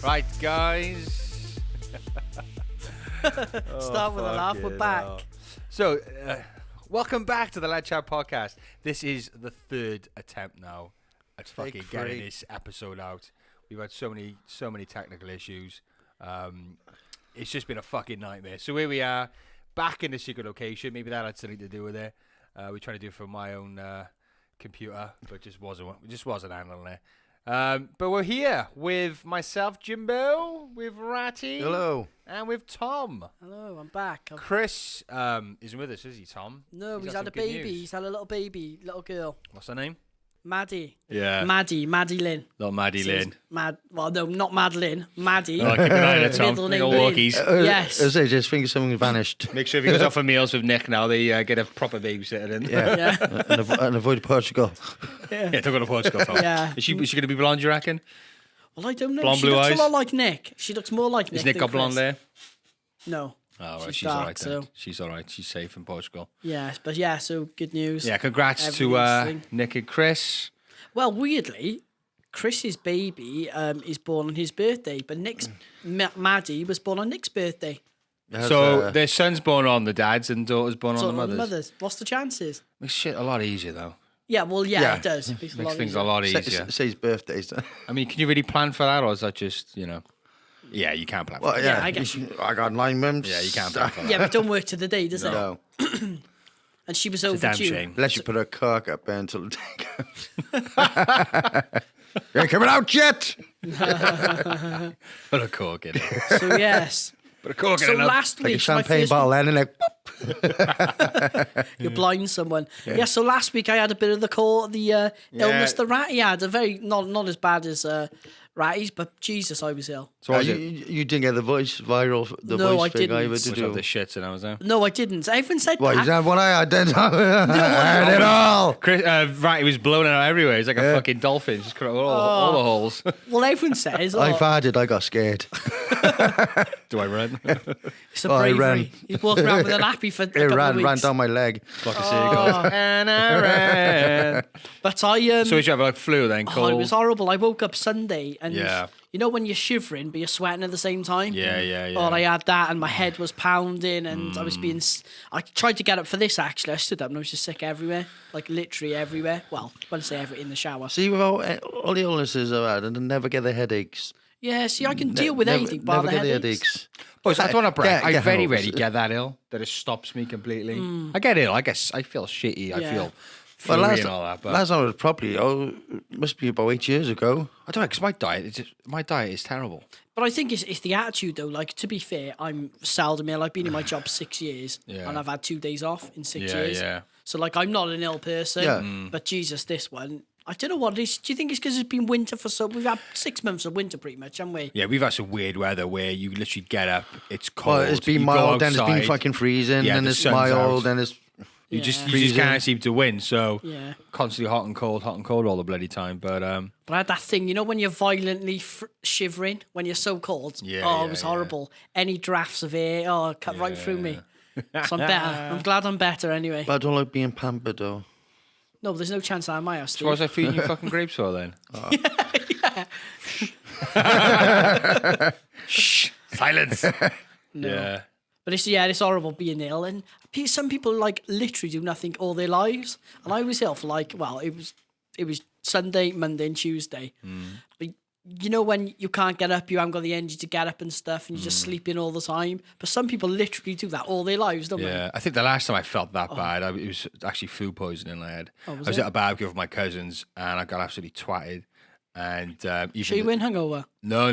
Right, guys. Start with a laugh. We're back. So, welcome back to the Lad Chat podcast. This is the third attempt now at fucking getting this episode out. We've had so many technical issues. It's just been a fucking nightmare. So here we are, back in the secret location. Maybe that had something to do with it. We're trying to do it from my own computer, but it just wasn't handling it. But we're here with myself, Jimbo, with Ratty. Hello. And with Tom. Hello, I'm back. Chris isn't with us, is he, Tom? No, he's had a baby. News. He's had a little baby, little girl. What's her name? Maddie. Yeah. Maddie Lynn. Little Maddie Lynn. Well, no, not Madeline. Maddie. Oh, keep an eye on it, Tom. Middle name Little Lynn. walkies. Yes. I just think something vanished. Make sure if he goes out for meals with Nick now, they get a proper babysitter in. Yeah. and avoid Portugal. Yeah, don't go to Portugal, Tom. Yeah. Is she going to be blonde, you reckon? Well, I don't know. Blonde, she blue looks eyes? a lot like Nick. She looks more like Nick. Is Nick than got blonde Chris. there? No. Oh, right. She's She's all dark, right then. so. She's all right. She's safe in Portugal. Yeah, but yeah, so good news. Yeah, congrats Everything's to thing. Nick and Chris. Well, weirdly, Chris's baby is born on his birthday, but Maddie was born on Nick's birthday. So their son's born on the dad's and daughter's born on the mother's. What's the chances? Makes shit a lot easier, though. Yeah, well, Yeah. it does. Makes Makes things a lot easier. Say his birthdays. I mean, can you really plan for that, or is that just, Yeah, you can't plan for Well, that. yeah, I guess. I got 9 months. Yeah, you can't plan for that. Yeah, but don't work to the day, does it? No. And she was It's a damn overdue. shame. Unless you put a cork up there until the day comes. You ain't coming out yet. Put a cork in it. So yes. Put a cork So in it. last Like a week, my champagne first bottle then and like, you blind someone. Yeah. So last week I had a bit of the illness that Ratty had. A very not as bad as Ratty's, but Jesus, I was ill. So what was it? you didn't get the voice viral, No, voice I thing didn't. either, Was did that you? the shits and I was there? No, I didn't. Everyone said What, you that. have one eye? I didn't. I heard it all. Chris, right, he was blowing out everywhere. He's like a fucking dolphin. Just cut out all the holes. Well, everyone says. I farted, I got scared. Do I run? It's a I bravery. ran. He's walking around with a nappy for a It couple of ran weeks. down my leg. Like a seagull. And I ran. But I So did you have like flu then? oh, Cold? it was horrible. I woke up Sunday and Yeah. you know when you're shivering but you're sweating at the same time. Yeah. Oh, I had that and my head was pounding and I was Mm. being. I tried to get up for this actually. I stood up and I was just sick everywhere, like literally everywhere. Well, when I say everywhere, in the shower. See, with all the illnesses I've had, and I never get the headaches. Yeah, see, I can deal with anything bar Never the get the headaches. Boys, I don't want to brag. I Get very help. rarely get that ill that it stops me completely. I get ill. I guess I feel shitty. I Yeah. feel Well, fury and all that. But last time I was probably, it must be about 8 years ago. I don't know because my diet is terrible. But I think it's the attitude though. Like to be fair, I'm seldom ill. I've been in my job 6 years Yeah. and I've had 2 days off in 6 Yeah, years. yeah. So like I'm not an ill person. Yeah. But Jesus, this one. I don't know what it is. Do you think it's because it's been winter for we've had 6 months of winter pretty much, haven't we? Yeah, we've had some weird weather where you literally get up, it's cold. Well, it's been you go mild, then it's been outside, fucking freezing, Yeah, then the it's sun's mild, out. then it's... You Yeah. just Freezing. can't seem to win. So Yeah. constantly hot and cold all the bloody time. But But I had that thing, you know, when you're violently shivering, when you're so cold. Yeah, Oh, yeah, it was yeah. horrible. Any drafts of air, it cut right through me. So I'm better. I'm glad I'm better anyway. But I don't like being pampered, though. No, there's no chance out of my house. so what was I feeding you fucking grapes for then? Shh, silence. Yeah. But it's horrible being ill, and some people like literally do nothing all their lives. And I was ill for it was Sunday, Monday, and Tuesday. But you know when you can't get up, you haven't got the energy to get up and stuff, and you're just sleeping all the time. But some people literally do that all their lives, don't Yeah, I think the last time I felt that bad, it was actually food poisoning I had. Oh, was I was it? at a barbecue with my cousins, and I got absolutely twatted. And even Sure you weren't hungover? No.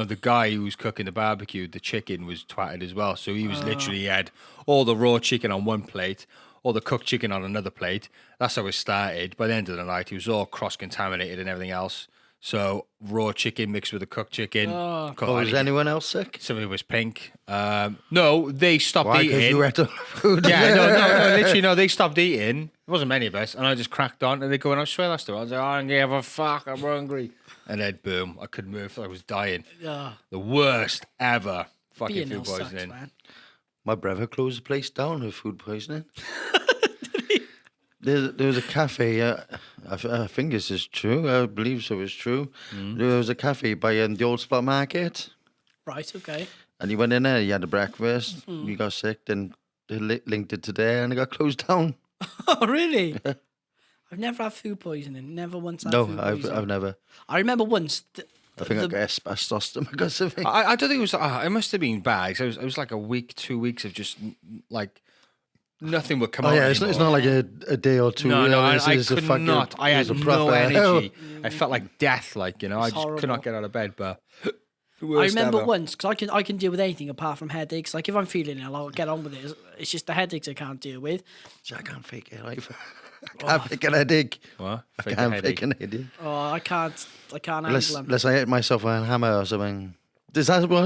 The guy who was cooking the barbecue, the chicken was twatted as well. So he was literally, he had all the raw chicken on one plate, all the cooked chicken on another plate. That's how it started. By the end of the night, he was all cross-contaminated and everything else. So raw chicken mixed with the cooked chicken. Oh, was anyone else sick? Some of it was pink. No, they stopped Why? Because eating. you ate all the food. Yeah, no, literally, no, they stopped eating. There wasn't many of us, and I just cracked on, and they go, and I swear that's the I was like, I don't give a fuck, I'm hungry. And then, boom, I couldn't move, I was dying. Yeah. The worst ever fucking Being food ill sucks, poisoning. man. My brother closed the place down with food poisoning. There was a cafe. I think this is true. I believe so. It's true. There was a cafe by the old spot market, Right, okay. and you went in there. You had a breakfast. You got sick. Then they linked it to there, and it got closed down. Oh, really? I've never had food poisoning. Never once had No, food poisoning. I've never. I remember once. I think I got asbestos stomach or something. I don't think it was. It must have been bad. 'Cause it was like a week, 2 weeks of just like nothing would come out. It's not like a day or two. No, This I is a could fucking- not. I it had was a no proper- energy. I felt like death. Like I just horrible. could not get out of bed. But I remember once, because I can deal with anything apart from headaches. Like if I'm feeling ill, I'll get on with it. It's just the headaches I can't deal with. I can't fake it either. I can't fake an headache. What? I Fake a can't headache? fake an headache. Oh, I can't handle them. Unless I hit myself with a hammer or something. Is that what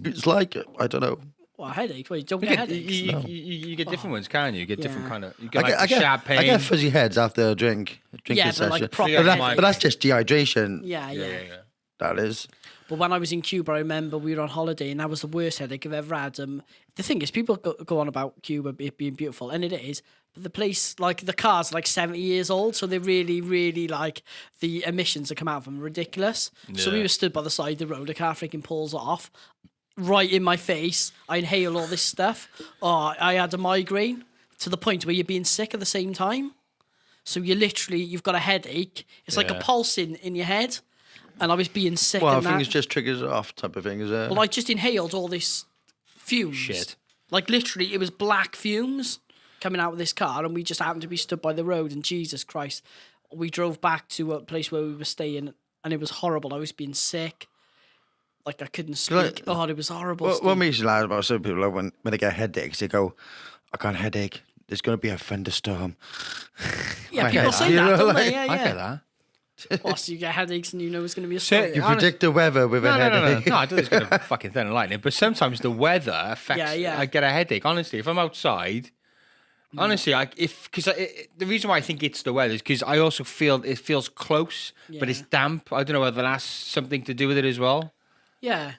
it's like? I don't know. What, a headache? Wait, you don't You get get, headaches? you get different ones, can you? You get different Yeah. kind of. You get like champagne. I get fuzzy heads after a drinking Yeah, but like session. proper Yeah, but, like- but that's just dehydration. Yeah, yeah. That is. But when I was in Cuba, I remember we were on holiday, and that was the worst headache I've ever had. The thing is, people go on about Cuba it being beautiful, and it is. But the place, like the car's like 70 years old, so they really, really like the emissions that come out of them are ridiculous. So we Yeah. were stood by the side of the road, the car freaking pulls off, right in my face. I inhale all this stuff. Oh, I had a migraine to the point where you're being sick at the same time. So you've got a headache. It's like a Yeah. pulse in your head. And I was being sick. Well, I and think that. it's just triggers it off type of thing, is it? Well, I just inhaled all this fumes. Shit. Like literally, it was black fumes coming out of this car, and we just happened to be stood by the road. And Jesus Christ, we drove back to a place where we were staying, and it was horrible. I was being sick, like I couldn't speak. Oh, it was horrible. What makes you laugh about some people, like when they get headaches, they go, I got a headache. There's going to be a thunderstorm. yeah, I people get say that. that, You know, don't they? like- Yeah, I yeah. get that. Whilst you get headaches and you know it's going to be a So- storm. You Honest- predict the weather with a No, headache. I don't think it's going to fucking thunder and lightning. But sometimes the weather affects. Yeah, yeah. I get a headache. Honestly, if I'm outside, honestly, the reason why I think it's the weather is because I also feel it feels close, but it's Yeah. damp. I don't know whether that's something to do with it as well. Yeah.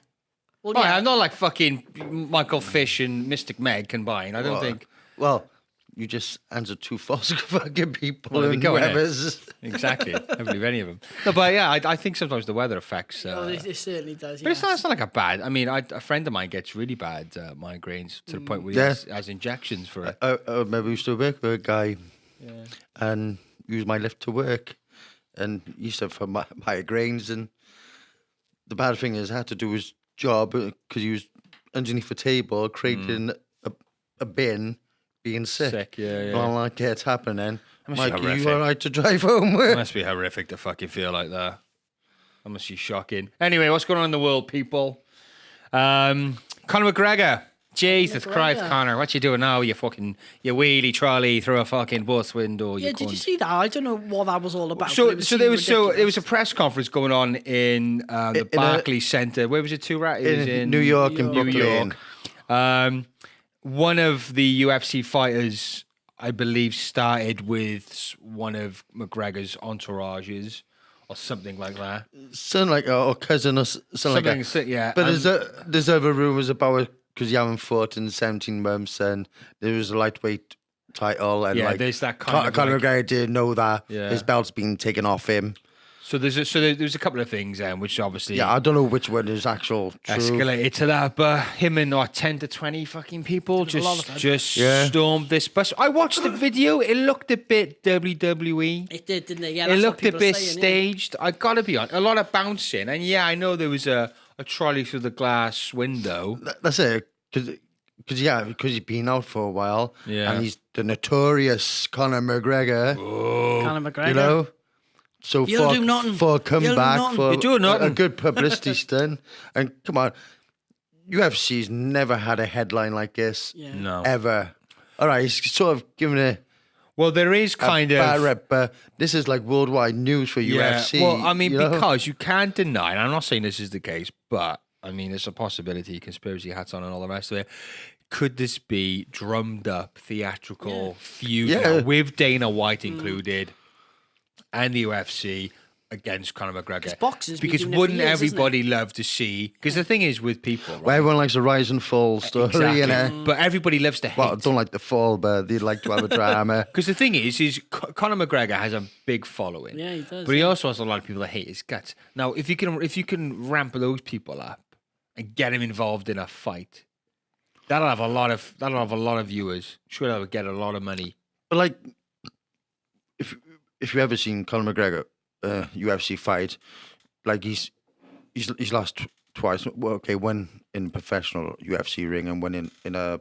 Well, Oh, yeah. I'm not like fucking Michael Fish and Mystic Meg combined. I don't think. Well, you just answered two false fucking people Well, there we and go, innit? whoever's. Exactly. I don't believe any of them. No, but yeah, I think sometimes the weather affects. Well, it certainly does. But Yes. it's not like a bad. I mean, a friend of mine gets really bad migraines to the point where he Yeah. has injections for it. I remember I used to work with a guy and use my lift to work, and he used to have migraines. And the bad thing is, I had to do his job because he was underneath the table creating a bin, being sick. Yeah, yeah. Well, like it's happening. must be Mike, horrific. you all right to drive home It with? must be horrific to fucking feel like that. That must be shocking. Anyway, what's going on in the world, people? Conor McGregor. Jesus Christ, Conor, what you doing now? You wheelie trolley through a fucking bus window. Yeah, did you see that? I don't know what that was all about. but So it there seemed was a press conference going on in the Barclays Centre. Where was it to? Right, it was In New York and New Brooklyn. York. One of the UFC fighters, I believe, started with one of McGregor's entourages or something like that. Something like or cousin or something like that. Yeah. But there's other rumours about it because you haven't fought in 17 months, and there was a lightweight title, and Yeah, like there's that kind of Conor like- McGregor didn't know that Yeah. his belt's been taken off him. so there's a couple of things, which obviously Yeah, I don't know which one is actual true. escalated to that, but him and 10 to 20 fucking people a lot of just them. Yeah. stormed this bus. I watched the video. It looked a bit WWE. It did, didn't it? Yeah, It that's what looked a people are bit saying, yeah. staged. I gotta be honest. A lot of bouncing, and yeah, I know there was a trolley through the glass window. That's it. Because he's been out for a while, Yeah. and he's the notorious Conor McGregor. Conor McGregor. You know, so You'll do nothing. for a You'll do comeback, nothing. for You do nothing. a good publicity stunt, and come on, UFC's never had a headline like this Yeah. No. ever. All right, he's sort of given a Well, there is kind bad of. rep, but this is like worldwide news for UFC. Well, I mean, you know? because you can't deny, and I'm not saying this is the case, but I mean, there's a possibility, conspiracy hats on and all the rest of it. Could this be drummed up theatrical feud Yeah. with Dana White included and the UFC against Conor McGregor. 'Cause boxers been because doing it for wouldn't years, isn't it? everybody love to see? Because the thing is with people, right? Well, everyone likes a rise and fall story, Exactly. innit? But everybody loves to hate. Well, I don't like the fall, but they like to have a drama. Because the thing is Conor McGregor has a big following. Yeah, he does, But he also has a lot of people that hate his guts. Now, if you can ramp those people up and get him involved in a fight, that'll have a lot of viewers. Sure, that would get a lot of money. But like, if you ever seen Conor McGregor UFC fight, like he's lost twice. Well, okay, one in professional UFC ring and one in a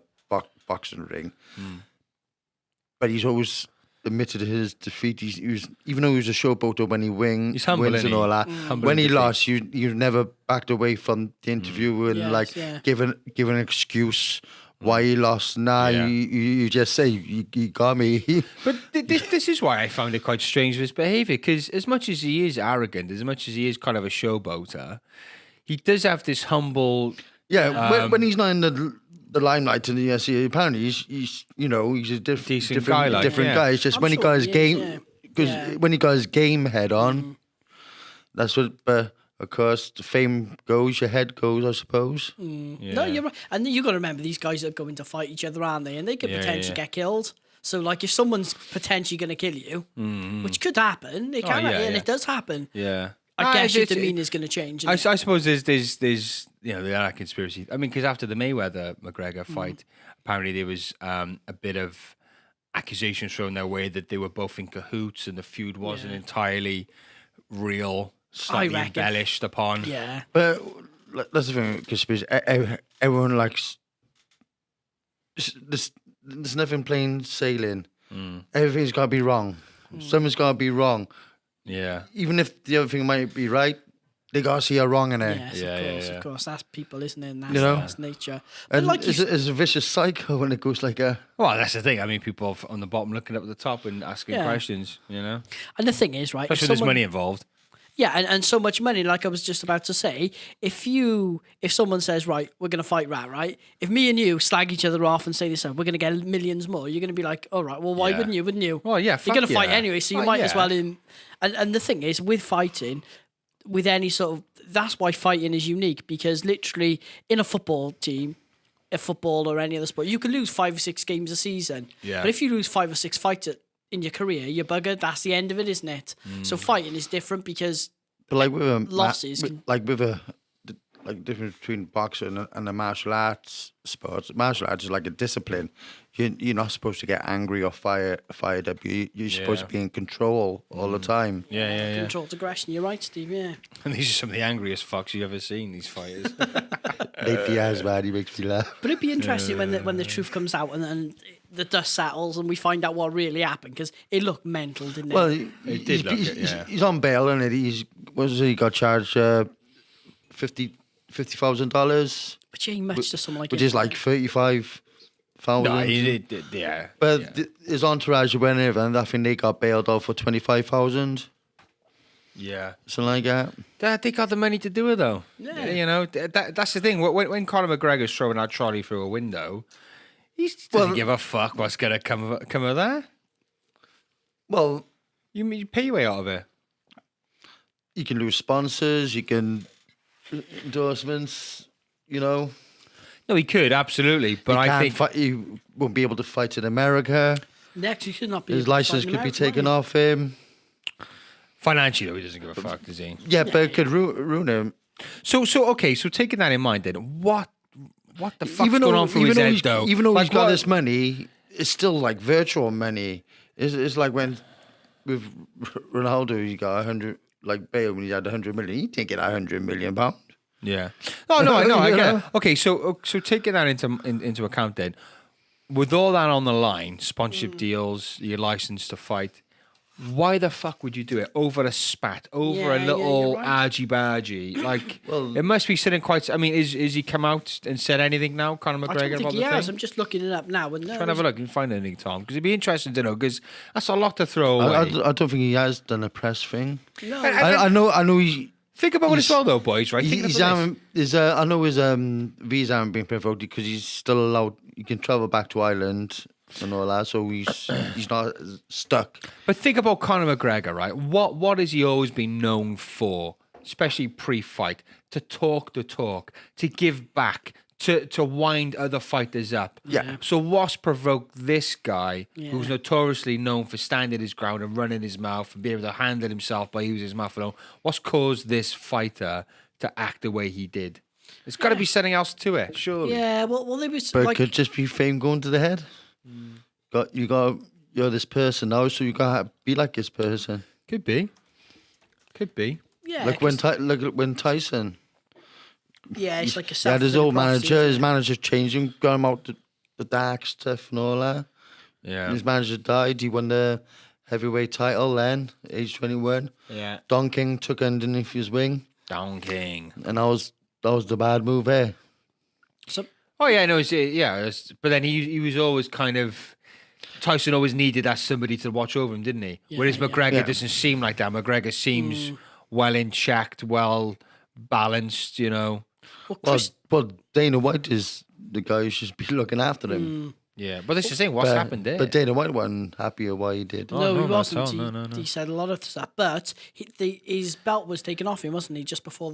boxing ring. But he's always admitted his defeat. He was, even though he was a showboater when he He's humble, wins isn't and he? all that. Humble When in he defeat. lost, you never backed away from the interview and Yes, like yeah. give an excuse why he lost. Nah, Yeah. you just say you got me. But this is why I found it quite strange with his behaviour. Because as much as he is arrogant, as much as he is kind of a showboater, he does have this humble. Yeah, when he's not in the limelight in the UFC, apparently he's a Decent guy, like, different yeah. guy. It's just I'm when he sure got his he is, game, yeah. because Yeah. when he got his game head on, that's what. But of course, the fame goes, your head goes, I suppose. No, you're right. And you got to remember, these guys are going to fight each other, aren't they? And they could Yeah, potentially yeah. get killed. So, like, if someone's potentially going to kill you, which could happen, it can, yeah, and yeah. it does happen. Yeah. I guess your it's- demeanour's going to change. I innit? suppose there's there are conspiracy. I mean, because after the Mayweather McGregor fight, apparently there was a bit of accusations thrown their way that they were both in cahoots and the feud wasn't entirely real, slightly reckon. embellished upon. Yeah. But that's the thing, because everyone likes. There's nothing plain sailing. Everything's got to be wrong. Something's got to be wrong. Yeah. Even if the other thing might be right, they got to see a wrong in it. Yes, Yeah, of yeah, course, yeah. of course. That's people, isn't it? And that's, You know? that's nature. But And like you it's a vicious cycle when it goes like a. Well, that's the thing. I mean, people on the bottom looking up at the top and asking Yeah. questions, you know? and the thing is, right? if Especially when there's someone- money involved. Yeah, and so much money, like I was just about to say, if someone says, right, we're gonna fight right? If me and you slag each other off and say this, we're gonna get millions more, you're gonna be like, all right, well, why Yeah. wouldn't you? Wouldn't you? Well, yeah, You're fuck gonna fight yeah. anyway, so you Well, might as yeah. well and the thing is, with fighting, with any sort of, that's why fighting is unique, because literally in a football team, a football or any other sport, you can lose 5 or 6 games a season. Yeah. But if you lose 5 or 6 fights in your career, you're buggered. That's the end of it, isn't it? So fighting is different because But like with a Losses can- like difference between boxing and the martial arts sports. Martial arts is like a discipline. You're not supposed to get angry or fired up. You're supposed to be in control all the time. Yeah. controlled aggression. You're right, Steve. Yeah. And these are some of the angriest fucks you've ever seen, these fighters. Nate Diaz, man, he makes me laugh. But it'd be interesting when the truth comes out and the dust settles and we find out what really happened, because it looked mental, didn't it? Well, It did look it, yeah. he's on bail, and he got charged $50,000, but you ain't much to someone like which him. is like 35,000. No, he did, yeah. But yeah. his entourage went in, and I think they got bailed out for 25,000, Yeah. something like that. They got the money to do it, though. Yeah. You know, that's the thing. When Conor McGregor's throwing that trolley through a window, he doesn't give a fuck what's going to come of that. Well, You pay your way out of it. you can lose sponsors, you can endorsements, you know. No, he could, absolutely. But He I can't think... fight, he won't be able to fight in America. Next, you should not be. His license could be taken off him. Financially, though, he doesn't give a fuck, does he? Yeah, but it could ruin him. So taking that in mind, then, what the fuck's going on through his head, though? Even though he's Like, got what- this money, it's still like virtual money. It's like when with Ronaldo, he got 100, like Bale when he had 100 million. He didn't get £100 million. Yeah. No, I know. I You get know? it. Okay, so taking that into account then, with all that on the line, sponsorship deals, your license to fight, why the fuck would you do it over a spat, over a Yeah, little you're right. argy-bargy? Like, Well- it must be sitting quite... I mean, is he come out and said anything now, Conor I McGregor, don't think about he the has. thing? I'm just looking it up now. And no, Try and have a look and find anything, Tom, because it'd be interesting to know, because that's a lot to throw away. I don't think he has done a press thing. No. I know he. Think about it as he's- well, though, boys, right? Think He's about this. I know his visa hasn't been revoked because he's still allowed. He can travel back to Ireland and all that, so he's not stuck. But think about Conor McGregor, right? What has he always been known for, especially pre-fight? To talk the talk, to give back, to wind other fighters up. Yeah. So what's provoked this guy, who's notoriously known for standing his ground and running his mouth and being able to handle himself by using his mouth alone? What's caused this fighter to act the way he did? There's got to be something else to it, surely. Yeah, well, there was But like, it could just be fame going to the head. You're this person now, so you gotta be like this person. Could be. yeah, Like when Tyson. yeah, it's like a Yeah, his old manager. His isn't it? manager changed him, got him out the dark stuff and all that. Yeah. His manager died. He won the heavyweight title then, age 21. Yeah. Don King took underneath his wing, Down King. and that was the bad move there. So, Oh yeah, no, but then he was always kind of. Tyson always needed that somebody to watch over him, didn't he? Whereas McGregor Yeah. doesn't seem like that. McGregor seems well in checked, well balanced, you know. well, Well, Chris, but Dana White is the guy who should be looking after him. Yeah, but that's the thing. What's happened there? But Dana White wasn't happy at what he did. Oh, no, no, he not wasn't. at all. No. He said a lot of stuff, but his belt was taken off him, wasn't he? Just before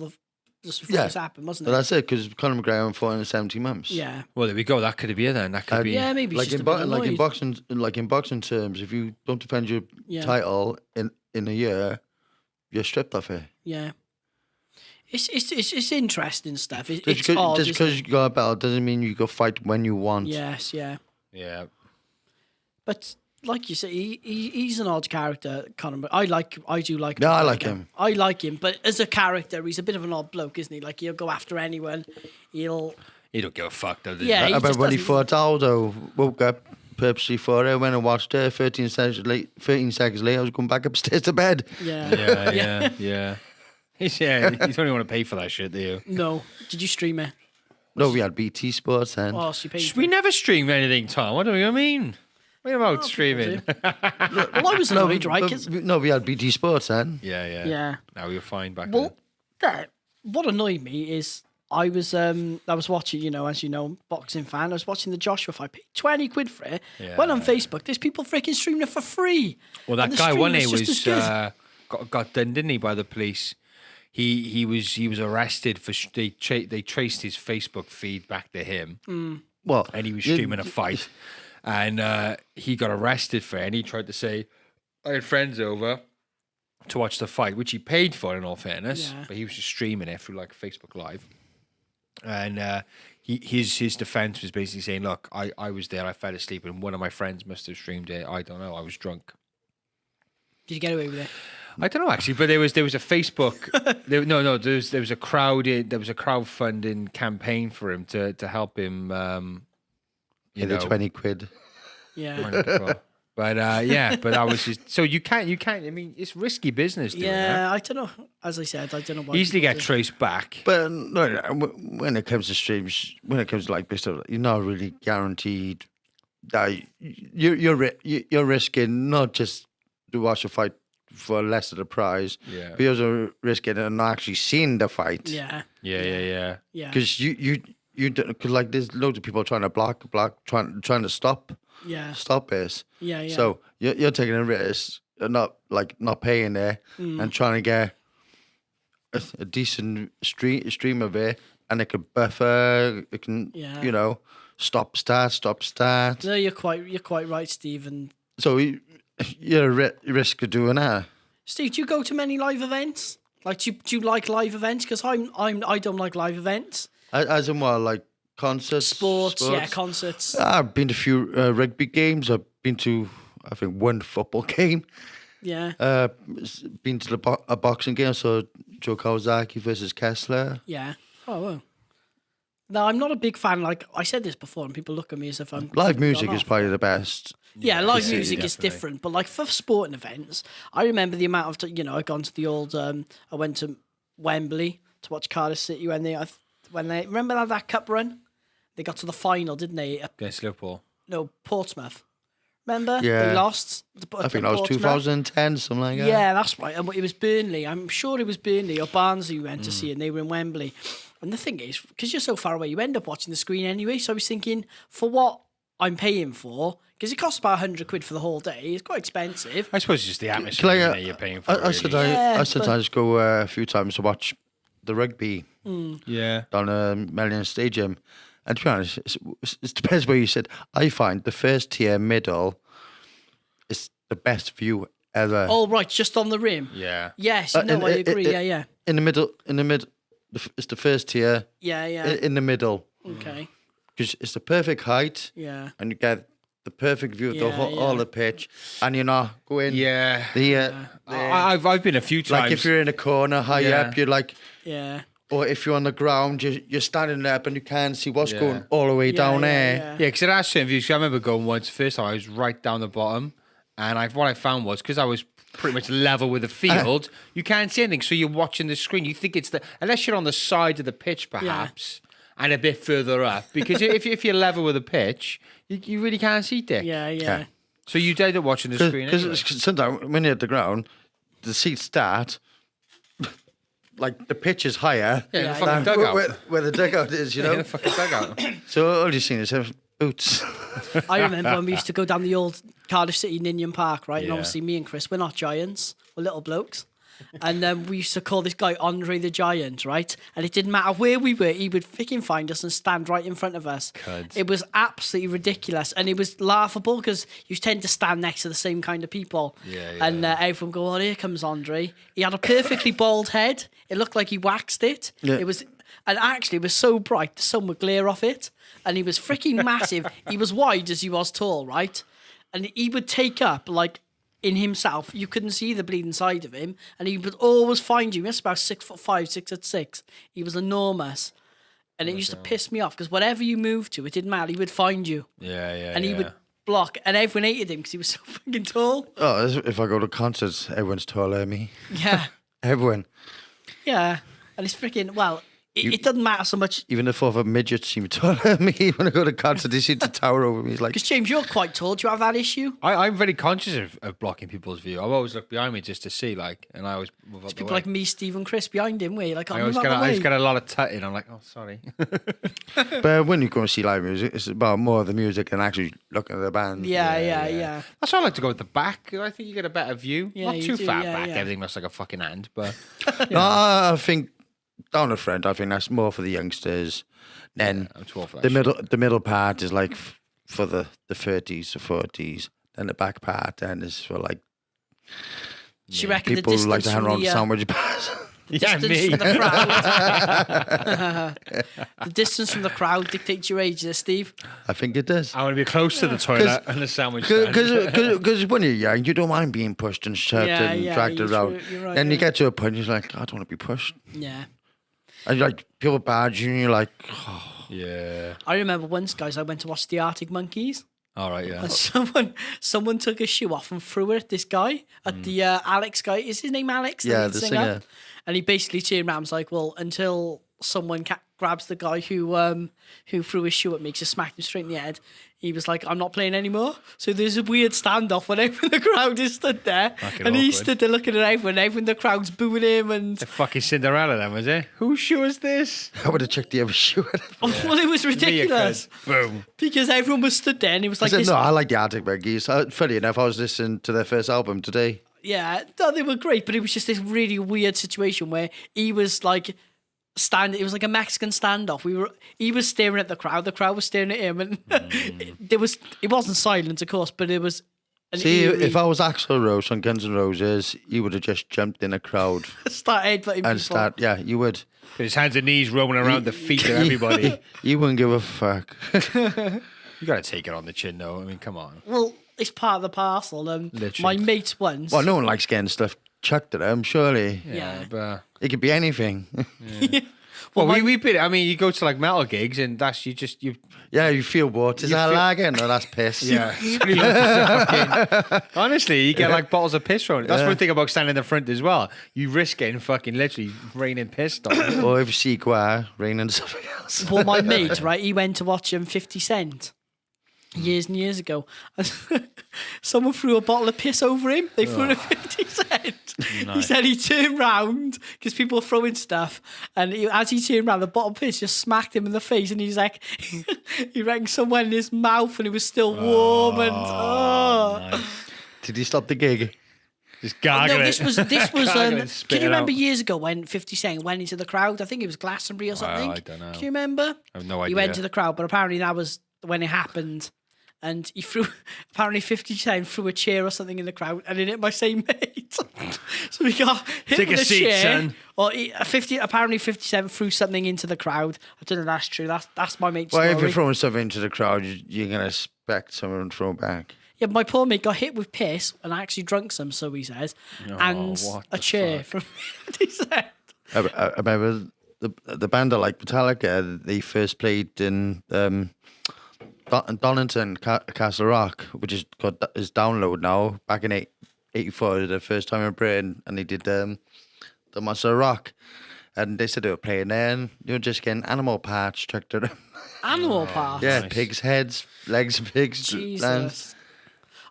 this happened, wasn't But it? that's it, because Conor McGregor fought in 17 months. Yeah, Well, there we go. That could be it then. That could be. yeah, maybe Like he's just in, a bit like annoyed. in boxing terms, if you don't defend your Yeah. title in a year, you're stripped of it. Yeah, it's interesting stuff. It's Just odd, isn't because it? you got a belt doesn't mean you go fight when you want. Yes, yeah, Yeah. but like you say, he's an odd character. Conor, I do like. No, I McGregor. like him. I like him, but as a character, he's a bit of an odd bloke, isn't he? Like he'll go after anyone. He don't give a fuck, though. Does he? Yeah, he I bet just when he doesn't- fought Aldo, woke up purposely for it, went and watched it. 13 seconds later, I was going back upstairs to bed. Yeah. Yeah. You don't even want to pay for that shit, do you? No, did you stream it? No, we had BT Sports then. Oh, so you paid. We never stream anything, Tom. What do you mean? What about streaming? Well, I was annoyed, right? 'Cause- No, we had BT Sports then. Yeah. Now we were fine back Well, what annoyed me is I was watching, as you know, boxing fan. I was watching the Joshua fight. Paid 20 quid for it. Yeah. Went on Facebook. There's people freaking streaming it for free. Well, that And the guy, stream one day, just as was good. got done, didn't he, by the police? He was arrested for they traced his Facebook feed back to him, Well, and he was streaming a fight, and he got arrested for it. And he tried to say, "I had friends over to watch the fight," which he paid for, in all fairness, Yeah. but he was just streaming it through like Facebook Live. And his defense was basically saying, "Look, I was there. I fell asleep, and one of my friends must have streamed it. I don't know. I was drunk." Did you get away with it? I don't know actually, but there was a Facebook. there was a crowdfunding campaign for him to help him. Get the 20 quid. Yeah. Wonderful. But but that was just so you can't. I mean, it's risky business. Doing Yeah, I don't know. As I said, I don't know that. why. Easily people get do. traced back. But no, when it comes to streams, when it comes to like this stuff, you're not really guaranteed that you're risking not just to watch a fight for less of the prize, Yeah. but you're also risking and not actually seeing the fight. Yeah. Yeah. Yeah. Because because like there's loads of people trying to block, trying to stop Yeah. this. Yeah. So you're taking a risk, not paying there, and trying to get a decent stream of it, and it could buffer, it can Yeah. stop start. No, you're quite right, Steve. And So you're at risk of doing that. Steve, do you go to many live events? Like, do you like live events? Because I don't like live events. As in what, like concerts, Sports, yeah, concerts. I've been to a few rugby games. I've been to, I think, one football game. Yeah. Been to a boxing game. So Joe Kawasaki versus Kessler. Yeah. Oh, well. No, I'm not a big fan. Like, I said this before, and people look at me as if I'm... Live music gone is off. probably the best. Yeah, live Yeah, music is definitely. different. But, like, for sporting events, I remember the amount of... I'd gone to the old... I went to Wembley to watch Cardiff City when they... Remember that cup run? They got to the final, didn't they? Against Liverpool. No, Portsmouth. Remember? Yeah. They lost. I think that was 2010, something like that. Yeah, that's right. And it was Burnley. I'm sure it was Burnley or Barnsley we went to see, and they were in Wembley. And the thing is, because you're so far away, you end up watching the screen anyway. So I was thinking, for what I'm paying for, because it costs about £100 for the whole day. It's quite expensive. I suppose it's just the atmosphere you're paying for. I sometimes go a few times to watch the rugby. Yeah. Down Million Stadium. And to be honest, it depends where you sit. I find the first tier middle is the best view ever. Oh, right, just on the rim. Yeah. Yes, I agree. Yeah. In the middle, it's the first tier. Yeah. In the middle. Okay. Because it's the perfect height. Yeah. And you get the perfect view of all the pitch. And you're not going. Yeah. I've been a few times. Like if you're in a corner high up, you're like. Yeah. Or if you're on the ground, you're standing up and you can't see what's going all the way down there. Yeah, because it has certain views. I remember going once, first time I was right down the bottom, and what I found was, because I was pretty much level with the field, you can't see anything, so you're watching the screen. You think it's unless you're on the side of the pitch, perhaps, and a bit further up, because if you're level with the pitch, you really can't see dick. Yeah. So you end up watching the screen Because sometimes when you're at the ground, the seats start... Like the pitch is higher the fucking dugout. Where the dugout is, you know. Yeah, the fucking dugout. So all you've seen is boots. I remember when we used to go down the old Cardiff City Ninian Park, right? And Yeah. obviously me and Chris, we're not giants, we're little blokes. And we used to call this guy Andre the Giant, right? And it didn't matter where we were, he would freaking find us and stand right in front of us. Cuds. It was absolutely ridiculous. And it was laughable because you tend to stand next to the same kind of people. And everyone go, oh, here comes Andre. He had a perfectly bald head. It looked like he waxed it. Yeah. And actually, it was so bright, the sun would glare off it. And he was freaking massive. He was wide as he was tall, right? And he would take up, like, in himself, you couldn't see the bleeding side of him, and he would always find you. He was about 6'5", 6'6". He was enormous, and it used to piss me off because whatever you moved to, it didn't matter. He would find you, and he would block, and everyone hated him because he was so fucking tall. Oh, if I go to concerts, everyone's taller than me. Yeah, Everyone. yeah, and it's freaking It doesn't matter so much. Even the 4 of midgets seem taller than me when I go to concerts. They seem to tower over me. It's like, Because James, you're quite tall. Do you have that issue? I'm very conscious of blocking people's view. I always look behind me just to see, and I always move up the People way. like me, Steve, and Chris behind him. Where you're like, I always get a lot of tutting. I'm like, oh, sorry. but when you go and see live music, it's about more of the music than actually looking at the band. Yeah. That's why I like to go at the back. I think you get a better view. Yeah, Not you too do, far yeah, back. yeah. Everything looks like a fucking hand, but No, I think down the front, I think that's more for the youngsters. Then I'm too old for that the middle part is like for the 30s, the 40s. Then the back part then is for like Do you reckon the people distance like to hang from around the the sandwich bars. Yeah, distance me. from the crowd? The distance from the crowd dictates your age, there, Steve. I think it does. I want to be close to the toilet and the sandwich stand. Because when you're young, you don't mind being pushed and shoved and dragged around. You're right, Then you get to a point, you're like, I don't want to be pushed. Yeah. And like people badge you, and you're like, oh. Yeah. I remember once, guys, I went to watch the Arctic Monkeys. All right, yeah. And someone took a shoe off and threw it at this guy, at the Alex guy. Is his name Alex? Yeah, lead the singer. And he basically turned around and was like, well, until someone grabs the guy who threw his shoe at me, just smacked him straight in the head, he was like, I'm not playing anymore. So there's a weird standoff when everyone in the crowd is stood there. Fucking and he awkward. stood there looking at everyone in the crowd's booing him. And The fucking Cinderella then, was it? Whose shoe is this? I would have checked the other shoe. well, it was ridiculous. Boom. Because everyone was stood there and he was I like, said, this, no, I like the Arctic Monkeys. Funny enough, I was listening to their first album today. yeah, no, they were great, but it was just this really weird situation where he was like it was like a Mexican standoff. He was staring at the crowd was staring at him, and it wasn't silent, of course, but it was an See, eerie if I was Axl Rose on Guns N' Roses, he would have just jumped in a crowd start headbutting people. and start. Yeah, you would. His hands and knees roaming around the feet of everybody. You wouldn't give a fuck. You got to take it on the chin, though. I mean, come on. Well, it's part of the parcel. Literally. My mate once. Well, no one likes getting stuff chucked at them, surely. Yeah. But, It could be anything. well, we been. I mean, you go to like metal gigs, and that's you Yeah, you feel what? Is that feel- lager? No, that's piss. Yeah. Honestly, you get like bottles of piss thrown. That's one thing about standing in the front as well. You risk getting fucking literally raining piss on you. Or if you see Gua, raining something else. Well, my mate, right, he went to watch 50 Cent. years and years ago. And someone threw a bottle of piss over him. They threw it at 50 Cent. Nice. He said he turned round because people were throwing stuff. And as he turned round, the bottle of piss just smacked him in the face. And he's like, he reckons someone in his mouth and it was still warm. Nice. Did he stop the gig? Just gargle No, it. this was. Gargle it, Do spit you it remember out. years ago when 50 Cent went into the crowd? I think it was Glastonbury or something. I don't know. Do you remember? I have no He idea. went to the crowd, but apparently that was when it happened. And he threw, apparently 50 Cent threw a chair or something in the crowd, and it hit my same mate. So he got hit Take with a a seat, chair. son. Or apparently 50 Cent threw something into the crowd. I don't know if that's true. That's my mate's Well, if story. you're throwing something into the crowd, you're going to expect someone to throw back. Yeah, my poor mate got hit with piss and actually drunk some, so he says, and what a the chair fuck? from 50 Cent. I remember the band that like Metallica, they first played in Donington, Castle Rock, which is download now. Back in '84, the first time in Britain, and they did the Monster of Rock, and they said they were playing there, and they were just getting animal parts chucked at them. Animal parts. Yeah, Nice. pigs' heads, legs of pigs, Jesus. lands.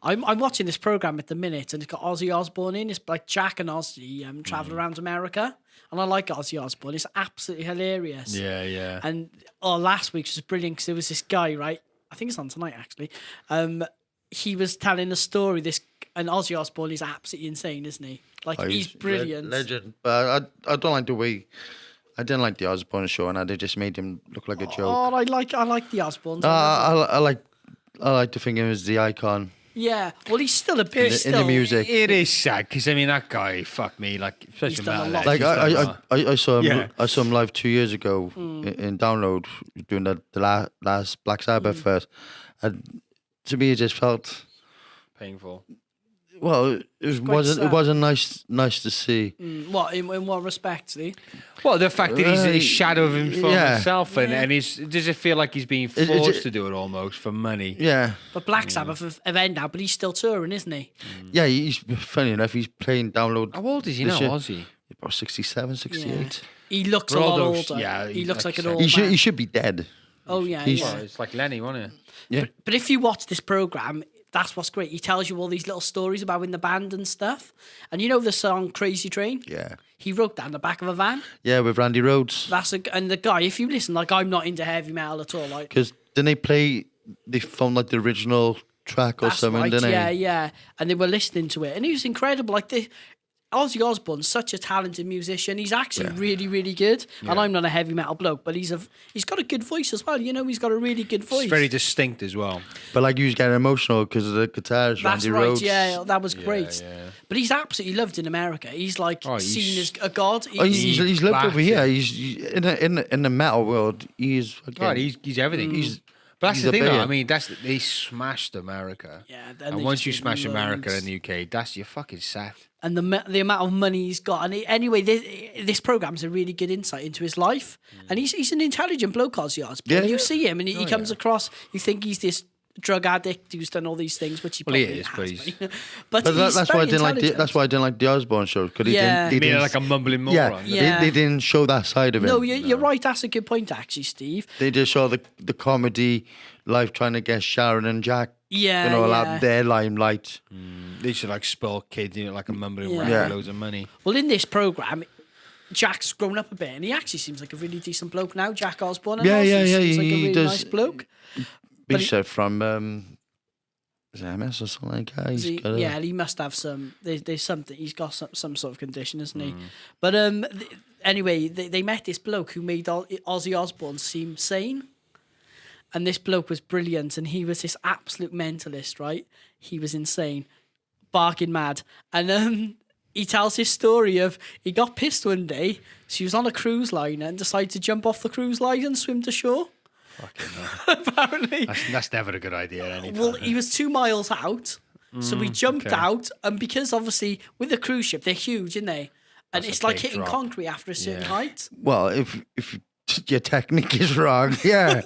I'm watching this program at the minute, and it's got Ozzy Osbourne in. It's like Jack and Ozzy travel around America, and I like Ozzy Osbourne. It's absolutely hilarious. Yeah. And last week's was brilliant because there was this guy, right? I think it's on tonight actually. He was telling a story. And Ozzy Osbourne is absolutely insane, isn't he? Like he's brilliant. Legend. But I don't like the way. I didn't like the Osbourne show, and they just made him look like a joke. Oh, I like the Osbournes. I like to think of him as the icon Yeah, well, he's still a bit in the music. It is sad because I mean that guy, fuck me, like especially He's done a metal lot. heads, Like he's done a lot. I saw him. Yeah. I saw him live 2 years ago in Download doing the last Black Sabbath first, and to me it just felt painful. well. It wasn't nice to see. What in what respect, see? Well, the fact that he's a shadow of himself, Yeah. and does it feel like he's being forced to do it almost for money? Yeah, But Black Sabbath have ended now, but he's still touring, isn't he? yeah. He's funny enough. He's playing Download. How old is he This now, year. Ozzy? About 67, 68. He looks a lot Ronaldo's- older. yeah, he looks like an like old He man. should be dead. Oh yeah, he's- yeah. Well, it's like Lenny, wasn't it? Yeah. But if you watch this program, that's what's great. He tells you all these little stories about in the band and stuff. And you know the song "Crazy Train"? Yeah. He wrote that in the back of a van. Yeah, with Randy Rhoads. And the guy, if you listen, like I'm not into heavy metal at all. Like Because didn't they found like the original track or that's something, right, didn't yeah, they? yeah. And they were listening to it, and he was incredible. Like Ozzy Osbourne's such a talented musician. He's actually really, really good. And I'm not a heavy metal bloke, but he's got a good voice as well. You know, he's got a really good voice. It's very distinct as well. But like you was getting emotional because of the guitars, That's Randy right, Rhoads. yeah, that was great. yeah. But he's absolutely loved in America. He's like he's- seen as a god. Oh, he's loved Black, over here. yeah. He's in the metal world. He's fucking, Right, he's everything. But that's he's the a thing, though. bear. I mean, they smashed America. Yeah, and once you smash America in the UK, that's your fucking set. and the amount of money he's got. And anyway, this program's a really good insight into his life. And he's an intelligent bloke, Ozzy Osbourne. Yeah. You see him, and he comes across. You think he's this drug addict who's done all these things, which he Well, he probably is, has, but he's- but But he's that's why I very didn't like. intelligent. That's why I didn't like the Osbourne show because Yeah. they You mean didn't. like a mumbling yeah, moron? Yeah. They didn't show that side of it. No, you're right. That's a good point, actually, Steve. They just show the comedy life trying to get Sharon and Jack. Yeah, you know, yeah. their limelight. They should like spoil kids, you know, like a mumbling Yeah. rat Yeah. with loads of money. Well, in this program, Jack's grown up a bit, and he actually seems like a really decent bloke now. Jack Osbourne, and Yeah, Ozzy yeah, seems like a he really does. nice bloke. Big he- shit from is it MS or something like that. He's got a- Yeah, he must have some. There's something. He's got some sort of condition, isn't Mm. he? But anyway, they met this bloke who made Ozzy Osbourne seem sane. And this bloke was brilliant, and he was this absolute mentalist, right? He was insane, barking mad. And he tells his story of he got pissed one day. So he was on a cruise liner and decided to jump off the cruise line and swim to shore. Fucking hell. Apparently. That's never a good idea. At any Well, time. he was 2 miles out, so we jumped okay. out, and because obviously with the cruise ship, they're huge, aren't they? And That's a it's like big hitting drop. concrete after a certain Yeah. height. Well, if your technique is wrong, yeah.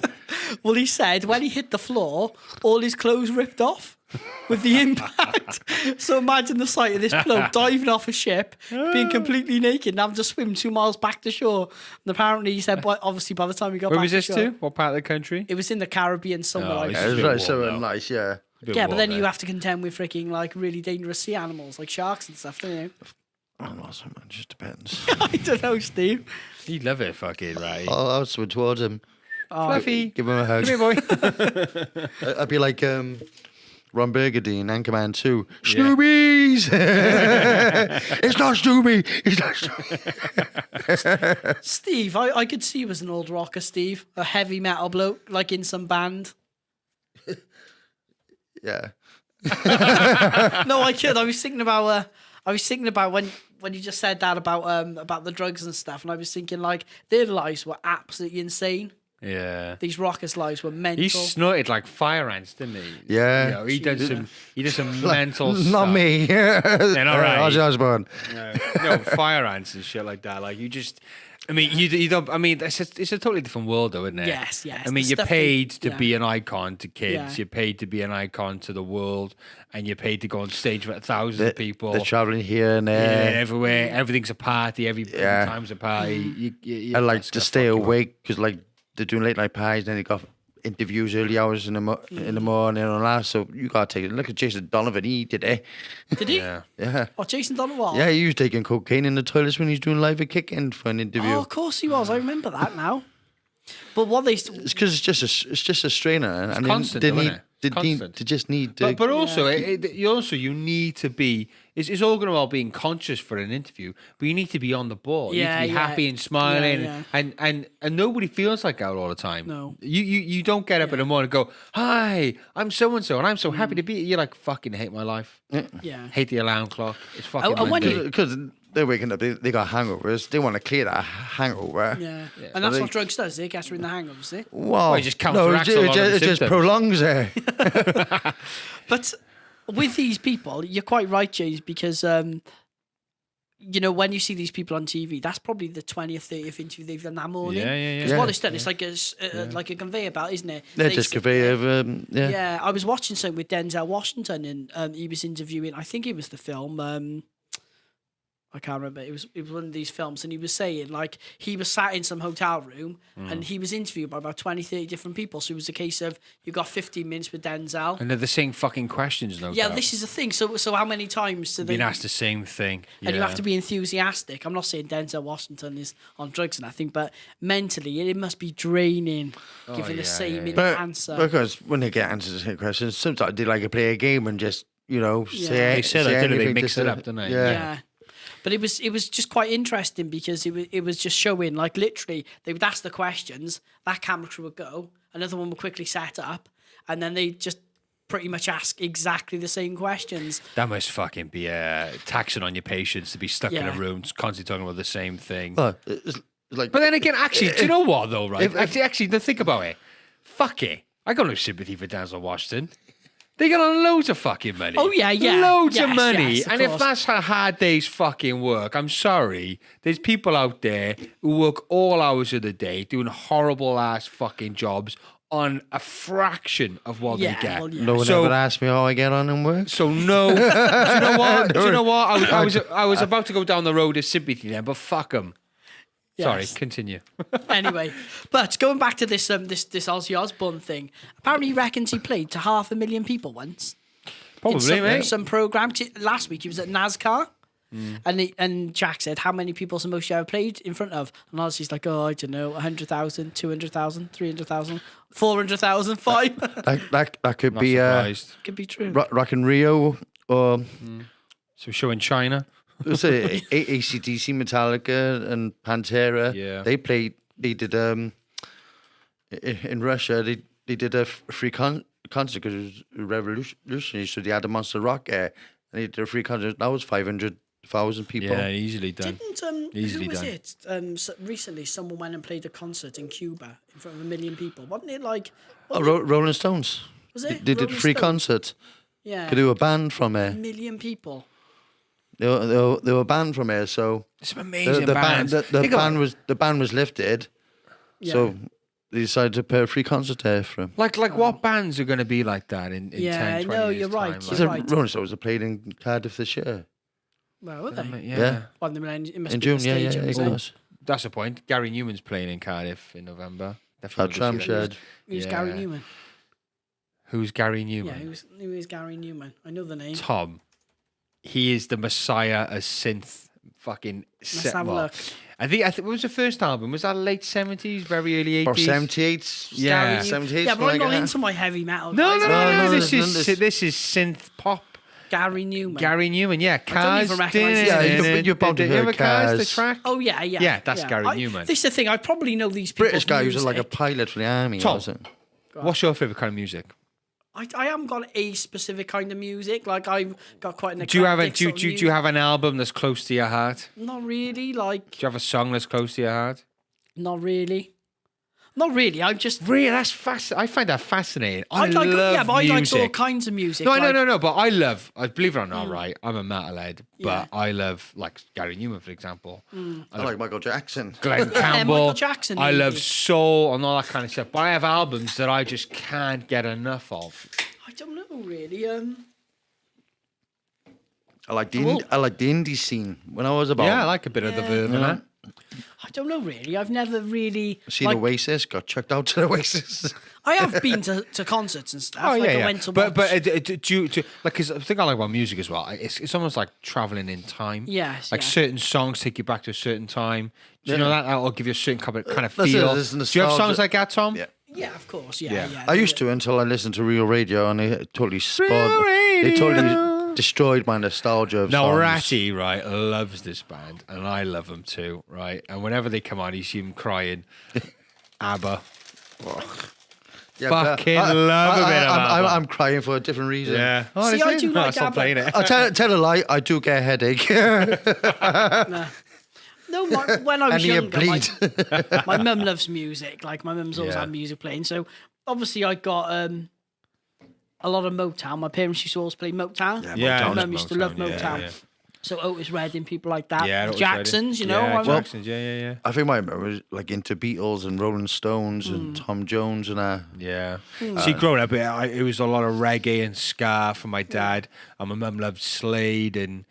Well, he said when he hit the floor, all his clothes ripped off. with the impact. So imagine the sight of this bloke diving off a ship, being completely naked, and having to swim 2 miles back to shore. And apparently, he said, obviously, by the time he got Where back was this to shore, to? What part of the country? it was in the Caribbean somewhere. like it's that. It was a bit like so warm, though. nice, yeah. Yeah, but then you have to contend with freaking like really dangerous sea animals like sharks and stuff, don't you? Oh, not so much. Just depends. I don't know, Steve. He'd love it, fucking right. I'll swim towards him. Fluffy, Give him a hug. come here, boy. I'd be like Ron Burgundy in Anchorman 2. Snoobies! It's not Snooby! It's not Snooby! Steve, I could see you as an old rocker, Steve. A heavy metal bloke, like in some band. Yeah. No, I could. I was thinking about when you just said that about the drugs and stuff, and I was thinking like their lives were absolutely insane. Yeah. These rockers' lives were mental. He snorted like fire ants, didn't he? Yeah. You know, he did some mental stuff. Not me. They're not right. Ozzy Osbourne. No, fire ants and shit like that. Like you just, I mean, you don't. I mean, it's a totally different world, though, isn't it? Yes. I mean, The you're stuff paid they- to be an icon to kids. Yeah. You're paid to be an icon to the world, and you're paid to go on stage with thousands of people. They're traveling here and Yeah, there. everywhere. Everything's a party. Every time's a party. I like to stay awake because like they're doing late night parties, and then they got interviews early hours in the morning and all that. So you gotta take a look at Jason Donovan. He did it. Did he? Yeah. Yeah. Oh, Jason Donovan. Yeah, he was taking cocaine in the toilets when he's doing live a kick-in for an interview. Oh, of course he was. I remember that now. But what they It's because it's just a strainer, and constant, they though, need isn't it? they just need to. But also, you need to be. It's all going about being conscious for an interview, but you need to be on the ball. Yeah, you need to be yeah. happy and smiling, Yeah, and nobody feels like that all the time. No. you don't get up in the morning and go, "Hi, I'm so and so, and I'm so happy to be." You're like, "Fucking hate my life. Yeah. Hate the alarm clock. It's fucking and when Monday." Because they're waking up, they got hangovers. They want to clear that hangover. Yeah. And that's what drugs does. It gets rid of the hangovers, eh? Wow. it just counteracts a lot of the it just symptoms. prolongs it. But with these people, you're quite right, James, because you know, when you see these people on TV, that's probably the 20th, 30th interview they've done that morning. Yeah. Because what it's done, it's like a conveyor belt, isn't it? They're They just sit conveyor there. of Yeah, I was watching something with Denzel Washington, and he was interviewing. I think it was the film. I can't remember. It was one of these films, and he was saying like he was sat in some hotel room, and he was interviewed by about 20, 30 different people. So it was a case of you got 15 minutes with Denzel. And they're the same fucking questions, no Yeah, doubt. this is the thing. So how many times do they? Being asked the same thing. And you have Yeah. to be enthusiastic. I'm not saying Denzel Washington is on drugs and I think, but mentally it must be draining giving the same answer. Because when they get answers to the same questions, sometimes they like to play a game and just say They said say it, didn't they? They anything mix just it to- up, didn't they? Yeah. But it was just quite interesting because it was just showing like literally they would ask the questions, that camera crew would go, another one would quickly set up, and then they just pretty much ask exactly the same questions. That must fucking be taxing on your patience to be stuck in a room constantly talking about the same thing. Well, it's like, But then again, actually, do you know what though, right? Actually, think about it. Fuck it. I got no sympathy for Denzel Washington. They got on loads of fucking money. Oh, yeah. Loads of Yes, money. yes, of and if course. that's a hard day's fucking work, I'm sorry. There's people out there who work all hours of the day doing horrible ass fucking jobs on a fraction of what they get. well, yeah. no one So- ever asked me how I get on in work. So no, do you know what? I was about to go down the road of sympathy then, but fuck them. Sorry, Yes. continue. Anyway, but going back to this Ozzy Osbourne thing, apparently he reckons he played to 500,000 people once. Probably, in mate. some program. Last week he was at NASCAR. And Jack said, how many people's the most you ever played in front of? And Ozzy's like, I don't know, 100,000, 200,000, 300,000, 400,000, 5. That could Not be surprised. Could be true. Rock in Rio or So show in China. let's say AC/DC, Metallica, and Pantera. Yeah. They did in Russia. They did a free concert because it was revolutionary. So they had a Monster Rock there, and they did a free concert. That was 500,000 people. Yeah, easily done. Didn't Easily who was done. it? Recently, someone went and played a concert in Cuba in front of 1 million people. Wasn't it like? Oh, Rolling Stones. Was it? They did a Rolling free Stones? concert. Yeah, Could do a band from there. 1 million people. They were banned from here, so Some amazing the bands. band was lifted. Yeah. So they decided to pay a free concert there for him. Like what bands are going to be like that in 10, 20 no, years you're right. time? You're There's a right. Rolling Stones have played in Cardiff this year. Where were they? Yeah. Well, it must In be June, the yeah, stadium, it isn't it? was. That's the point. Gary Newman's playing in Cardiff in November. At Definitely go see that. Tramshed. Who's Yeah. Gary Newman? Who's Gary Newman? Yeah, who is Gary Newman? I know the name. Tom. He is the messiah of synth fucking. Let's have a look. I think what was the first album? Was that late 70s, very early 80s? Or 78. Yeah. Gary Newman. 78, Yeah, but I'm something not like into my heavy metal. No, guys. no. there's This is synth pop. Gary Newman. Gary Newman, yeah. Cars. even recognise his name. Yeah, you're bound to Did you hear hear Cars, the Cars. track? Oh yeah. Yeah, that's Gary Newman. This is the thing. I probably know these people. British guy who's like a pilot for the army. Tom. Wasn't it? What's your favourite kind of music? I haven't got a specific kind of music. Like I've got quite an. Do you have eclectic sort of do you have an album that's close to your heart? Not really. Like Do you have a song that's close to your heart? not really. Not really. I'm just. Really, that's I find that fascinating. I like, love yeah, but I like music. all kinds of music. No, like, no. But I love. Believe it or not, right? I'm a metalhead, but Yeah. I love like Gary Newman, for example. I like Michael Jackson. Glenn Campbell. Michael Jackson, I love maybe. soul and all that kind of stuff. But I have albums that I just can't get enough of. I don't know really. I like the indie scene. When I was about Yeah, I like a bit of the verb in that. I don't know really. I've never really seen Oasis, got chucked out to Oasis. I have been to concerts and stuff. Oh like yeah, I yeah. went to But watch- do you like? Cause the thing I like about music as well, it's almost like traveling in time. Yes, like yeah. certain songs take you back to a certain time. Do you know that? That'll give you a certain kind of That's it, feel. there's Do you have songs nostalgia. like that, Tom? Yeah. yeah, of course, yeah, Yeah. yeah. I used to until I listened to Real Radio and they totally spoiled. Real They totally Radio. destroyed my nostalgia of Now, songs. Ratty, right, loves this band, and I love them too, right? And whenever they come on, you see him crying. ABBA. Yeah, Fucking love a bit of ABBA. I'm crying for a different reason. Yeah. Oh, See, is I it? do No, like stop ABBA. playing it. I'll tell a lie, I do get a headache. No, when I was And you younger, my, bleed. my mum loves music. Like my mum's always Yeah. had music playing. So obviously I got a lot of Motown. My parents used to always play Motown. Yeah, my I mum used to love Motown, Motown. yeah. So Otis Redding, people like that. Yeah, Otis Jacksons, Redding. you know. Yeah, I'm- Jacksons, yeah. I think my mum was like into Beatles and Rolling Stones and Tom Jones and that. Yeah. See, growing up, it was a lot of reggae and ska from my dad. And my mum loved Slade and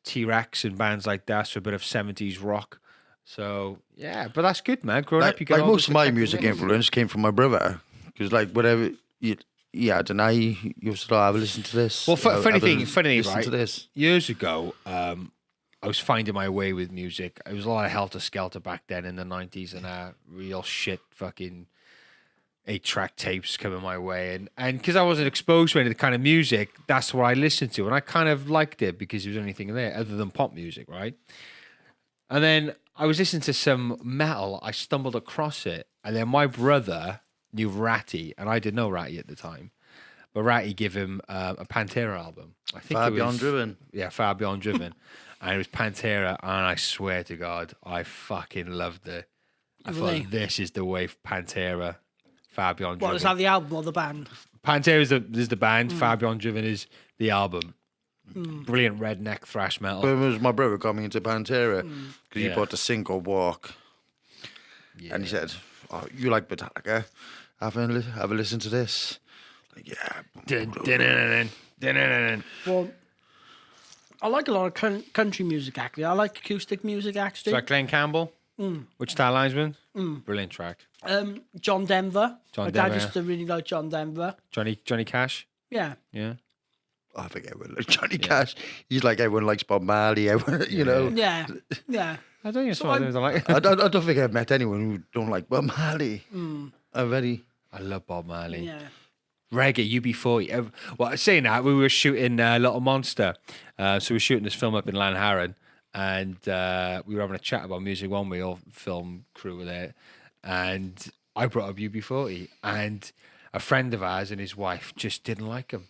T-Rex and bands like that. So a bit of 70s rock. So, yeah. But that's good, man. Growing up, you get Like all most this of my eclectic music mix. influence came from my brother. Because like whatever he had and I used to have a listen to this. Well, have funny a thing, listen right? to this. Years ago, I was finding my way with music. It was a lot of helter skelter back then in the 90s and real shit fucking 8-track tapes coming my way. And because I wasn't exposed to any of the kind of music, that's what I listened to. And I kind of liked it because there was anything there other than pop music, right? And then I was listening to some metal. I stumbled across it. And then my brother knew Ratty, and I didn't know Ratty at the time. But Ratty gave him a Pantera album. I think Far it was, Beyond Driven. Yeah, Far Beyond Driven. And it was Pantera, and I swear to God, I fucking loved it. I Really? thought this is the way Pantera, Far Beyond What, Driven. is that the album or the band? Pantera is the band, Far Beyond Driven is the album. Brilliant redneck thrash metal. But it was my brother got me into Pantera because Yeah. he bought the single Walk. Yeah. And he said, "Oh, you like Metallica? Have a listen to this." Like, yeah. Dun, dun, dun, dun, dun, dun, dun. Well, I like a lot of country music, actually. I like acoustic music, actually. So like Glenn Campbell, Wichita Linesman, brilliant track. John Denver. John My dad Denver, used to really like John Denver. Johnny Cash, Yeah. yeah. I think everyone likes Johnny Cash. He's like everyone likes Bob Marley. Everyone, you know. Yeah. Yeah. I don't even So know I'm- what I like. I don't think I've met anyone who don't like Bob Marley. I love Bob Marley. Yeah. Reggae, UB40. Well, saying that, we were shooting Little Monster. So we were shooting this film up in Lanharan, and we were having a chat about music one way, all film crew were there. And I brought up UB40, and a friend of ours and his wife just didn't like him.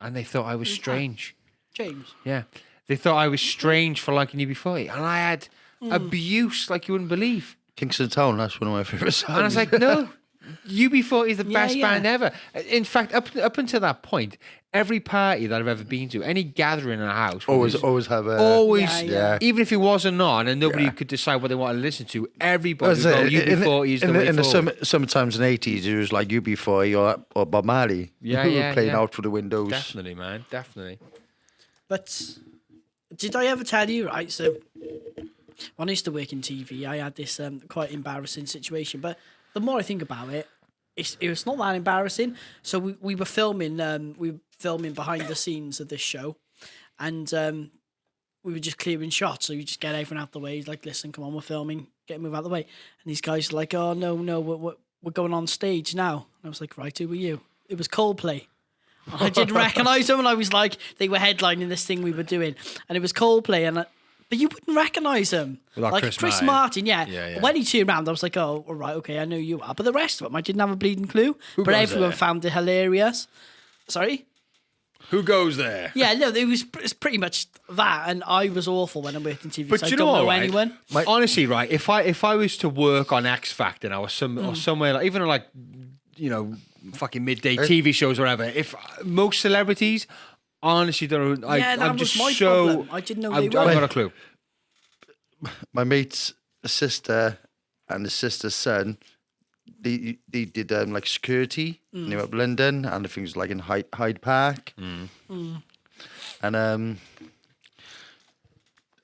And they thought I was strange. James. Yeah. They thought I was strange for liking UB40. And I had abuse like you wouldn't believe. Kingston Town, that's one of my favourite songs. And I was like, no, UB40 is the best yeah. band ever. In fact, up until that point, every party that I've ever been to, any gathering in a house, Always have a... always, Yeah. even if it wasn't on and nobody could decide what they want to listen to, everybody would go, UB40 is the way forward. Sometimes in the 80s, it was like UB40 or Bob Marley. Playing out through the windows. Definitely, man. Definitely. But did I ever tell you, right? So when I used to work in TV, I had this quite embarrassing situation. But the more I think about it, it was not that embarrassing. So we were filming behind the scenes of this show, and we were just clearing shots. So you just get everyone out the way. He's like, listen, come on, we're filming. Get move out the way. And these guys are like, oh no, we're going on stage now. And I was like, right, who were you? It was Coldplay. I didn't recognise them, and I was like, they were headlining this thing we were doing, and it was Coldplay, but you wouldn't recognise them. Like Chris Martin, yeah. Yeah. When he turned around, I was like, oh, all right, okay, I know you are. But the rest of them, I didn't have a bleeding clue. Who but goes everyone there? found it hilarious. Sorry? Who goes there? Yeah, no, it's pretty much that, and I was awful when I worked in TV, But so I you don't know, know right? anyone. Honestly, right? If I was to work on X Factor now, or somewhere like, even like, fucking midday TV shows or whatever, if most celebrities honestly don't, I'm was just my so problem. I didn't know I've they were. got a clue. My mate's sister and his sister's son, they did like security and they were up London and the things like in Hyde Park.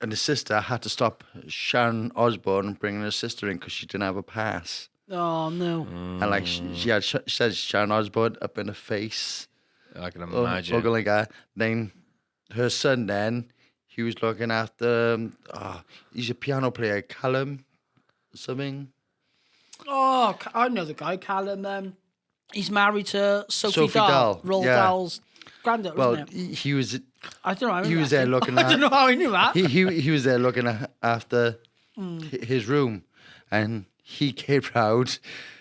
And the sister had to stop Sharon Osbourne bringing her sister in because she didn't have a pass. Oh, no. And like she said Sharon Osbourne up in her face. I can imagine. Like that. Then her son he was looking after, he's a piano player, Callum something. Oh, I know the guy, Callum. He's married to Sophie Dahl, Dahl, Roald yeah. Dahl's granddaughter, Well, isn't it? he was... I don't know. I He was that. there looking I at... don't know how I knew that. He was there looking after his room, and he came round,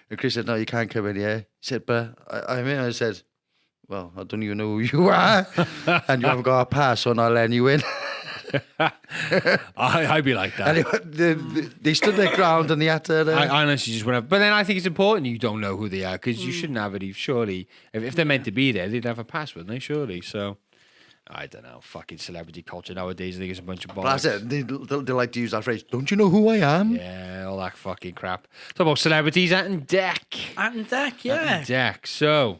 and Chris said, "No, you can't come in here." He said, "But I said, well, I don't even know who you are, and you haven't got a pass, so I'm not letting you in." I'd be like that. And they stood their ground, and they had to... I honestly just went up. But then I think it's important you don't know who they are, because you shouldn't have it. Surely, if they're meant to be there, they'd have a pass, wouldn't they? Surely, so... I don't know. Fucking celebrity culture nowadays. I think it's a bunch of bollocks. That's it. They like to use that phrase. Don't you know who I am? Yeah, all that fucking crap. Talk about celebrities and Deck. Ant and Deck, yeah. Deck. So,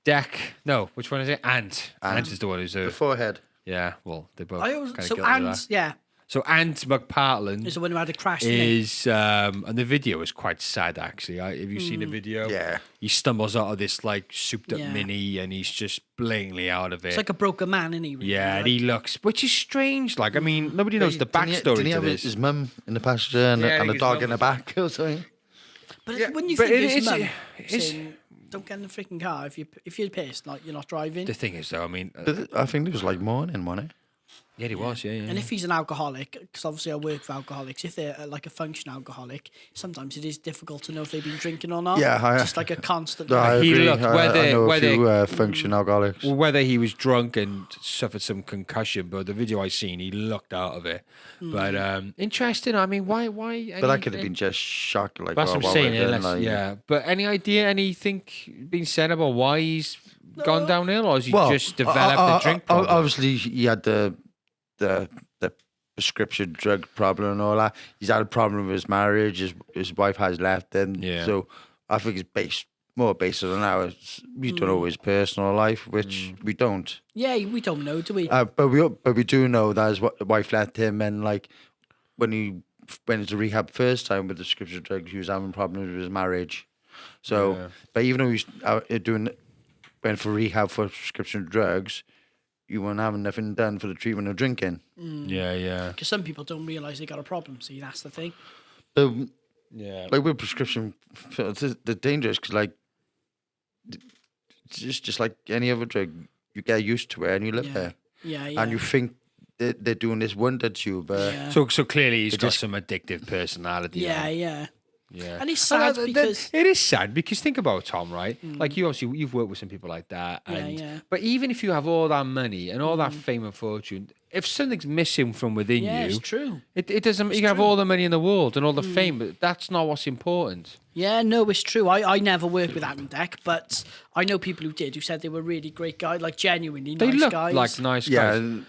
Deck. No, which one is it? Ant. Ant is the one who's The forehead. yeah. Well, they both. I always, kinda so guilty of Ant, that. yeah, So Ant McPartland is the one who had a crash. Isn't he? is and the video is quite sad actually. Have you seen the video? Yeah. He stumbles out of this like souped up Yeah. mini and he's just blatantly out of it. It's like a broken man, isn't he? Really? yeah, and Like, he looks, which is strange. Like, I mean, nobody knows the Didn't he backstory have to this. his mum in the pasture and, Yeah, I and think a his dog mum in the back or something? but Yeah, when you but think it- his it's- mum it's- saying, "Don't get in the freaking car if you're pissed, like you're not driving." The thing is, though, I mean, But I think it was like morning, wasn't it? yeah, he was, yeah. And if he's an alcoholic, because obviously I work for alcoholics, if they're like a functional alcoholic, sometimes it is difficult to know if they've been drinking or not. Yeah, just like a constant. No, I He agree. looked- I know a few function alcoholics. whether he was drunk and suffered some concussion, but the video I seen, he looked out of it. But interesting. I mean, why? But that could have been just shock. Like, That's what I'm what saying. we're doing, Unless, like- yeah. But any idea, anything been said about why he's gone downhill, or has he just developed a drink problem? Obviously, he had the prescription drug problem and all that. He's had a problem with his marriage. His wife has left him. Yeah. So I think it's more based on that. We don't know his personal life, which we don't. Yeah, we don't know, do we? But we do know that his wife left him, and like when he went into rehab first time with the prescription drugs, he was having problems with his marriage. So, but even though he's went for rehab for prescription drugs, you weren't having nothing done for the treatment of drinking. Yeah. Because some people don't realise they got a problem. See, that's the thing. Yeah. Like with prescription, they're dangerous because like it's just like any other drug, you get used to it and you live there, Yeah. and you think they're doing this wonder to you, but Yeah. So clearly he's got just- some addictive personality. Yeah, then. yeah. Yeah. And it's sad because it is sad because think about it, Tom, right? Like you've worked with some people like that, and yeah. but even if you have all that money and all that fame and fortune, if something's missing from within yeah, you, it's true. it doesn't. You can have all the money in the world and all the fame, but that's not what's important. Yeah, no, it's true. I never worked with Ant Deck, but I know people who did, who said they were really great guys, like genuinely They nice look guys. like nice Yeah, guys. and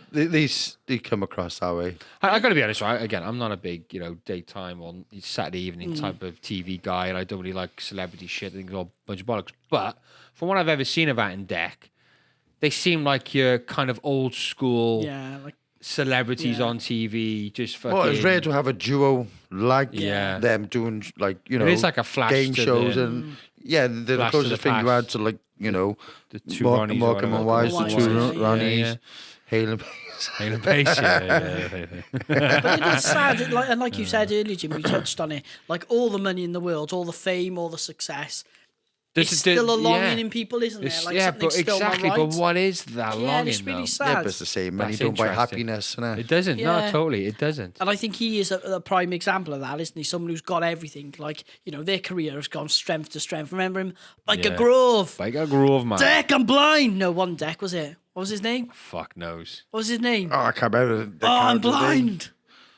they come across that way. I got to be honest, right? Again, I'm not a big, daytime or Saturday evening Mm. type of TV guy, and I don't really like celebrity shit. I think it's all a bunch of bollocks. But from what I've ever seen of Ant and Deck, they seem like your kind of old school Yeah, like celebrities Yeah. on TV. Just fucking. Well, it's rare to have a duo like Yeah. them doing It is like a flash game to shows the- and the Flash to closest the thing you past. had to the two Mark Ronnies or and whatever. Wise, the Wise, two yeah, Ronnies, yeah. Hale and Pace. Hale and Pace, yeah. But it is sad, and like you said earlier, Jim, you touched on it. Like all the money in the world, all the fame, all the success, This it's is the- still a longing yeah. in people, isn't there? It's- Like yeah, but something's still exactly. not But right. what is that Yeah, longing, and it's really though? sad. Yeah, but it's the same. Money That's don't buy interesting. happiness, innit? It doesn't. No, Yeah. totally. It doesn't. And I think he is a prime example of that, isn't he? Someone who's got everything. Like, their career has gone strength to strength. Remember him? Like a Yeah. Grove. Like a Grove, man. Deck, I'm blind. No, one Deck, was it? What was his name? Fuck knows. What was his name? Oh, I can't remember. the I'm character's name. blind.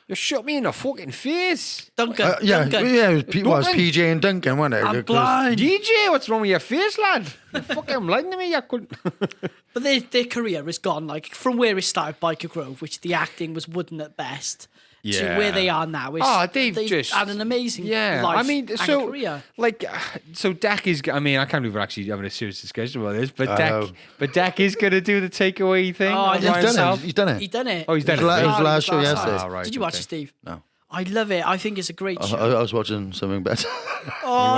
You shot me in the fucking face. Duncan. Yeah, Duncan. yeah. It was Duncan? PJ and Duncan, wasn't it? I'm 'Cause- blind. DJ, what's wrong with your face, lad? You fucking lying to me. You couldn't. But their career has gone, like, from where it started, Biker Grove, which the acting was wooden at best, to Yeah. where they are now. Is They've just had an amazing yeah. life I mean, and so career. like, so Dak is. I mean, I can't believe we're actually having a serious discussion about this, but I know. Dak is going to do the takeaway thing. Oh, by he's He's done himself. it. He's done it. He done it. Oh, he's done It was it. la- it was last show night. yesterday. Ah, right, Did you watch okay. it, Steve? No. I love it. I think it's a great show. I was watching something better. Oh,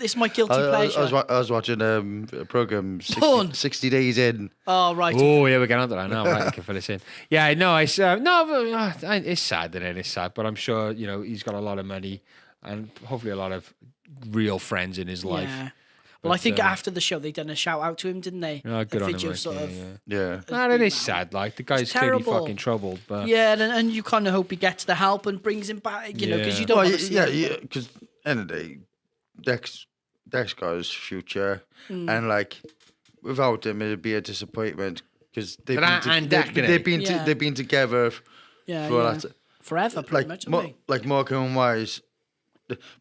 it's my guilty pleasure. I was watching a program Porn. 60 days in. Oh, right. Oh yeah, we're getting on to that now. Right, I can fill this in. Yeah, no, it's it's sad, isn't it? It's sad, but I'm sure he's got a lot of money and hopefully a lot of real friends in his life. Yeah. Well, I But, think after the show, they done a shout out to him, didn't they? Oh, good a on video him. sort Like, of. yeah. Yeah. No, it is sad. Like the guy's clearly terrible. fucking troubled, but Yeah, and you kind of hope he gets the help and brings him back, because Yeah. you don't Well, want to see yeah, him. yeah. Because end of the day, Dex got his future, Hmm. and like without him, it'd be a disappointment because they've But and Deck, innit? they've been together Yeah, for yeah. that. Forever, pretty much, haven't they? Like Marco and Wise.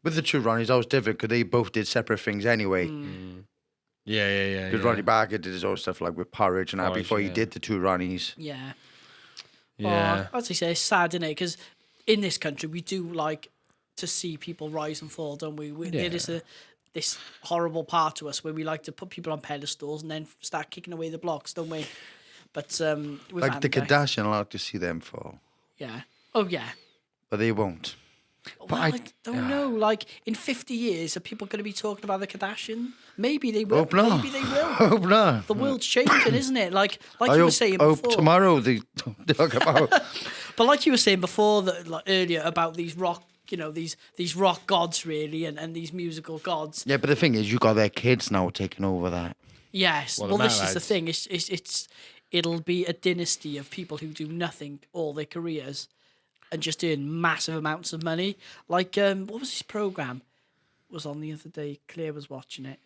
With the two Ronnies, I was different because they both did separate things anyway. yeah. Because Ronnie Barker did his own stuff like with Porridge and that Porridge, before he yeah. did the two Ronnies. Yeah. Yeah. As I say, it's sad, isn't it? Because in this country, we do like to see people rise and fall, don't we? There is this horrible part to us where we like to put people on pedestals and then start kicking away the blocks, don't we? But with Like the Andy, Kardashian, I like to see them fall, yeah. Oh yeah. but they won't. Well, I don't know. Like in 50 years, are people going to be talking about the Kardashian? Maybe they will. Hope not. Maybe they will. Hope not. The world's changing, isn't it? Like I you were hope, saying I hope before. tomorrow they talk about. But like you were saying before, that like earlier about these rock, these rock gods really, and these musical gods. Yeah, but the thing is, you got their kids now taking over that. Yes. Well, Well, the this is the Malites. thing. It'll be a dynasty of people who do nothing all their careers, and just earn massive amounts of money. Like what was his program? Was on the other day. Claire was watching it,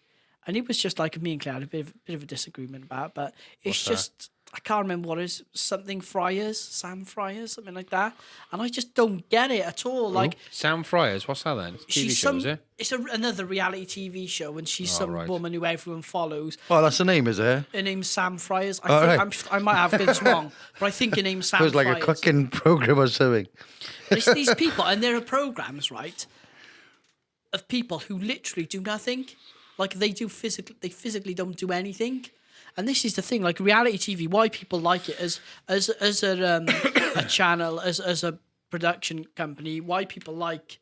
and it was just like me and Claire had a bit of a disagreement about. But it's just I can't remember what it is. Something Friars, Sam Friars, something like that. And I just don't get it at all. Like Sam Fryers, what's that then? TV she's show, some. is it? It's another reality TV show, and she's some right. woman who everyone follows. Oh, that's the name, is it? Her name's Sam Fryers. I Oh, think right. I might have this wrong, but I think her name's Sam It was like Fryers. a cooking program or something. It's these people, and there are programs, right, of people who literally do nothing. Like they physically don't do anything. And this is the thing, like reality TV, why people like it as a channel, as a production company, why people like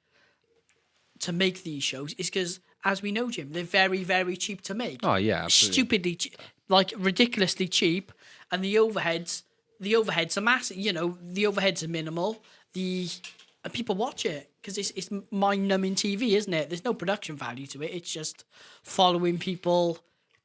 to make these shows is because, as we know, Jim, they're very, very cheap to make. Oh yeah, absolutely. Stupidly, like ridiculously cheap, and the overheads are massive. The overheads are minimal. And people watch it because it's mind-numbing TV, isn't it? There's no production value to it. It's just following people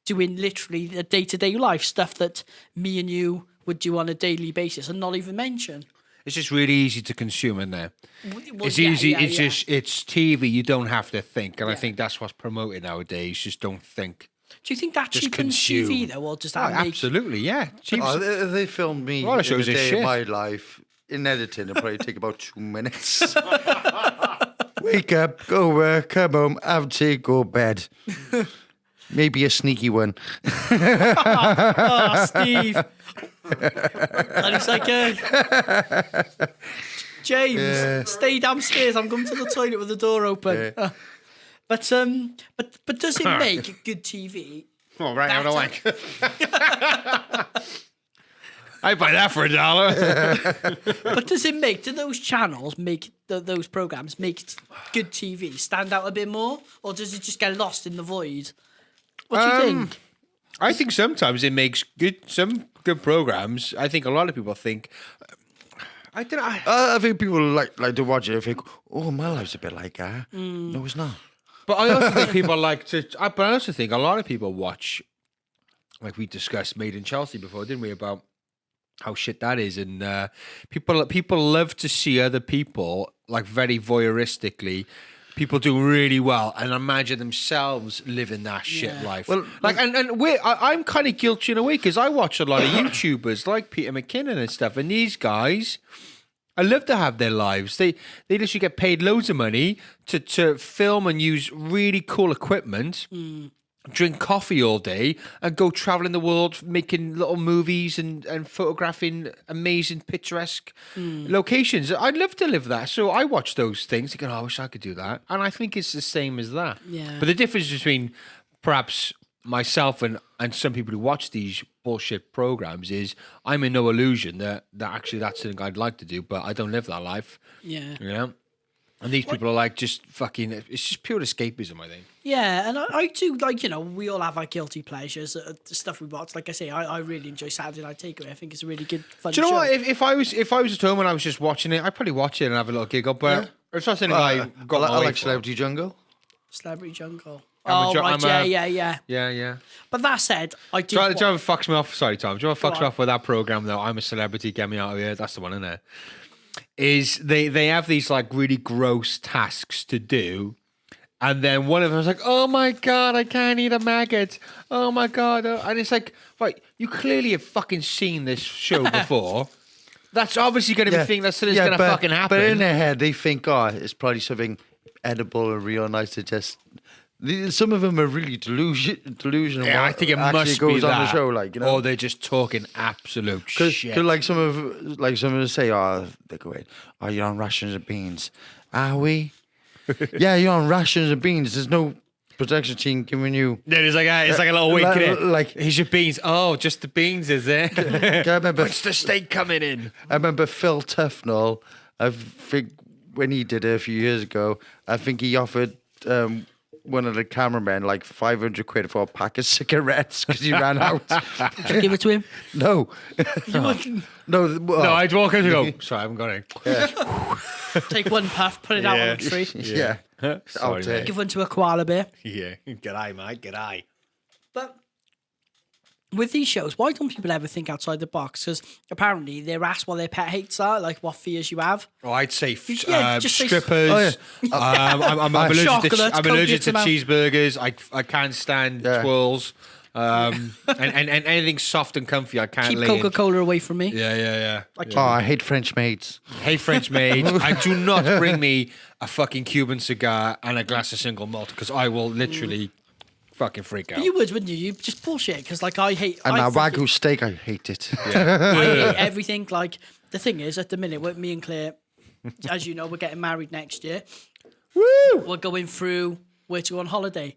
doing literally the day-to-day life stuff that me and you would do on a daily basis, and not even mention. It's just really easy to consume in there. Well, It's yeah, easy. yeah, It's yeah. just it's TV. You don't have to think, and I think that's what's promoted nowadays. Just don't think. Do you think that Just cheapens consume. TV though, or does Oh, that make? absolutely, yeah. Cheap. Oh, they filmed me A lot of in a shows is day shit. of my life in editing. It'll probably take about 2 minutes. Wake up, go work, come home, have tea, go bed. Maybe a sneaky one. Oh, Steve. And he's like, James, stay downstairs. I'm going to the toilet with the door open. But does it make good TV? Oh, right, I don't like. I buy that for $1. But do those channels make those programs make good TV stand out a bit more, or does it just get lost in the void? What do you think? I think sometimes it makes some good programs. I think a lot of people think. I don't know. I think people like to watch it and think, oh, my life's a bit like that. No, it's not. But I also think people like to. But I also think a lot of people watch, like we discussed Made in Chelsea before, didn't we? About how shit that is, and people love to see other people, like very voyeuristically, people do really well and imagine themselves living that shit life. Well, like, I'm kind of guilty in a way because I watch a lot of YouTubers like Peter McKinnon and stuff, and these guys, I love to have their lives. They literally get paid loads of money to film and use really cool equipment. Drink coffee all day and go traveling the world making little movies and photographing amazing picturesque locations. I'd love to live that. So I watch those things thinking, I wish I could do that. And I think it's the same as that. Yeah. But the difference between perhaps myself and some people who watch these bullshit programs is I'm in no illusion that actually that's something I'd like to do, but I don't live that life. Yeah. You know? And these people are like just fucking, it's just pure escapism, I think. Yeah, and I do, like, we all have our guilty pleasures, the stuff we watch. Like I say, I really enjoy Saturday Night Takeaway. I think it's a really good, fun show. Do you know what? If I was at home and I was just watching it, I'd probably watch it and have a little giggle, but it's not something I got I like Celebrity Jungle. Celebrity Jungle. Yeah. But that said, I do... Do you know what fucks me off? Sorry, Tom. Do you know what fucks me off with that programme, though? I'm a Celebrity, get me out of here. That's the one, isn't it? Is they have these like really gross tasks to do, and then one of them is like, "Oh my god, I can't eat a maggot. Oh my god!" And it's like, right, you clearly have fucking seen this show before. That's obviously going to be thing that's going to fucking happen. But in their head, they think, it's probably something edible and real nice to just. Some of them are really delusional. Yeah, I think it must goes be that. on the show, like, or they're just talking absolute shit. Because some of them say, they go, you're on rations of beans. Are we? Yeah, you're on rations of beans. There's no protection team giving you. Then it's like a little wink in it. Like, here's your beans. Oh, just the beans, is it? I remember, what's the steak coming in? I remember Phil Tufnell. I think when he did it a few years ago, I think he offered. One of the cameramen like 500 quid for a pack of cigarettes because he ran out. Did you give it to him? No. No, I'd walk in and go, sorry, I haven't got any. Yeah. Take one puff, put it out on the tree. Yeah. Sorry, mate. Give one to a koala bear. Yeah. G'day, mate. G'day. But with these shows, why don't people ever think outside the box? Because apparently they're asked what their pet hates are, like what fears you have. Oh, I'd say just say strippers. I'm allergic to them out. cheeseburgers. I can't stand twirls. And anything soft and comfy, I can't Keep lay Coca-Cola away from me. Yeah. I hate French maids. Hate French maids. I do not bring me a fucking Cuban cigar and a glass of single malt because I will literally fucking freak out. But you would, wouldn't you? You just bullshit because, like, I hate. And that Wagyu steak, I hate it. Yeah. I hate everything. Like, the thing is, at the minute, with me and Claire, as you know, we're getting married next year. Woo! We're going through where to go on holiday,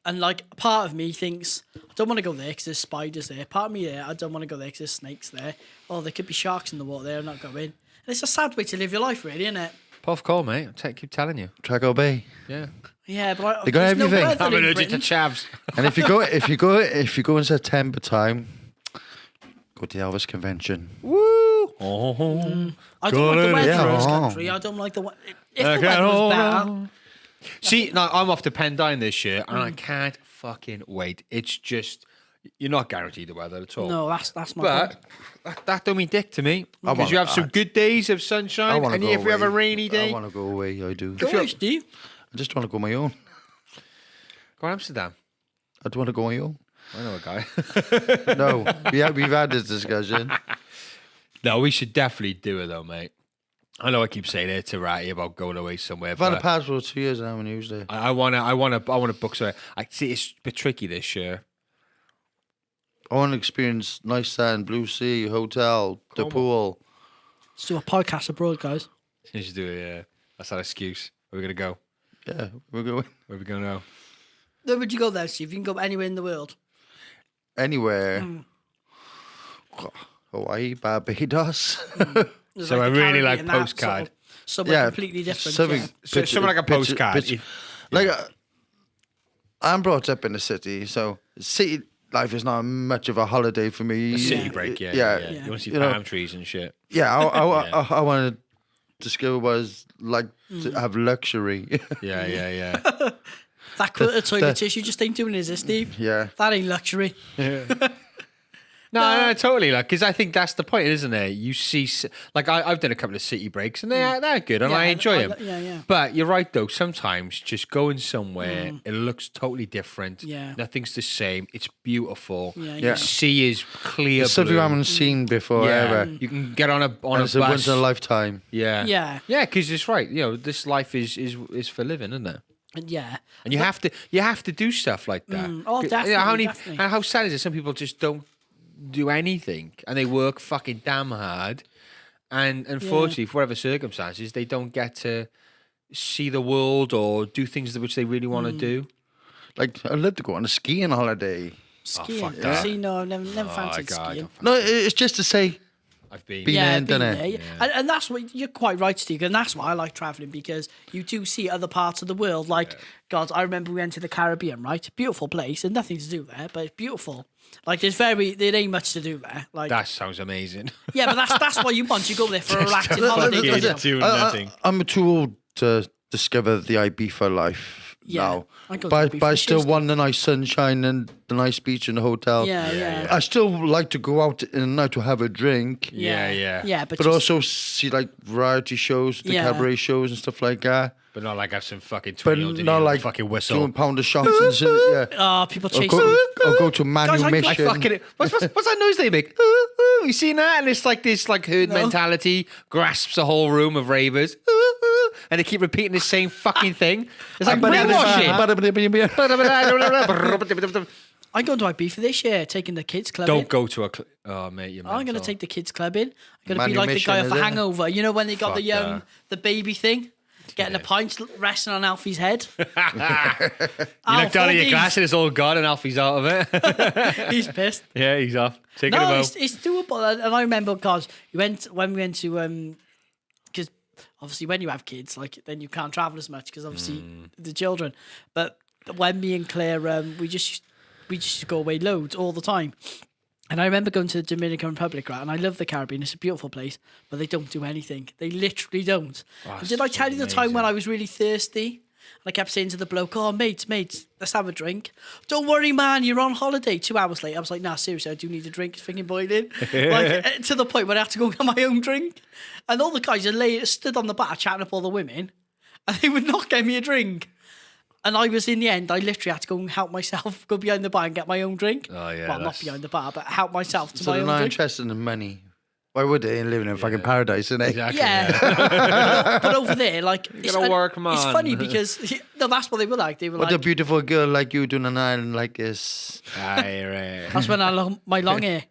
and like, part of me thinks I don't want to go there because there's spiders there. Part of me there, I don't want to go there because there's snakes there. Oh, there could be sharks in the water there. I'm not going. And it's a sad way to live your life, really, isn't it? Puff call, mate. Keep telling you. Trago Bay. Yeah. Yeah, but they got everything. I'm allergic to chavs. And if you go in September time, go to the Elvis convention. Woo! I don't like the weather in this country. I don't like the weather. If the weather was better. See, now I'm off to Pendine this year, and I can't fucking wait. It's just you're not guaranteed the weather at all. No, that's not. But that don't mean dick to me because you have some good days of sunshine, and if you have a rainy day, I want to go away. I do. Go away, Steve. I just want to go on my own. Go to Amsterdam. I don't want to go on my own. I know a guy. No, we've had this discussion. No, we should definitely do it though, mate. I know I keep saying it to Ratty about going away somewhere. I've had a but passport 2 years now. I haven't used it. I wanna book somewhere. I see it's a bit tricky this year. I want to experience nice sand, blue sea, hotel, the pool. Let's do a podcast abroad, guys. You should do it. Yeah, that's our excuse. Where are we gonna go? Yeah, we're going Where are we gonna go? Where would you go there, Steve? You can go anywhere in the world. anywhere. Hawaii, Barbados. So I really like Caribbean, that postcard. Somewhere Yeah, completely different. something- yeah. So Picture- something like a picture- postcard. picture- Like, I'm brought up in the city, so city life is not much of a holiday for me. A city break, yeah. Yeah. You want to see You know- palm trees and shit. Yeah, I want to discover what it's like to have luxury. Yeah. That quart of toilet tissue just ain't doing it, is it, Steve? Yeah. That ain't luxury. No, totally. Like, because I think that's the point, isn't it? You see, like, I've done a couple of city breaks, and they're good, and Yeah, I enjoy I- them. yeah. But you're right, though. Sometimes just going somewhere, it looks totally different. Yeah. Nothing's the same. It's beautiful. Yeah, The yeah. sea is clear It's something blue. I haven't seen before Yeah. ever. You can get on a And it's a bus. once in a lifetime. Yeah. Yeah. Yeah, because it's right. You know, this life is for living, isn't it? Yeah. And you have to do stuff like that. Oh, 'Cause, definitely, you know, definitely. and how sad is it? Some people just don't do anything, and they work fucking damn hard, and unfortunately, for whatever circumstances, they don't get to see the world or do things which they really want to do. Like, I'd love to go on a skiing holiday. Skiing. fuck that. See, no, I've never fancied God, I skiing. don't No, it's just to say, I've been. Been there and done it. there, yeah. And that's what you're quite right, Steve. And that's why I like traveling, because you do see other parts of the world. Like, God, I remember we went to the Caribbean, right? Beautiful place, and nothing to do there, but it's beautiful. Like, there ain't much to do there. Like, That sounds amazing. yeah, but that's what you want. You go there for a Just relaxing to holiday. fucking don't you? do nothing. I'm too old to discover the Ibiza life Yeah, now. I go to But, Ibiza but I still just- want the nice sunshine and the nice beach and the hotel. Yeah. I still like to go out in the night to have a drink. Yeah. Yeah, but But just- also see like variety shows, the Yeah. cabaret shows and stuff like that. But not like have some fucking But 20 not like fucking whistle. doing pound of shots and shit. Yeah. Oh, people Or chasing go, me. or go to manual I mission. Fucking what's that noise they make? You seen that? And it's like this like herd mentality grasps a whole room of ravers. And they keep repeating the same fucking thing. It's like brainwashing. I'm going to Ibiza this year, taking the kids club in. Don't go to a oh mate, you're I'm going to mental. take the kids club in. I'm going to be Manual like the guy mission, off is a it? Hangover. You know when they got Fuck the baby thing? Getting a pint resting on Alfie's head. You look down at your glass and it's all gone and Alfie's out of it. He's pissed. Yeah, he's off. Taking him No, out. it's doable. And I remember, God, when we went to, because obviously when you have kids, like then you can't travel as much because obviously the children. But when me and Claire, we just used to go away loads all the time. And I remember going to the Dominican Republic, right? And I love the Caribbean. It's a beautiful place, but they don't do anything. They literally don't. And did I tell you the time when I was really thirsty? And I kept saying to the bloke, oh, mates, let's have a drink. Don't worry, man, you're on holiday. 2 hours later, I was like, nah, seriously, I do need a drink. It's freaking boiling. Like, to the point where I had to go get my own drink. And all the guys stood on the bar chatting up all the women, and they would not get me a drink. And I was, in the end, I literally had to go and help myself, go behind the bar and get my own drink. Oh, yeah, Well, not that's- behind the bar, but help myself to So my they're own not drink. interested in money. Why would they? Living in fucking paradise, isn't they? Exactly. Yeah. But over there, like... it's gotta work, man. It's funny because... No, that's what they were like. They were What a like... beautiful girl like you doing an island like this. Aye, right. That's when I my long hair.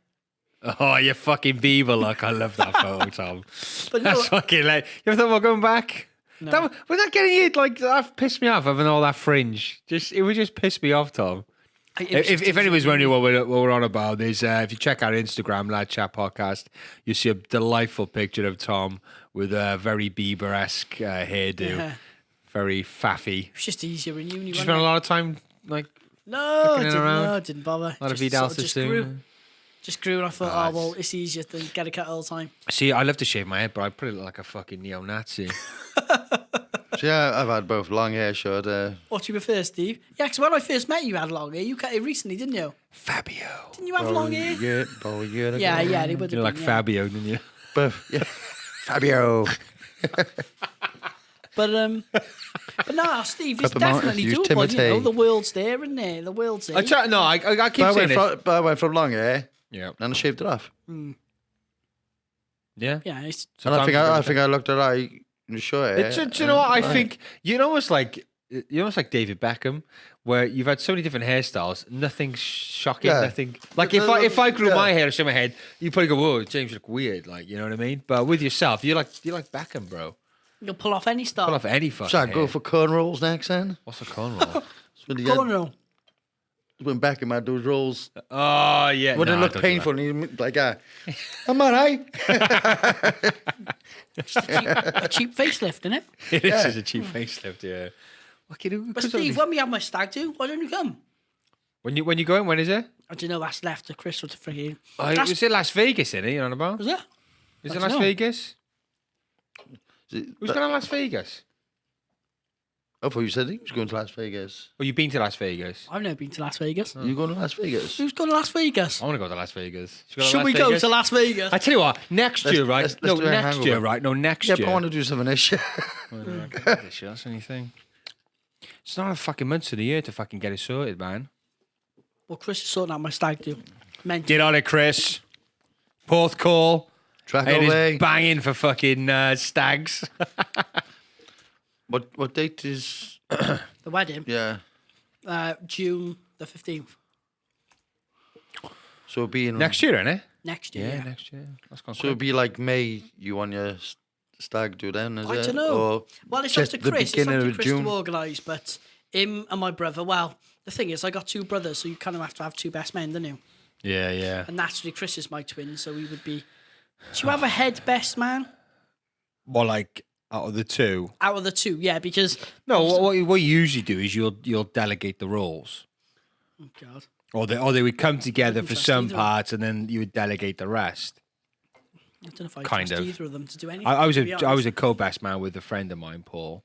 Oh, you fucking beaver look. I love that photo, Tom. But no, That's fucking like. You ever thought about going back? No. Was that getting you like that pissed me off having all that fringe? It would just piss me off, Tom. If anyone's wondering what we're on about, there's if you check our Instagram, Lad Chat Podcast, you'll see a delightful picture of Tom with a very Bieber-esque hairdo, Yeah. very faffy. It's just easier in uni. Did you wasn't spend a it? lot of time like No, flicking it around? I didn't bother. a lot of Just Vidal sort of Sassoon? Just grew, and I thought, Ah, oh, well, it's easier than get a cut all the time. See, I love to shave my head, but I put it like a fucking neo-Nazi. So yeah, I've had both long hair, short hair. What do you prefer, Steve? Yeah, because when I first met you, you had long hair. You cut it recently, didn't you? Fabio. Didn't you have long hair? Yeah, they would have You been, like yeah. Fabio, didn't you? But yeah, Fabio. But no, Steve, it's Couple of definitely use doable. You know, Timothy. the world's there, isn't it? The world's there. I keep saying it. But I went from long hair, Yeah. and I shaved it off. Yeah. Yeah, it's And I think I looked at that. Sure. Do you know what I think? You're almost like David Beckham, where you've had so many different hairstyles, nothing shocking, Yeah. nothing. Like if I grew my hair or show my head, you'd probably go, "Whoa, James, you look weird." Like, you know what I mean? But with yourself, you're like Beckham, bro. you'll pull off any style. Pull off any fucking. Should I hair. go for cornrows next then? What's a cornrow? Cornrow. When Beckham had those rolls, Oh yeah, would it look painful? And he'd like, I'm alright. A cheap facelift, isn't it? It is just a cheap facelift, yeah. But Steve, when we have my stag do, why don't you come? When you going? When is it? I don't know. That's left to Chris or to freaking. Was it Las Vegas? Isn't it? You know what about? Was it? Is I it don't Las know. Vegas? Who's going to Las Vegas? I thought you said he was going to Las Vegas. Oh, you've been to Las Vegas? I've never been to Las Vegas. You going to Las Vegas? Who's going to Las Vegas? I want to go to Las Vegas. Should we go to Las Vegas? I tell you what, next year, right? let's No, do a next hangover. year, right? No, next Yeah, year. but I want to do something this year. That's anything. It's not a fucking month of the year to fucking get it sorted, man. Well, Chris is sorting out my stag do. Meant Get on it, Chris. Fourth call. Track It away. is banging for fucking stags. What date is? the wedding. Yeah. June the 15th. So it'll be in Next year, innit? Next year. Yeah, next year. That's gone So it'll quick. be like May. You want your stag do then? Is I it? don't know. Or Well, it's up just to the Chris. It's up beginning to of Chris June? to organise, but him and my brother, well, the thing is, I got two brothers, so you kind of have to have two best men, don't you? Yeah. And naturally, Chris is my twin, so he would be... Do you have a head best man? Well, like, out of the two. Out of the two, yeah, because... No, what you usually do is you'll delegate the roles. Oh, God. Or they would come together for trust some either. parts and then you would delegate the rest. I don't know if I Kind trust of. either of them to do anything. I was to be I was honest. a co-best man with a friend of mine, Paul,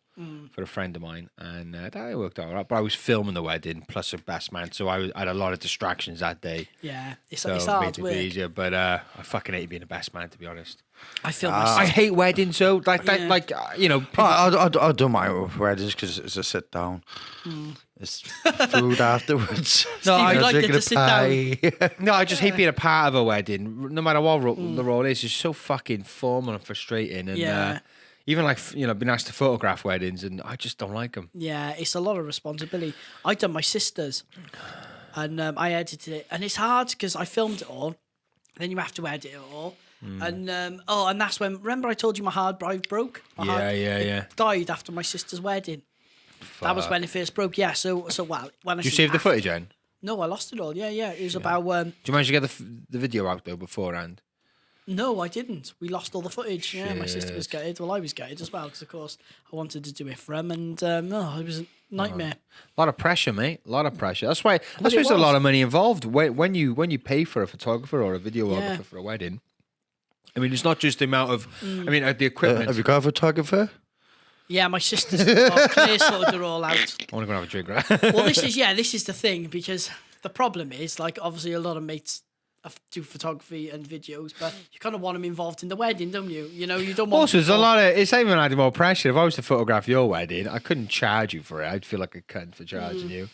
for a friend of mine, and that worked out all right. But I was filming the wedding plus a best man, so I had a lot of distractions that day. Yeah, it's So it hard made it a work. bit easier. But I fucking hate being a best man, to be honest. I feel I hate weddings, though. Yeah. You know. I don't mind weddings because it's a sit down. It's food afterwards. Steve, you You're like it drinking to a sit pie. No, I just hate being a part of a wedding, no matter what the role is. It's so fucking formal and frustrating. And Yeah. even like being asked to photograph weddings, and I just don't like them. Yeah, it's a lot of responsibility. I done my sister's, and I edited it, and it's hard because I filmed it all, then you have to edit it all, and and that's when. Remember, I told you my hard drive broke. Yeah. Died after my sister's wedding. That was when it first broke. Yeah. So well, when I Did you save the footage, then? No, I lost it all. Yeah. It was about. Do you manage to get the video out though beforehand? No, I didn't. We lost all the footage. Yeah, my sister was Shit. gutted. Well, I was gutted as well because, of course, I wanted to do it for him, and no, it was a nightmare. A lot of pressure, mate. A lot of pressure. That's why. it That's why there's a was. lot of money involved when you pay for a photographer or a videographer Yeah. for a wedding. I mean, it's not just the amount of. I mean, the equipment. Have you got a photographer? Yeah, my sister's Claire sorted it all out. I want to go and have a drink, right? Well, this is the thing, because the problem is, like, obviously a lot of mates do photography and videos, but you kind of want them involved in the wedding, don't you? You know, you don't want. Also, there's a lot of. It's even adding more pressure. If I was to photograph your wedding, I couldn't charge you for it. I'd feel like a cunt for charging you.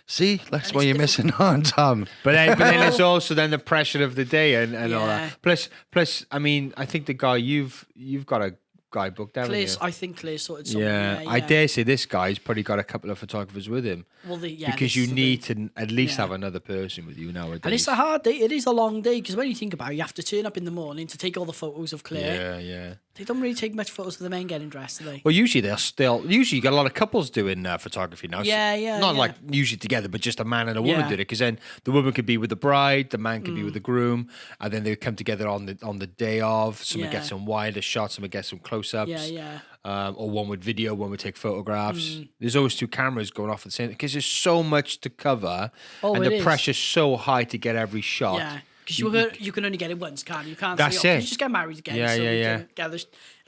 See, that's And what it's you're missing on, Tom. But then there's also then the pressure of the day and all Yeah. that. Plus, I mean, I think the guy you've got a guy booked, haven't you? I think Claire sorted something. Yeah, I dare say this guy's probably got a couple of photographers with him. Well, because this you is the need thing. to at least Yeah. have another person with you nowadays. And it's a hard day. It is a long day, because when you think about it, you have to turn up in the morning to take all the photos of Claire. Yeah. They don't really take much photos of the men getting dressed, do they? Well, usually usually you got a lot of couples doing photography now. Yeah, Not yeah. like usually together, but just a man and a woman Yeah. did it. Because then the woman could be with the bride, the man could be with the groom, and then they would come together on the day of. Someone Yeah. get some wider shots, someone get some close-ups. Yeah. Or one would video, one would take photographs. There's always two cameras going off at the same time because there's so much to cover, Oh, and it the is. pressure's so high to get every shot. Yeah. Because you can only get it once, can't you? You can't. That's say, it. You just get married again. Yeah, so yeah, we yeah. can gather,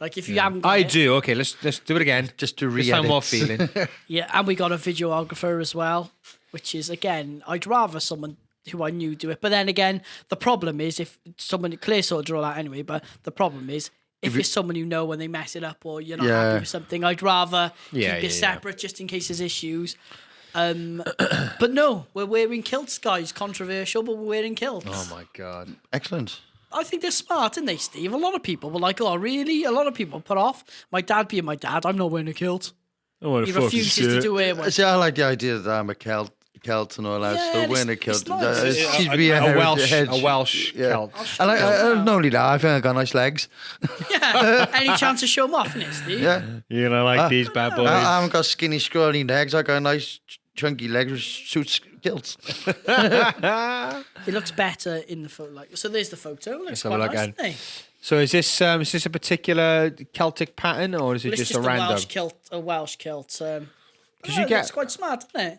like if you haven't. Got I it, do. Okay, let's do it again. Just to This time more re-edit. feeling. Yeah, and we got a videographer as well, which is, again, I'd rather someone who I knew do it. But then again, the problem is if someone, Claire sorted it all out anyway, but the problem is if it's someone you know when they mess it up or you're not Yeah. happy with something, I'd rather Yeah, keep yeah, it separate just in case there's issues. But no, we're wearing kilts, guys. Controversial, but we're wearing kilts. Oh my god. Excellent. I think they're smart, aren't they, Steve? A lot of people were like, oh, really? A lot of people put off. My dad being my dad, I'm not wearing a kilt. Oh, He refuses to do wear one. See, I like the idea that I'm a Celt and all that. Yeah, So wearing a it's kilt, nice. it seems to be a Welsh kilt. And not only that, I think I got nice legs. Yeah. Any chance to show them off, innit, Steve? Yeah, You know, like these bad boys. I haven't got skinny, scrawny legs. I got nice, chunky legs which suits kilts. It looks better in the photo. So there's the photo. Looks have a quite look nice, at doesn't it? So is this a particular Celtic pattern, or is it Well, it's just a random? Welsh kilt. Because you get- it's quite smart, isn't it?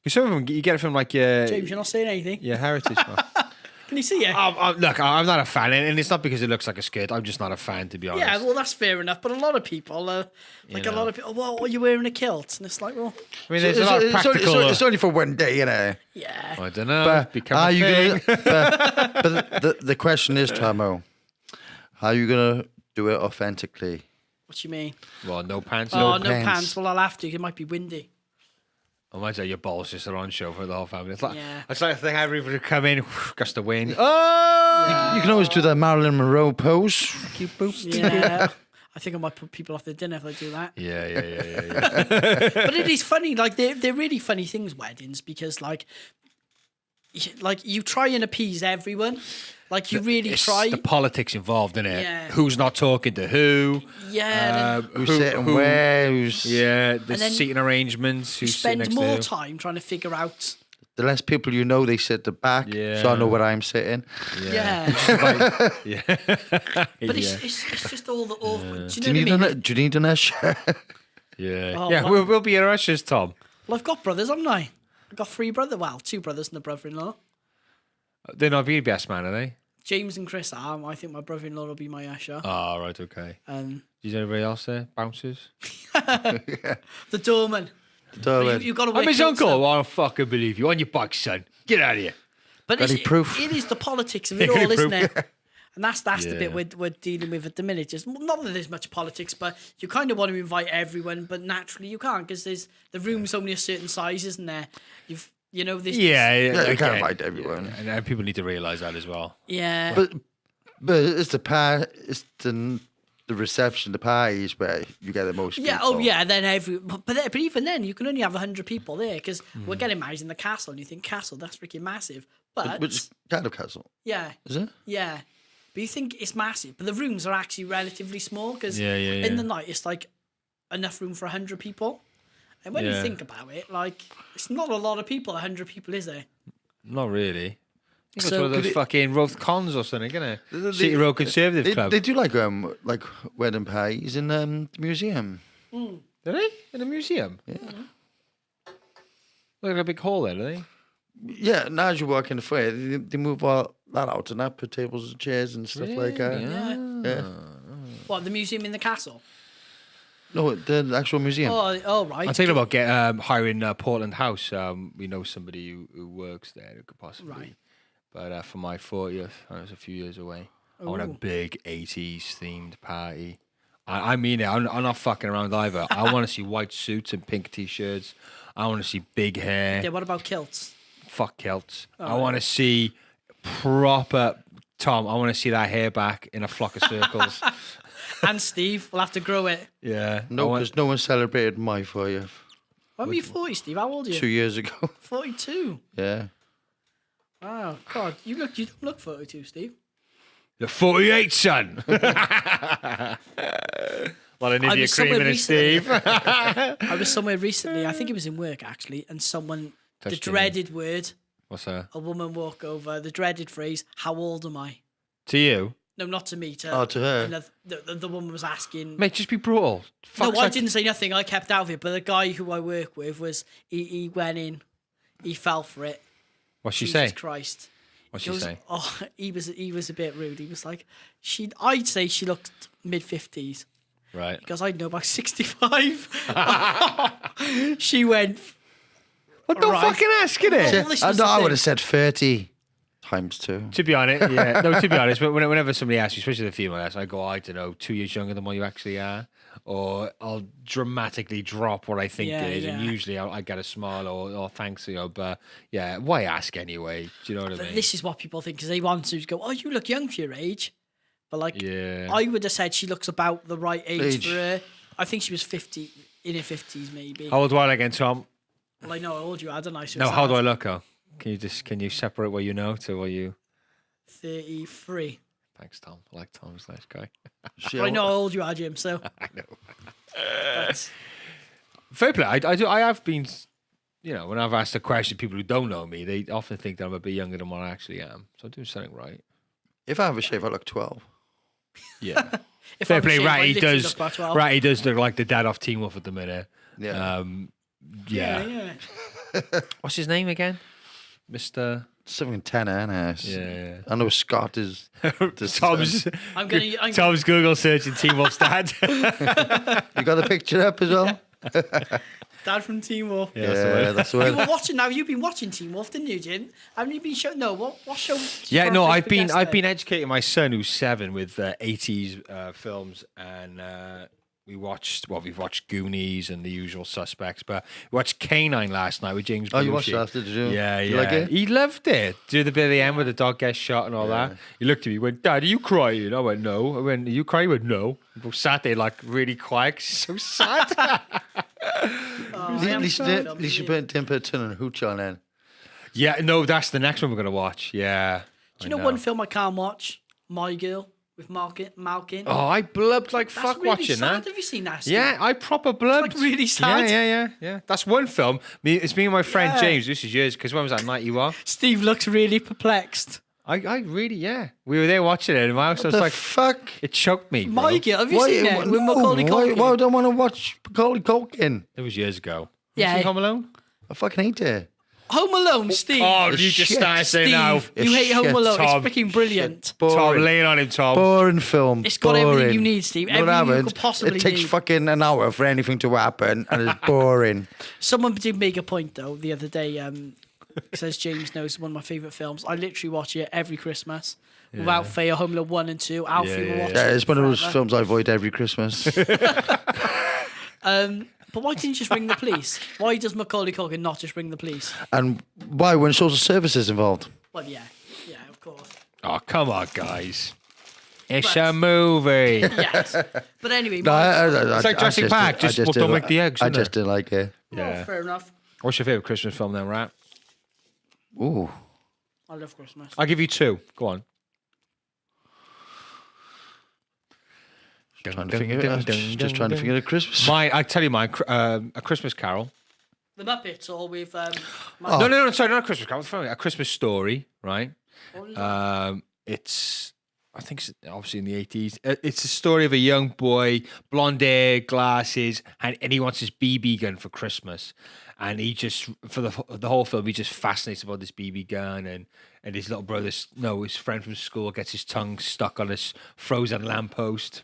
Because some of them you get it from like your James, you're not saying anything. heritage. Can you see it? Look, I'm not a fan, and it's not because it looks like a skirt. I'm just not a fan, to be honest. Yeah, well, that's fair enough. But a lot of people, a lot of people, well, are you wearing a kilt? And it's like, well, I mean, there's a lot of practical. It's only for one day, you know. yeah. I don't know. But Become are a you thing. but the question is, Tomo, how are you gonna do it authentically? What do you mean? Well, no pants. Oh, No no pants. pants. Well, I'll have to. It might be windy. Imagine your balls just are on show for the whole family. It's like Yeah. it's like they have everybody come in, gust of wind. Oh, You can always do the Marilyn Monroe pose. Yeah. I think I might put people off their dinner if I do that. yeah. But it is funny. Like they're really funny things, weddings, because like you try and appease everyone. Like you really It's try. the politics involved in it. Yeah. Who's not talking to who? Yeah. And Who's sitting where? Who's Yeah, the And then seating arrangements. you Who's sitting spend next more to who. time trying to figure out. the less people you know, they sit at the back, so I know where I'm sitting. Yeah. Yeah. But it's just all the awkward. Do you know what I mean? Do you need an usher? Yeah. Oh, Yeah, well- we'll be your ushers, Tom. Well, I've got brothers, haven't I? I've got 3 brothers. Well, 2 brothers and a brother-in-law. They're not your best man, are they? James and Chris are. I think my brother-in-law will be my usher. Oh, right, okay. Is anybody else there? Bouncers? The doorman. You've got to I'm his uncle. Oh, I don't fucking believe you. On your bike, son. Get out of here. But Got any proof? it is the politics of it Any all, isn't proof? it? And that's the Yeah. bit we're dealing with at the minute. Just not that there's much politics, but you kind of want to invite everyone, but naturally you can't because the room's only a certain size, isn't there? This. Yeah, Yeah, you okay. can't invite everyone. Yeah, and people need to realise that as well. Yeah. But it's the reception, the parties where you get the most Yeah. people. Oh, yeah. Then but even then, you can only have 100 people there because we're getting married in the castle, and you think castle, that's freaking massive. But Which kind of castle, yeah, is it? yeah. But you think it's massive, but the rooms are actually relatively small because Yeah. in the night it's like enough room for 100 people. And when you Yeah. think about it, like it's not a lot of people. 100 people, is there? Not really. It's So one of those could it- fucking Roth Cons or something, isn't it? City Road Conservative Club. They do like wedding parties in the museum. Do they? In a museum? Yeah. Look at a big hall there, do they? Yeah, now as you walk in the foyer, they move all that out and that, put tables and chairs and stuff like that. Yeah. Yeah. What, the museum in the castle? No, the actual museum. Oh, right. I'm thinking about hiring Portland House. We know somebody who works there who could possibly. Right. But for my 40th, I was a few years away. I want a Ooh. big 80s themed party. I mean it. I'm not fucking around either. I want to see white suits and pink t-shirts. I want to see big hair. Yeah, what about kilts? Fuck kilts. I Oh, want to see proper Tom. I want to see that hair back in a flock of circles. And Steve, we'll have to grow it. Yeah. No, because no one celebrated my 40th When were you 40, Steve? How old are you? 2 years ago. 42. Yeah. Wow, God, you don't look 42, Steve. The 48, son. A lot of Nivea was cream somewhere in it, recently. Steve. I was somewhere recently. I think it was in work actually, and someone the Touched you. dreaded word. What's that? A woman walk over the dreaded phrase. How old am I? To you? No, not to me. Oh, to her. and the woman was asking. Mate, just be brutal. No, Fuck's I sake. didn't say nothing. I kept out of it. But the guy who I work with was he went in, he fell for it. What'd she Jesus say? Christ. What'd He she goes, say? Oh, he was a bit rude. He was like, I'd say she looked mid-50s. Right. Because I know about 65. She went. Well, don't Right. fucking ask it. Well, this was the I thing. would have said 30. ×2. To be honest, yeah. No, to be honest, whenever somebody asks me, especially the female asks, I go, I don't know, 2 years younger than what you actually are. Or I'll dramatically drop what I think it is. And usually I get a smile or thanks, but yeah, why ask anyway? Do you know what I mean? This is what people think, because they want to go, oh, you look young for your age. But I would have said she looks about the right age for her. I think she was 50, in her 50s maybe. How old do I look again, Tom? Well, I know how old you are, don't I? So no, how do I look? Oh, can you separate what you know to what you? 33. Thanks, Tom. I like Tom's nice guy. I know how old you are, Jim. So I know. Fair play. I have been. When I've asked a question, people who don't know me, they often think that I'm a bit younger than what I actually am. So I'm doing something right. If I have a shave, I look 12. Yeah. Fair play. Ratty does look like the dad off Teen Wolf at the minute. Yeah. Yeah. What's his name again? Mr. Something 10, innit? Yeah. I know Scott is. Tom's Google searching Teen Wolf's dad. You got the picture up as well? Dad from Teen Wolf. Yeah, that's the You way. were watching now. You've been watching Teen Wolf, didn't you, Jim? Haven't you been shown? No, what show? Yeah, no, I've been educating my son who's 7 with 80s films, and we've watched Goonies and The Usual Suspects, but we watched Canine last night with James Belushi. Oh, you watched that, did you? Yeah. You like it? He loved it. Do the bit at the end where the dog gets shot and all that. He looked at me, he went, "Dad, are you crying?" I went, "No." I went, "Are you crying?" He went, "No." We both sat there like really quiet 'cause he's so sad. At least you didn't put a ton of hooch on then. Yeah, no, that's the next one we're going to watch. Yeah. Do you know one film I can't watch? My Girl with Malkin. Oh, I blubbed like That's fuck really watching sad. that. Have you seen that? Steve? Yeah, I proper blubbed. It's like really sad. Yeah. That's one film. It's me and my friend James. This is yours because when was that? 91. Steve looks really perplexed. I really, we were there watching it in my house. I was like, fuck? It choked me. Bro. My Girl. Have you seen it with Macaulay Culkin? Why do I want to watch Macaulay Culkin? It was years ago. Yeah. You seen Home Alone? I fucking hate it. Home Alone, Steve. Oh, you It's just shit. started saying Steve, now. you hate Home shit, Alone. Tom. It's freaking brilliant. Tom, laying on him, Tom. Boring film. It's got boring. everything you need, Steve. You know what Everything you happens? could possibly It takes need. fucking an hour for anything to happen, and it's boring. Someone did make a point though the other day. Says James knows one of my favourite films. I literally watch it every Christmas without fail. Home Alone 1 and 2. Alfie will watch it. Yeah, it's one of those forever. films I avoid every Christmas. But why didn't you just ring the police? Why does Macaulay Culkin not just ring the police? And why when social services involved? Well, yeah, of course. Oh, come on, guys. It's a movie. Yes, but anyway, No, It's like Jurassic Park, just don't make the eggs, I isn't just it? didn't like it. Yeah. fair enough. What's your favourite Christmas film then, Rat? Ooh. I love Christmas. I'll give you 2. Go on. Just trying to think of the Christmas. I tell you mine, A Christmas Carol. The Muppets, or with No, sorry, not A Christmas Carol. Sorry, A Christmas Story, right? what was that? I think it's obviously in the 80s. It's a story of a young boy, blonde hair, glasses, and he wants his BB gun for Christmas. And he just, for the whole film, he just fascinates about this BB gun. And his little brother, his friend from school gets his tongue stuck on this frozen lamppost.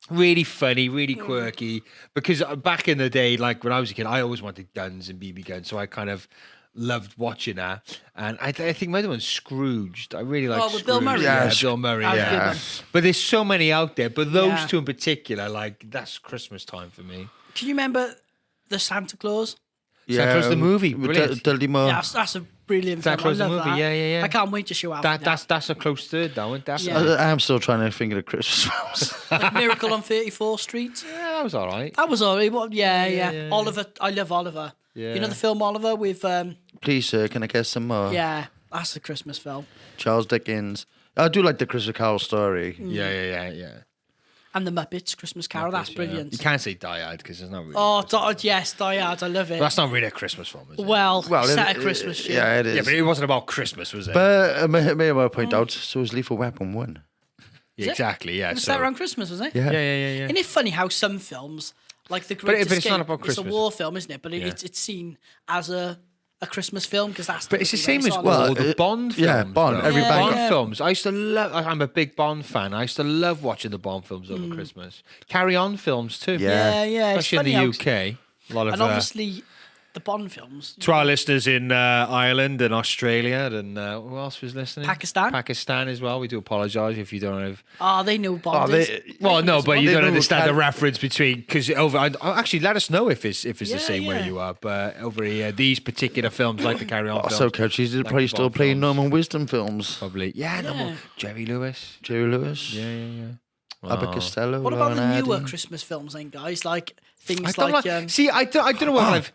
Really funny, really quirky. Because back in the day, like when I was a kid, I always wanted guns and BB guns. So I kind of loved watching that. And I think my other one's Scrooged. I really like with Bill Scrooge. Murray? Yeah, Yeah, Bill Murray. That was a good Yeah. one. But there's so many out there. But those Yeah. two in particular, like, that's Christmas time for me. Can you remember the Santa Claus? Santa Claus the movie, with brilliant. Dudley Moore. Yeah, that's a brilliant Santa film. I Claus the love movie, that. yeah. I can't wait to show out. That's a close third, that one. That's Yeah. I am still trying to think of the Christmas films. Like Miracle on 34th Street. yeah, that was all right. That was alright. Well, yeah. yeah. Oliver, I love Oliver. Yeah. You know the film Oliver with Please, sir, can I get some more? yeah, that's a Christmas film. Charles Dickens. I do like the Christmas Carol story. Yeah. And the Muppets Christmas Carol. That's You brilliant. can't say Die Hard because there's not really. Oh, yes, Die Hard. I love it. That's not really a Christmas film, is it? Well, Well, set a Christmas tune. Yeah, it is. Yeah, but it wasn't about Christmas, was it? But may I point out, so was Lethal Weapon 1. Yeah, exactly, yeah. It was So, set around Christmas, was it? Yeah. yeah. Isn't it funny how some films, like The Great but it's Escape, not about it's a Christmas. war film, isn't it? But it's seen as a Christmas film because that's. But it's the typically same when as it's on. all the Bond films. yeah, Bond, bro. every Bond- Bond Yeah. films. I used to love. I'm a big Bond fan. I used to love watching the Bond films over Christmas. Carry On films too. Yeah. It's Especially in funny the UK. A lot of. and obviously, the Bond films. To our listeners in Ireland and Australia and who else was listening? Pakistan. Pakistan as well. We do apologise if you don't have. Oh, they know Bond. Well, no, but you They don't know understand the Cal- reference between because actually let us know if it's the same where yeah. you are. But over here, these particular films, like the Carry On films, So coaches are like probably the still Bond playing films. Norman Wisdom films. Probably, yeah. No more. Jerry Lewis. Jerry Lewis. Yeah. Abbott Oh. Costello. What about the Lauren newer Hardy. Christmas films then, guys? Like things I don't like like. See, I don't know what I've.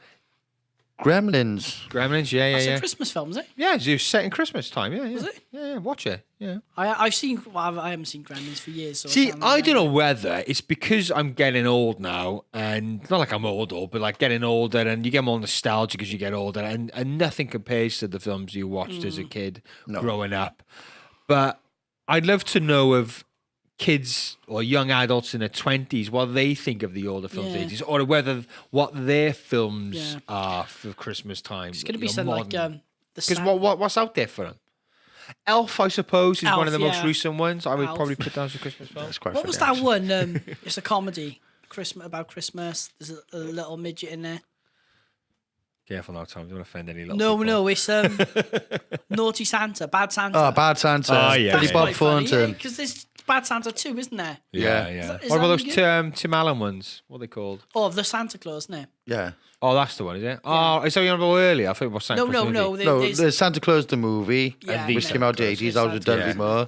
Gremlins. Gremlins, that's a yeah. Christmas film, is it? Yeah, it was set in Christmas time. Yeah. Was it? Yeah. Watch it. Yeah. I've seen. Well, I haven't seen Gremlins for years. So See, can't I don't remember. know whether it's because I'm getting old now, and not like I'm old, but like getting older, and you get more nostalgic as you get older, and nothing compares to the films you watched as a kid growing up. But I'd love to know of kids or young adults in their 20s what they think of the older films, Yeah. 80s, or whether what their films Yeah. are for Christmas time. It's going to be something like the Because Santa- what's out there for them? Elf, I suppose, is one of the Elf, most yeah. recent ones. I would Elf. probably put down as a Christmas film. That's quite What was funny, that one? It's a comedy. Christmas about Christmas. There's a little midget in there. Careful now, Tom. Don't offend any little No, people. no, it's Naughty Santa, Bad Santa. Oh, Bad Santa. Oh, yeah, Billy yeah. Bob Thornton. Because there's Bad Santa 2, isn't there? Yeah. Yeah. Is What about that those Tim Allen ones? What are they called? Oh, the Santa Claus, isn't it? Yeah. Oh, that's the one, is it? Oh, is that what you remember earlier? I thought it was Santa No, Claus no, no. movie. No, there's- there's Santa Claus the movie, Yeah, which Santa came out in the Claus, 80s. there's That was with Santa Dudley Claus. Moore.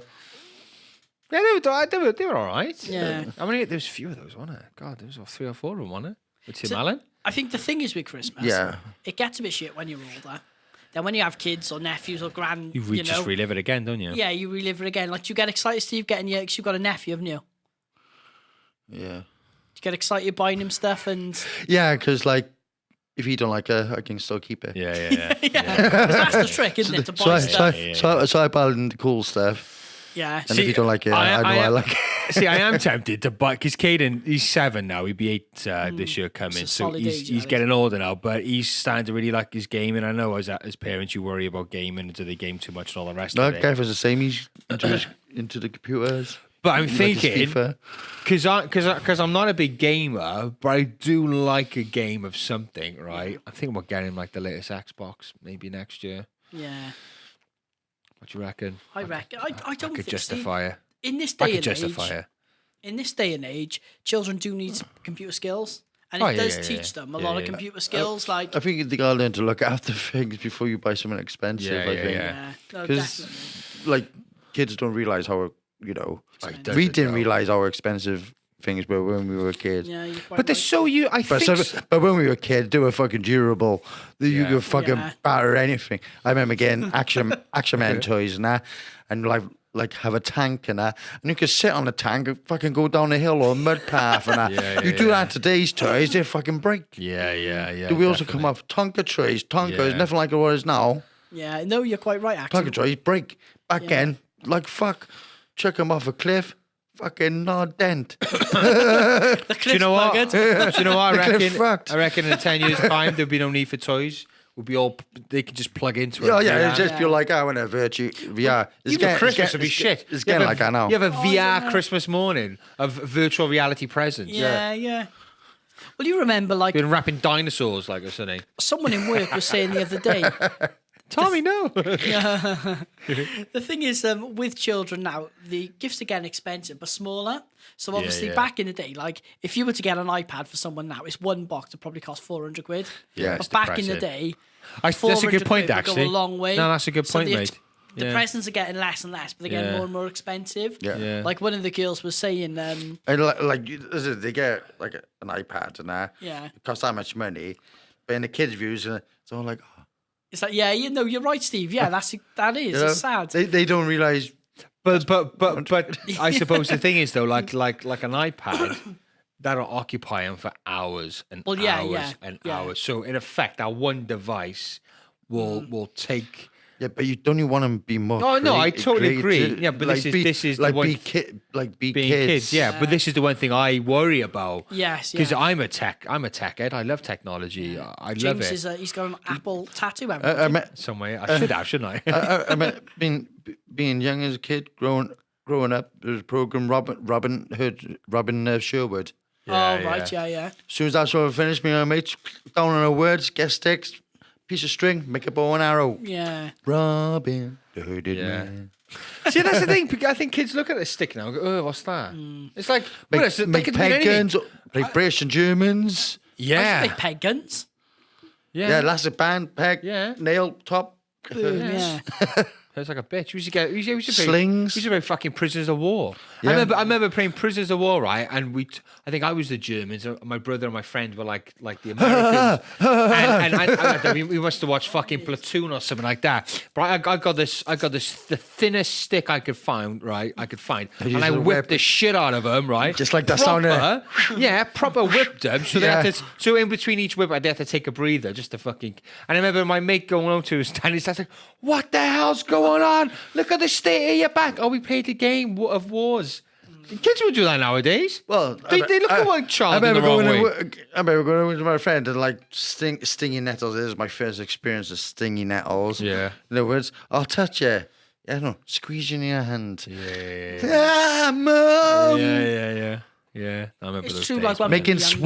Yeah, they were all right. Yeah. I mean, there was a few of those, wasn't it? God, there was 3 or 4 of them, wasn't it? With Tim So- Allen? I think the thing is with Christmas, Yeah. it gets a bit shit when you're older. Then when you have kids or nephews or grand, You you just know, relive it again, don't you? yeah, you relive it again. Like, do you get excited, Steve, getting your, because you've got a nephew, haven't you? Do Yeah. you get excited buying him stuff and... Yeah, because, like, if you don't like her, I can still keep it. Yeah. Yeah, 'cause that's the trick, isn't it, to buy So I, stuff? so I buy the cool stuff. Yeah. And if you don't like it, I know I like it. See, I am tempted to buy because Caden, he's 7 now. He'd be 8 this year coming, a so solid age, he's that getting older now. But he's starting to really like his gaming. I know as parents, you worry about gaming. Do they game too much and all the rest No, of it? Gav was the same. He's into the computers. But I'm He likes his thinking FIFA. because I'm not a big gamer, but I do like a game of something, right? I'm thinking about getting like the latest Xbox maybe next year. Yeah. What do you reckon? I reckon. I don't I could think, justify it. Steve, in this I day could and justify age, it. in this day and age, children do need computer skills. And Oh, it yeah, does yeah, teach yeah. them a Yeah, lot of yeah. computer skills. Like, I think they gotta learn to look after things before you buy something expensive. Yeah, I yeah, think, yeah. no, 'Cause, definitely. like, kids don't realize how Like, does we it didn't though? realize how expensive things were when we were kids. Yeah, you're quite But they're right. so you. I But, think. but when we were kids, they were fucking durable. You Yeah. could fucking Yeah. batter anything. I remember getting Action Man toys and that, and like have a tank and that, and you could sit on the tank and fucking go down a hill or a mud path and that. Yeah, you do yeah. that today's toys, they fucking break. Yeah. The wheels will definitely. come off. Tonka trays, Tonka is Yeah. nothing like it was now. Yeah, no, you're quite right, actually. Tonka trays break. Back then, like fuck, chuck them off a cliff. Fucking not dent. The cliff's Do you know what? buggered. Do you know what? The cliff fucked. I reckon in 10 years' time there'll be no need for toys. We'll be all. They can just plug into it. Oh yeah, it's just Yeah. be like I want a virtue VR. Even Christmas would be shit. It's You have getting a- like I know. You have a I VR don't know. Christmas morning of virtual reality presents. Yeah. Well, you remember, like, Been wrapping dinosaurs like a Sunday. someone in work was saying the other day, Tommy, no. the thing is, with children now, the gifts are getting expensive, but smaller. So obviously, yeah. back in the day, like, if you were to get an iPad for someone now, it's one box that probably cost 400 quid. Yeah, But it's back in the depressing. day, That's a 400 good point, quid would actually. go a long way. No, that's a good So point, the mate. The Yeah. presents are getting less and less, but they're getting Yeah. more and more expensive. Yeah. Like one of the girls was saying, And they get like an iPad and that. yeah, It costs that much money, but in the kids' views, it's all like, oh, it's like, yeah, you know, you're right, Steve. Yeah, that is. you know, It's sad. They don't realize. But I suppose the thing is though, like an iPad, that'll occupy them for hours and Well, yeah, hours yeah, and yeah. hours. So in effect, that one device will take. Yeah, but you don't even want them to be more. Oh, no, I totally creative. agree. Yeah, but Like, this is the like one be be being kids. kids. Yeah, but this is the one thing I worry about. Yes, Because yeah. I'm a tech head. I love technology. I love James it. is he's got an Apple tattoo. haven't I you? mean, Some way I should have, shouldn't I? I mean, being young as a kid, growing up, there was a program Robin Sherwood. Right, yeah. As soon as that's all finished, me and my mates down on our words, get sticks, piece of string, make a bow and arrow. Yeah. Robin, the hooded Yeah. man. See, that's the thing. I think kids look at a stick now and go, "Oh, what's that?" It's like that Make could mean peg anything. guns, like British and Germans. I Yeah, used to make peg guns. Yeah, elastic band, peg, Yeah. nail, top. Boom, yeah. it's like a bitch. We used to get we used to play, Slings. We used to play fucking prisoners of war. Yeah. I remember playing prisoners of war, right? And I think I was the Germans. And my brother and my friend were like the Americans. and we must have watched fucking Platoon or something like that. But I got this the thinnest stick I could find, right? And I whipped the shit out of them, right? Just like that sound. Proper whipped them. So they had to, so in between each whip, I had to take a breather just to fucking. And I remember my mate going home to his stand. He's like, "What the hell's going on? Look at the state of your back." Oh, we played the game of wars. Kids would do that nowadays. Well, they look at one child in the wrong way. I remember going with my friend and like stinging nettles. This is my first experience of stinging nettles. Yeah. In other words, I'll touch you. Yeah, no, squeeze in your hand. Yeah. Mum. Yeah. I remember It's those true, days. like when Making we were younger.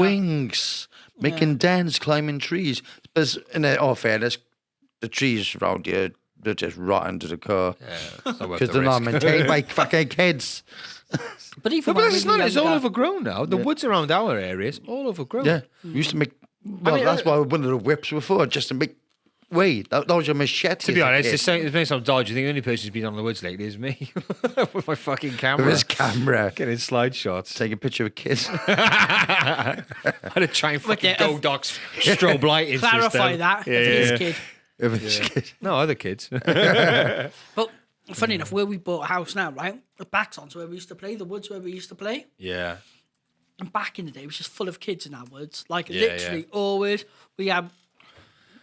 swings, making dens, climbing trees. But in all fairness, the trees around here, they're just rotten to the core. Because they're not maintained by fucking kids. But even No, but when it's we were not. It's all younger- overgrown now. The woods around our area is all overgrown. Yeah. We used to make. Well, mean, that's why one of the whips were for, just to make way. That was your machete. To be as a honest, kid. it's been some dodgy. I think the only person who's been on the woods lately is me with my fucking camera. With his camera. Getting slide shots. Take a picture of a kid. I had to try and fucking yeah, go Doc's strobe lighting Clarify system. that. Yeah, If yeah, his kid. Of his kid. No, other kids. But funny enough, where we bought a house now, right? The back's onto where we used to play, the woods where we used to play. Yeah. And back in the day, it was just full of kids in our woods. Like Yeah, literally always. We had.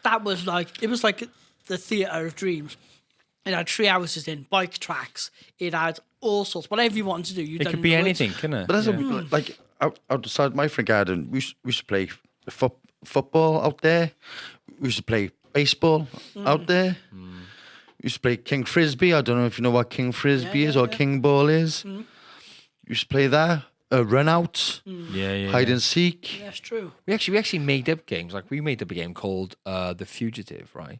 That was like, it was like the theatre of dreams. It had tree houses in, bike tracks. It had all sorts. Whatever you wanted to do, you It done could in be the woods. anything, couldn't it? But that's like outside my front garden, we used to play football out there. We used to play baseball out there. We used to play King Frisbee. I don't know if you know what King Frisbee is or King Ball is. We used to play that. Run out, Yeah. hide and seek. Yeah, that's true. We actually made up games. Like we made up a game called The Fugitive, right?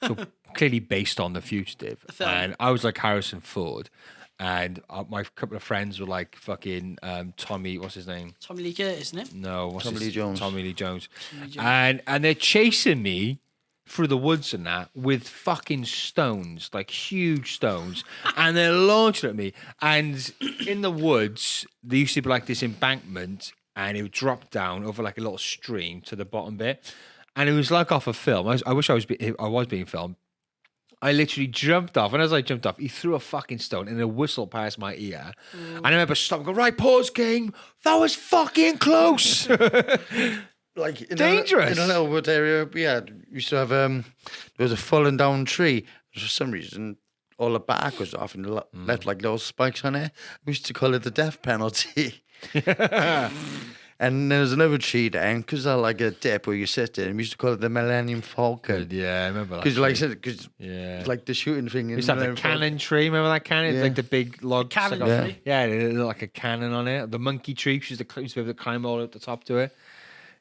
So clearly based on The Fugitive. film. And I was like Harrison Ford, and my couple of friends were like fucking Tommy. What's his name? Tommy Lee Curtis, isn't it? No, what's Tommy his- Lee Jones. Tommy Lee Jones. Lee Jones. And they're chasing me through the woods and that with fucking stones, like huge stones, and they're launching at me. And in the woods, there used to be like this embankment, and it would drop down over like a little stream to the bottom bit, and it was like off a film. I wish I was being filmed. I literally jumped off, and as I jumped off, he threw a fucking stone and a whistle past my ear. And I remember stopping, go, "Right, pause, King. That was fucking close." Like in Dangerous. in a little wood area, we used to have there was a fallen down tree. For some reason, all the bark was off and left like little spikes on it. We used to call it the death penalty. And there was another tree there, because I like a dip where you sit in. We used to call it the Millennium Falcon. Yeah, I remember that. Because like I said, because Yeah. like the shooting thing. We used to have the cannon tree. Remember that cannon? It's Yeah. like the big log. Cannon like a- tree. Yeah, it looked like a cannon on it. The monkey tree. We used to be able to climb all up the top to it.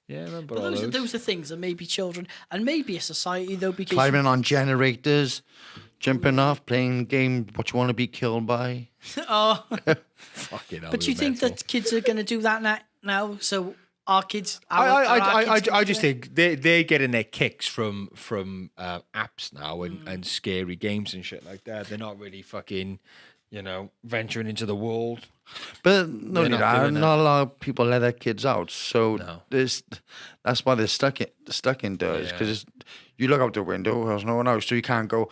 Yeah, I remember But all those those. are things that maybe children and maybe a society though, because Climbing on generators, jumping off, playing game. What you want to be killed by? oh, Fucking hell, but do you it was think mental. that kids are going to do that now? So our kids, I just think they're getting their kicks from apps now and scary games and shit like that. They're not really fucking, venturing into the world. But no, They're not not doing that. a lot of people let their kids out. So No. that's why they're stuck indoors. Because you look out the window, there's no one else, so you can't go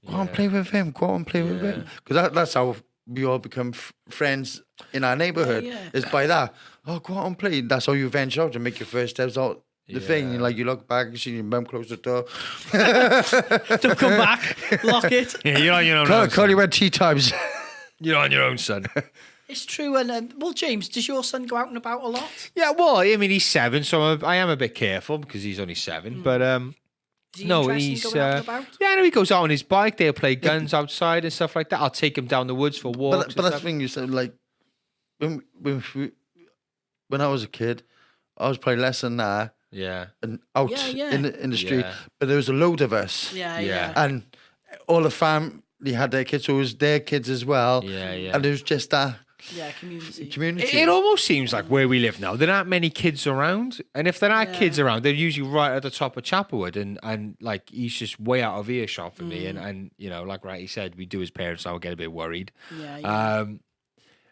and play with him. Go out and play with him. Because that's how we all become friends in our neighborhood. Yeah. Is by that. Oh, go out and play. That's how you venture out and make your first steps out. The thing, like you look back, you see your mum close the door. don't come back, lock it. Yeah, you're on your own. Call you at tea times. You're on your own, son. It's true. And well, James, does your son go out and about a lot? Yeah, well, I mean, he's 7, so I am a bit careful because he's only 7. But Is he no, interested in he's going out and about? yeah. No, he goes out on his bike. They'll play guns outside and stuff like that. I'll take him down the woods for walks. But that's the thing you said, like when when I was a kid, I was probably less than that. Yeah. And out Yeah. in the street. Yeah. But there was a load of us. Yeah. And all the family had their kids, so it was their kids as well. Yeah. And it was just that Yeah, community. community. It almost seems like where we live now, there aren't many kids around. And if there are kids around, they're usually right at the top of Chapelwood. And like, he's just way out of earshot for me. And you know, like Ratty said, we do as parents, I would get a bit worried. Yeah.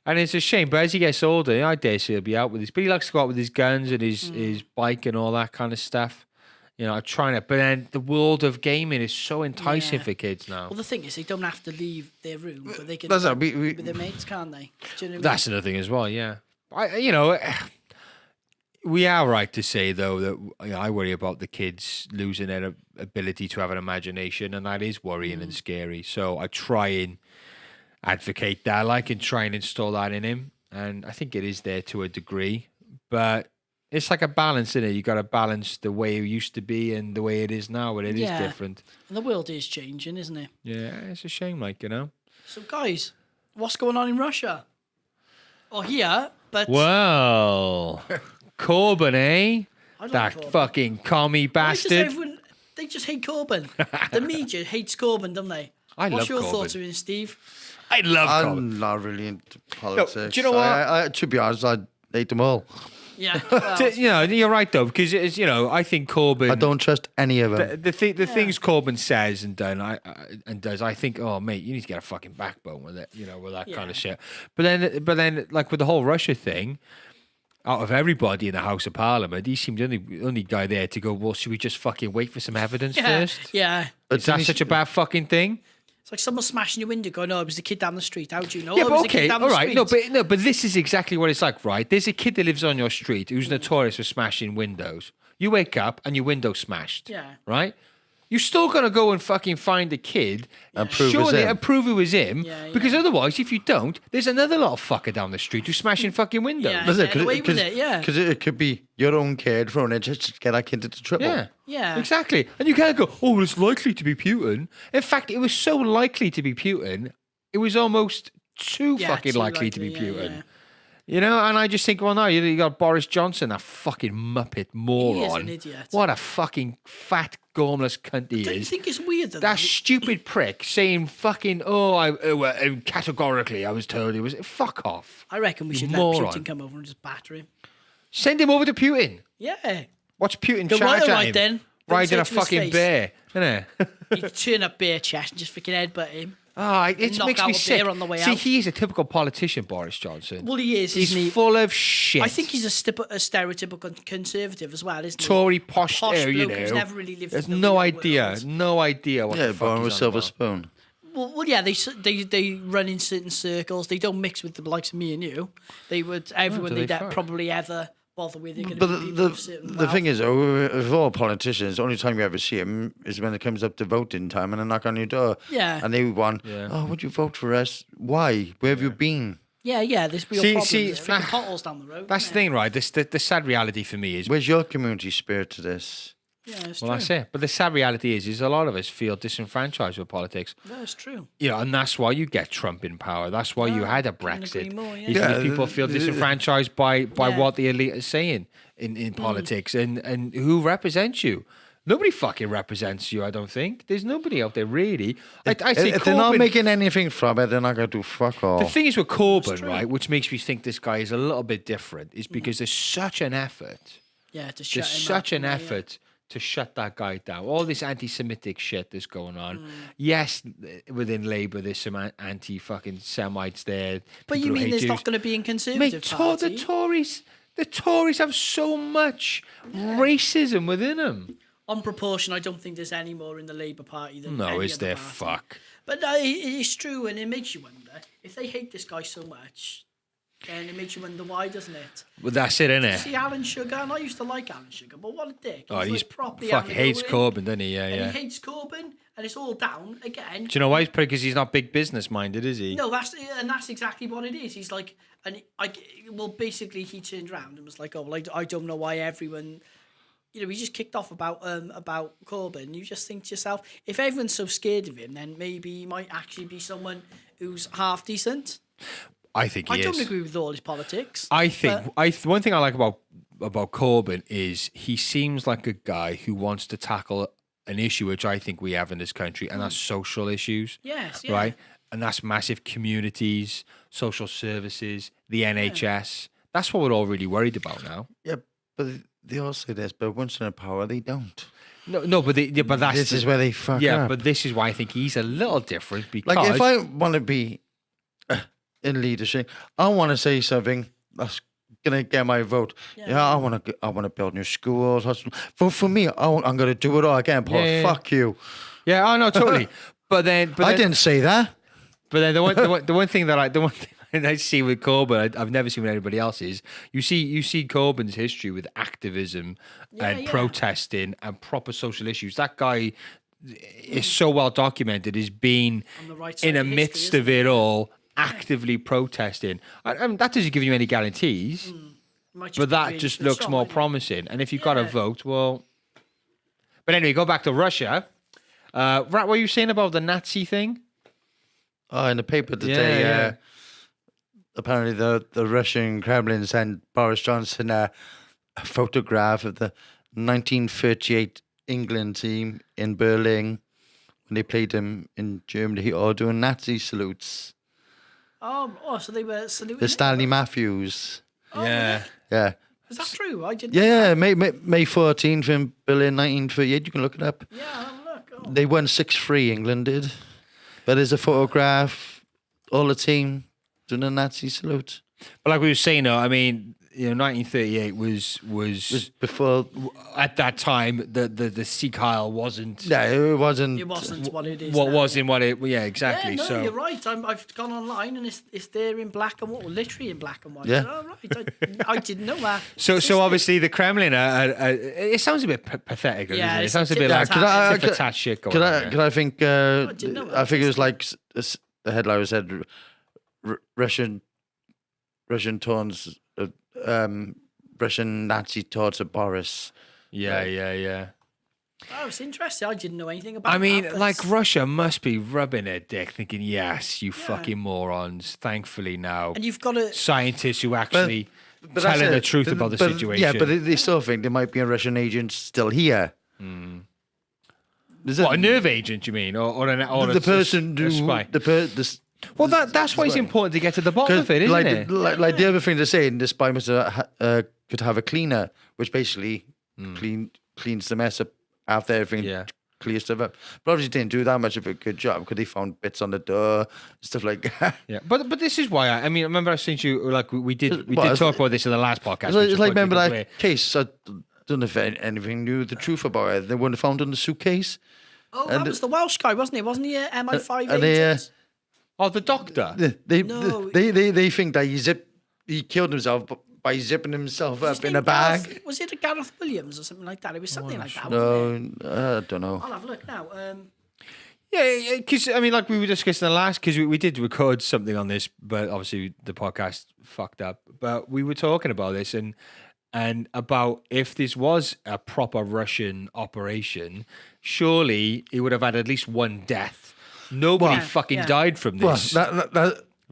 And it's a shame, but as he gets older, I dare say he'll be out with his. But he likes to go out with his guns and his bike and all that kind of stuff. You know, I'm trying to. But then the world of gaming is so enticing for kids now. Well, the thing is, they don't have to leave their room, but they can That's it, with their mates, can't they? Do you know what I mean? That's another thing as well. Yeah, we are right to say though that I worry about the kids losing their ability to have an imagination, and that is worrying and scary. So I try and advocate that, and try and install that in him. And I think it is there to a degree, but it's like a balance, isn't it? You got to balance the way it used to be and the way it is now, and it is different. And the world is changing, isn't it? Yeah, it's a shame, So, guys, what's going on in Russia? Or here, but... Well, Corbyn, eh? I like That Corbyn. fucking commie bastard. They just hate Corbyn. The media hates Corbyn, don't they? What's love your Corbyn. thoughts of him, Steve? I love Corbyn. I'm not really into politics. do you know what? I to be honest, I hate them all. Yeah. Well, You're right though, because it's I think Corbyn. I don't trust any of them. The things Corbyn says and does, I think, oh mate, you need to get a fucking backbone with it, with that kind of shit. But then, like with the whole Russia thing, out of everybody in the House of Parliament, he seemed the only guy there to go, well, should we just fucking wait for some evidence first? Yeah. Is that such a bad fucking thing? It's like someone smashing your window going, no, it was the kid down the street. How do you know? Yeah, Oh, it but was the kid okay, down all the right. street. No, but this is exactly what it's like, right? There's a kid that lives on your street who's notorious for smashing windows. You wake up and your window's smashed. Yeah. Right? You're still going to go and fucking find the kid And prove it's him. and prove it was him. Yeah, yeah. Because otherwise, if you don't, there's another little fucker down the street who's smashing fucking windows. Yeah. That's it, Get away with it, yeah. Because it could be your own kid throwing it just to get that kid into trouble. Yeah. Yeah. Exactly. And you can't go, oh, well, it's likely to be Putin. In fact, it was so likely to be Putin, it was almost too fucking too likely to be yeah, Putin. yeah. And I just think, well, no, you got Boris Johnson, that fucking muppet moron. He is an idiot. What a fucking fat, gormless cunt he Don't you is. think it's weird That stupid prick saying fucking, categorically, I was told it was. Fuck off. I reckon we You should moron. let Putin come over and just batter him. Send him over to Putin. Yeah. Watch Putin Go charge right, at right him. then. Don't Riding say a it to his fucking face. bear. Innit? You turn up bare chest and just freaking headbutt him. Oh, it Knock makes out me a sick. bear on the way See, out. he is a typical politician, Boris Johnson. Well, he is, He's isn't he? full of shit. I think he's a stereotypical conservative as well, isn't he? Tory posh, Posh you bloke know. who's never really lived There's in the no real idea, world. no idea what Yeah, the fuck born with he's on silver about. spoon. Well, yeah, they run in certain circles. They don't mix with the likes of me and you. They would everyone do they they'd fuck? probably ever bother with. They're going But to be people of certain the wealth. thing is, of all politicians, the only time you ever see them is when it comes up to voting time and they knock on your door. Yeah. And they want, Yeah. oh, would you vote for us? Why? Where have you been? yeah, there's real See- problems. see, There's freaking potholes down the road. That's the isn't thing, right? The sad reality for me is, Where's your community spirit to this? there? Yeah, it's well, true. that's it. But the sad reality is a lot of us feel disenfranchised with politics. That's true. And that's why you get Trump in power. That's why you had a couldn't agree Brexit. more, yeah. Is that people feel disenfranchised by Yeah. what the elite is saying in politics and who represents you. Nobody fucking represents you, I don't think. There's nobody out there really. I say If they're not Corbyn- making anything from it, they're not going to do fuck all. The thing is with Corbyn, right, which makes me think this guy is a little bit different, is because there's such an effort. Yeah, to shut There's him such up, an yeah. effort to shut that guy down. All this anti-Semitic shit that's going on. Mm. Yes, within Labour, there's some anti-fucking Semites there. But people you who mean hate there's Jews. not going to be in Mate, Conservative Party? the Tories have so much racism within them. On proportion, I don't think there's any more in the Labour Party than No, any is other there? party. Fuck. But no, it's true, and it makes you wonder if they hate this guy so much. Then it makes you wonder why, doesn't it? Well, that's it, innit? See Alan Sugar, and I used to like Alan Sugar, but what a dick! Oh, he's like properly fuck having hates it all in, Corbyn, doesn't he? Yeah, and yeah. he hates Corbyn, and it's all down again. Do you know why? Probably because he's not big business minded, is he? No, that's exactly what it is. He's like, basically he turned around and was like, oh, well, I don't know why everyone. He just kicked off about Corbyn. You just think to yourself, if everyone's so scared of him, then maybe he might actually be someone who's half decent. I think he I don't is. agree with all his politics. I think one thing I like about Corbyn is he seems like a guy who wants to tackle an issue which I think we have in this country, and that's social issues. Yes, yeah. Right? And that's massive communities, social services, the NHS. That's what we're all really worried about now. Yeah, but they all say this, but once they're in power, they don't. No, but that's This is where they fuck up. Yeah, but this is why I think he's a little different because Like, if I want to be in leadership, I want to say something that's gonna get my vote. Yeah, I want to build new schools. Vote for me. I'm gonna do it all again, Paul. Yeah. Fuck you. Yeah, I know totally. But then I didn't say that. But then the one thing that I see with Corbyn, I've never seen with anybody else is you see Corbyn's history with activism and protesting and proper social issues. That guy is so well documented as being On the right side in the of history, midst of it all, actively protesting. And that doesn't give you any guarantees, but that just looks more promising. And if you've got to vote, well. But anyway, go back to Russia. Rat, what were you saying about the Nazi thing? Oh, in the paper today, apparently the Russian Kremlin sent Boris Johnson a photograph of the 1938 England team in Berlin when they played them in Germany, all doing Nazi salutes. So they were saluting. The Stanley Matthews. Yeah. Yeah. Is that true? I didn't. Yeah, May 14th in Berlin, 1938. You can look it up. Yeah, I'll have a look. Oh. They won 6-3, England did. But there's a photograph, all the team doing a Nazi salute. But like we were saying, though, I mean, 1938 was Before. at that time the Sikh Isle wasn't. No, it wasn't. It wasn't what it is. What now. wasn't what it? Yeah, exactly. Yeah, no, so you're right. I've gone online and it's there in black and white, literally in black and white. Yeah. Oh, right. I didn't know that. So obviously the Kremlin, it sounds a bit pathetic. Yeah, doesn't it? It it's sounds a a bit tit like for tat. tit for tat shit going Could on. I? there. Could I think? didn't know that. I think it was like the headline said, Russian taunts, Russian Nazi taunts of Boris. Yeah. Oh, it's interesting. I didn't know anything about. I mean, that. like Russia must be rubbing their dick, thinking, "Yes, you fucking morons." Thankfully now, and you've got to. scientists who actually But telling that's the it. truth about the But- situation. Yeah, but they still think there might be a Russian agent still here. Is it- What, a nerve agent, you mean, or the person a who spy? Well, That's why it's important to get to the bottom of it, isn't like, it? Like the other thing they're saying, the spy must could have a cleaner, which basically cleans the mess up after everything, clears stuff up. But obviously didn't do that much of a good job because they found bits on the door, stuff like that. Yeah, but this is why I mean, remember I sent you like we did Well, talk about this in the last podcast. It's which like of course remember we that did case? I don't know if anything knew the truth about it. They weren't found in the suitcase. Oh, that was the Welsh guy, wasn't it? Wasn't he a MI5 and they, agent? Oh, the doctor. No. They think that he killed himself by zipping himself Was his up in name a bag. Gareth- was it a Gareth Williams or something like that? It was something like that. Wasn't it? No, I don't know. I'll have a look now. Yeah, because I mean, like we were discussing the last, because we did record something on this, but obviously the podcast fucked up. But we were talking about this and about if this was a proper Russian operation, surely it would have had at least one death. Nobody fucking died from Well, this.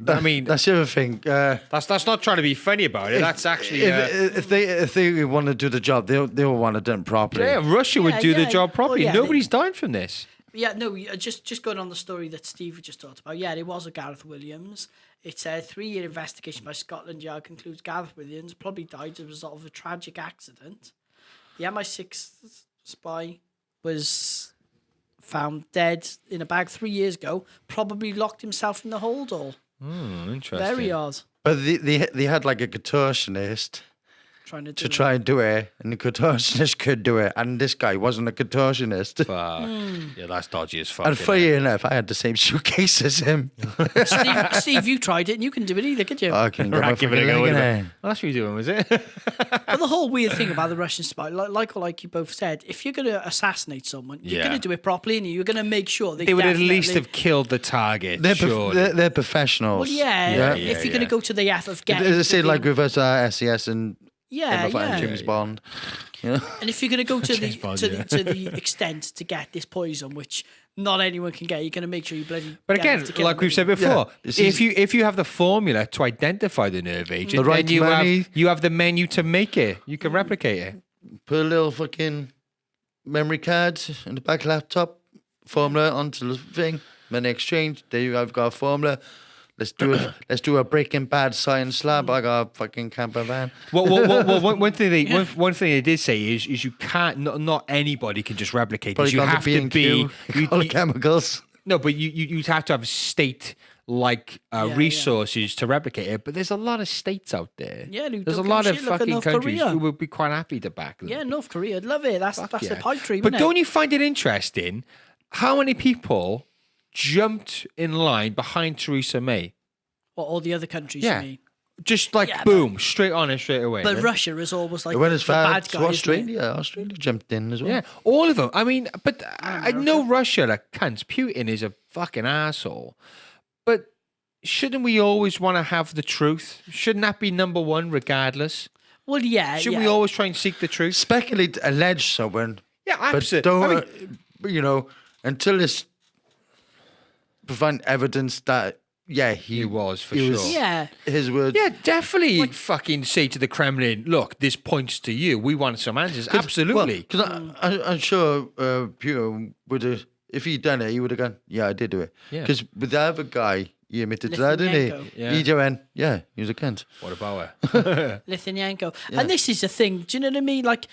I mean, that's the other thing. That's not trying to be funny about it. That's actually if they want to do the job, they'll want it done properly. yeah. Russia would do the job properly. Well, Nobody's died from this. Yeah, no, just going on the story that Steve just talked about. Yeah, it was a Gareth Williams. It's a 3-year investigation by Scotland Yard concludes Gareth Williams probably died as a result of a tragic accident. The MI6 spy was found dead in a bag 3 years ago, probably locked himself in the hold all. Interesting. Very odd. But they had like a contortionist Trying to try and do it, and the contortionist could do it, and this guy wasn't a contortionist. Yeah, that's dodgy as fuck. And isn't funny it? enough, I had the same suitcase as him. Steve, you tried it and you couldn't do it either, could you? I can get my Right, give it a fucking go. leg in Well, there. that's what you're doing, was it? But the whole weird thing about the Russian spy, like you both said, if you're going to assassinate someone, you're Yeah. going to do it properly, and you're going to make sure They would at least definitely- have killed the target. They're, surely. they're professionals. Well, yeah. Yeah, If you're going to go to the F of getting, As I said, the- like with us, SES and James Bond. You know? And if you're going to go to James Bond, to the extent to get this poison, which not anyone can get. You're going to make sure you bloody. But get again, it together, like we've said don't you? before, Yeah, if you have the formula to identify the nerve agent, The right then money. you have the menu to make it. You can replicate it. Put a little fucking memory card in the back laptop, formula onto the thing, money exchange. There you have got a formula. Let's do it. Let's do a Breaking Bad science slab. I got a fucking camper van. Well, one thing they did say is you can't. Not anybody can just replicate this. Probably You gone have to be. all the chemicals. No, but you'd have to have state like resources to replicate it. But there's a lot of states out there. Yeah, who there's a don't lot give of a shit. Look at fucking North countries Korea. who would be quite happy to back them. Yeah, North Korea, I'd love it. That's the pipe dream. But isn't don't you find it interesting how many people jumped in line behind Theresa May? Or all the other countries, Yeah. you mean? Just like Yeah, boom, straight on and straight away. But Russia is almost like It went as the far bad to guy. isn't it? Australia. Australia jumped in as well. Yeah, all of them. I mean, but I know Russia, like cunts. Putin is a fucking asshole. But shouldn't we always want to have the truth? Shouldn't that be number one, regardless? Well, yeah. Shouldn't we always try and seek the truth? Speculate, allege someone. Yeah, But absolutely. don't, until it's provide evidence that, he was for he sure. was- Yeah. his words. Yeah, definitely. Fucking say to the Kremlin, look, this points to you. We want some answers. Absolutely. Because I'm sure Putin would have, if he'd done it, he would have gone, yeah, I did do it. Yeah. Because with the other guy, he admitted to that, didn't Litvinenko. he? Yeah. He just went, yeah, he was a cunt. What about it? Litvinenko. And this is the thing. Do you know what I mean? Like,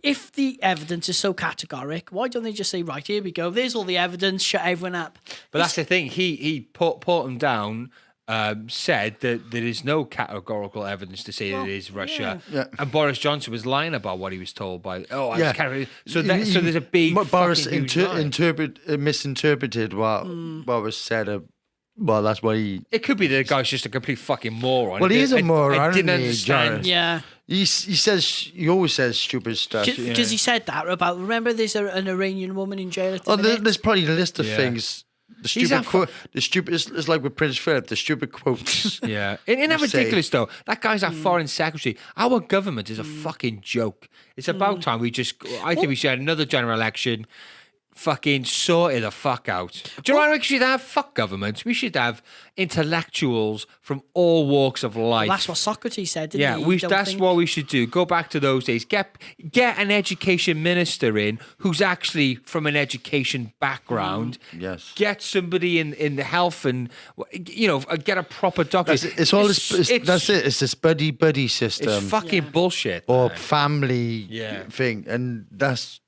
if the evidence is so categoric, why don't they just say, right, here we go. There's all the evidence. Shut everyone up. But that's the thing. He put him down. Said that there is no categorical evidence to say that it is Russia, Yeah. and Boris Johnson was lying about what he was told by. Oh, I Yeah. was carrying. So there's a big. Boris fucking huge lie. misinterpreted what was said. Well, that's what he. It could be that the guy's just a complete fucking moron. Well, he is a moron, I didn't isn't he, understand. Jonas? Yeah. He always says stupid stuff. Because he said that about, remember there's an Iranian woman in jail at the Oh, minute? there's probably a list of Yeah. things. The He's stupid a quote. The stupid. It's like with Prince Philip. The stupid quotes. Yeah, isn't that You say- ridiculous though? That guy's our foreign secretary. Our government is a fucking joke. It's about time we just. I think we should have another general election. Fucking sort it the fuck out. Do you know what we should have? Fuck governments. We should have intellectuals from all walks of life. That's what Socrates said, didn't Yeah, he? You don't that's think- what we should do. Go back to those days. Get an education minister in who's actually from an education background. Yes. Get somebody in the health and get a proper doctor. It's all this. That's it. It's this buddy system. It's fucking bullshit. or man. family Yeah. thing, and that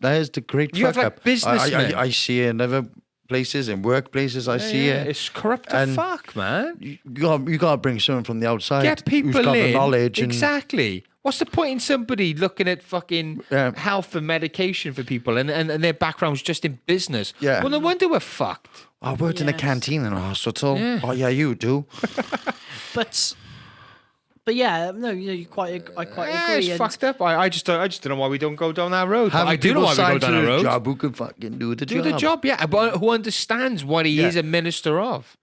is the great You have, fuck like, up. businessmen. I see it in other places, in workplaces. I see Yeah, it. it's corrupt as And fuck, man. You got to bring someone from the outside. Get people who's got in. the knowledge. Exactly. What's the point in somebody looking at fucking Yeah. health and medication for people and their background's just in business? Yeah. Well, no wonder we're fucked. I worked in a Yes. canteen in a hospital. Yeah. Oh yeah, you do. But yeah, no, I quite Yeah, agree. it's and fucked up. I just don't know why we don't go down that road. But Having I do know people why we go signed down to that the road. job who can fucking do the Do job. the job, yeah, but who understands what he is a minister of.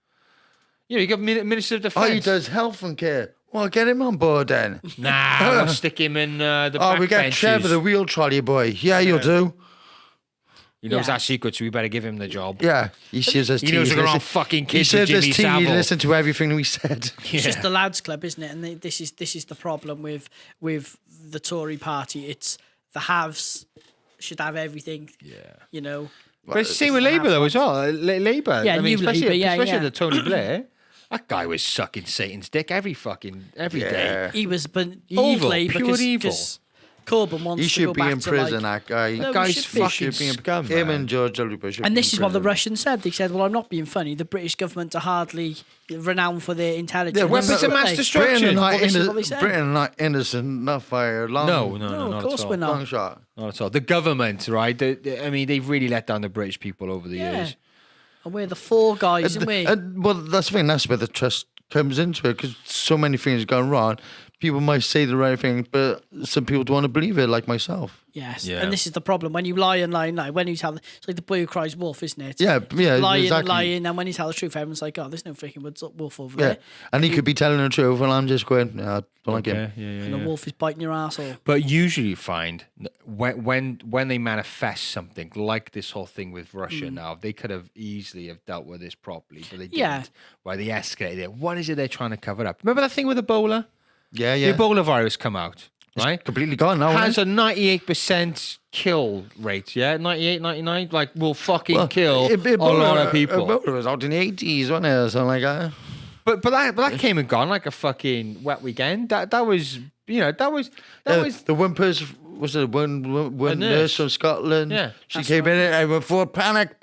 You got minister of defence. Oh, he does health and care. Well, get him on board then. Nah, we'll stick him in the Oh, we got backbenches. Trevor, the wheel trolley boy. Yeah, you'll do. He knows Yeah. our secret, so we better give him the job. Yeah, he says us He knows we're on fucking kids with Jimmy He Savile. listened to everything we said. it's just the lads' club, isn't it? And this is the problem with the Tory party. It's the haves should have everything. Yeah, you know. But it's the same with Labour, though, as well. Labour. Yeah, I mean, New Labour, yeah, especially yeah. the Tony Blair. That guy was sucking Satan's dick every day. He was but Evil, old Labour pure because evil. Corbyn wants He to go should be back in to, prison, like, that guy. No, he Guy's should be. fucking Should be in- scum, Him man. and George W. Bush should And be this in is what the prison. Russians said. They said, "Well, I'm not being funny. The British government are hardly renowned for their intelligence." Yeah, weapons of mass They- destruction. Britain are not, Well, this is what they said. Britain are not innocent, not by a long, No, No, not of course at all. we're not. long shot. Not at all. The government, right? I mean, they've really let down the British people over the years. And we're the four guys, and we. Well, that's the thing. That's where the trust comes into it, because so many things gone wrong. people might say the right thing, but some people don't want to believe it, like myself. Yes, Yeah. and this is the problem. When you lie and lie and lie, when you tell, it's like the boy who cries wolf, isn't it? Yeah, Lying, exactly. lying, and when you tell the truth, everyone's like, "Oh, there's no freaking wolf over Yeah, there," and he could be telling the truth, and I'm just going, "Nah, I don't like him." and the wolf is biting your asshole. But usually you find when they manifest something like this whole thing with Russia now, they could have easily have dealt with this properly, but they didn't. Yeah. Why they escalated it. What is it they're trying to cover up? Remember that thing with Ebola? Yeah, The yeah. Ebola virus come out, right? Completely gone now. Has isn't a 98% kill rate, yeah? 98, 99? Like, will fucking it? kill a lot of people. Ebola was out in the 80s, wasn't it? Or something like that. But that came and gone like a fucking wet weekend. That was, that was The one person, was it one nurse from Scotland? Yeah. She came in and went for panic.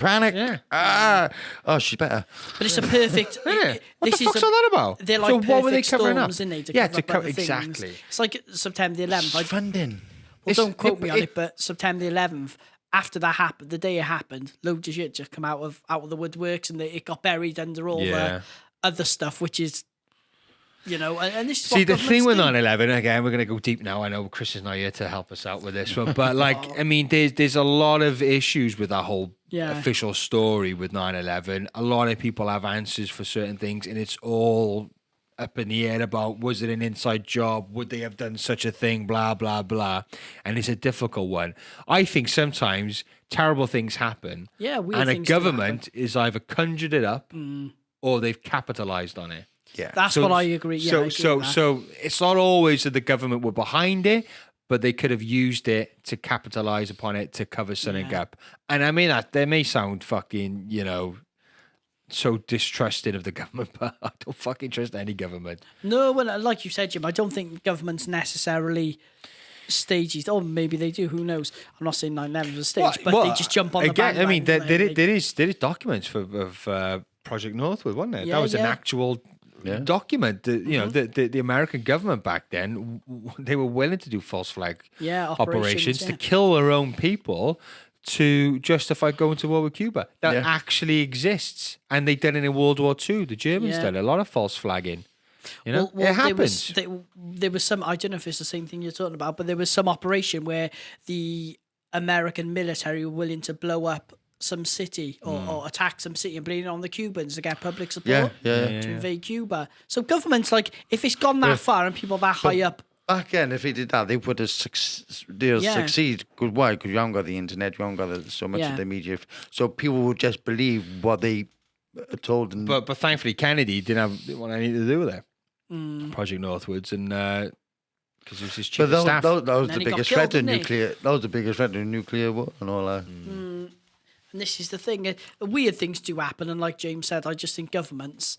Yeah. Oh, she's better. But it's a perfect. Yeah. What this the fuck's all that about? They're like So perfect what were they covering up? storms, isn't they? To Yeah, cover to up other exactly. things. It's like September the 11th. It's funding. Well, don't quote me on it, but September the 11th, after that happened, the day it happened, loads of shit just come out of the woodworks, and it got buried under all Yeah. the other stuff, which is, and this is See, what the thing with governments 9/11, again, we're going to go deep now. I know Chris is not here to help us out with this one, but I mean, there's a lot of issues with that whole Yeah. official story with 9/11. A lot of people have answers for certain things, and it's all up in the air about, was it an inside job? Would they have done such a thing? Blah, blah, blah. And it's a difficult one. I think sometimes terrible things happen. Yeah, weird and a things do government is either conjured it up or they've capitalized on it. Yeah. That's what I agree. Yeah, I agree with that. So it's not always that the government were behind it, but they could have used it to capitalize upon it to cover something up. And I mean, that may sound fucking, so distrusting of the government, but I don't fucking trust any government. No, well, like you said, Jim, I don't think governments necessarily stages. Or maybe they do. Who knows? I'm not saying 9/11 was a stage, but they just jump on the again. I mean, bandwagon, don't they? there is documents of Project Northwood, wasn't there? Yeah, That was an yeah. actual document. The American government back then, they were willing to do false flag operations to kill their own people to justify going to war with Cuba. That actually exists, and they did it in World War II. The Germans did a lot of false flagging. Well, it happens. There was some. I don't know if it's the same thing you're talking about, but there was some operation where the American military were willing to blow up some city or attack some city and blame it on the Cubans to get public support to invade Cuba. So governments, like, if it's gone that far and people that high up. Back then, if they did that, they would have succeed. Good, why? Because you haven't got the internet, you haven't got so much of the media. So people would just believe what they are told. And but thankfully, Kennedy didn't want anything to do with it. Project Northwoods, and because it was his chief of staff. That was And the then he got biggest killed, threat to didn't he? nuclear. That was the biggest threat to nuclear war and all that. And this is the thing. Weird things do happen, and like James said, I just think governments.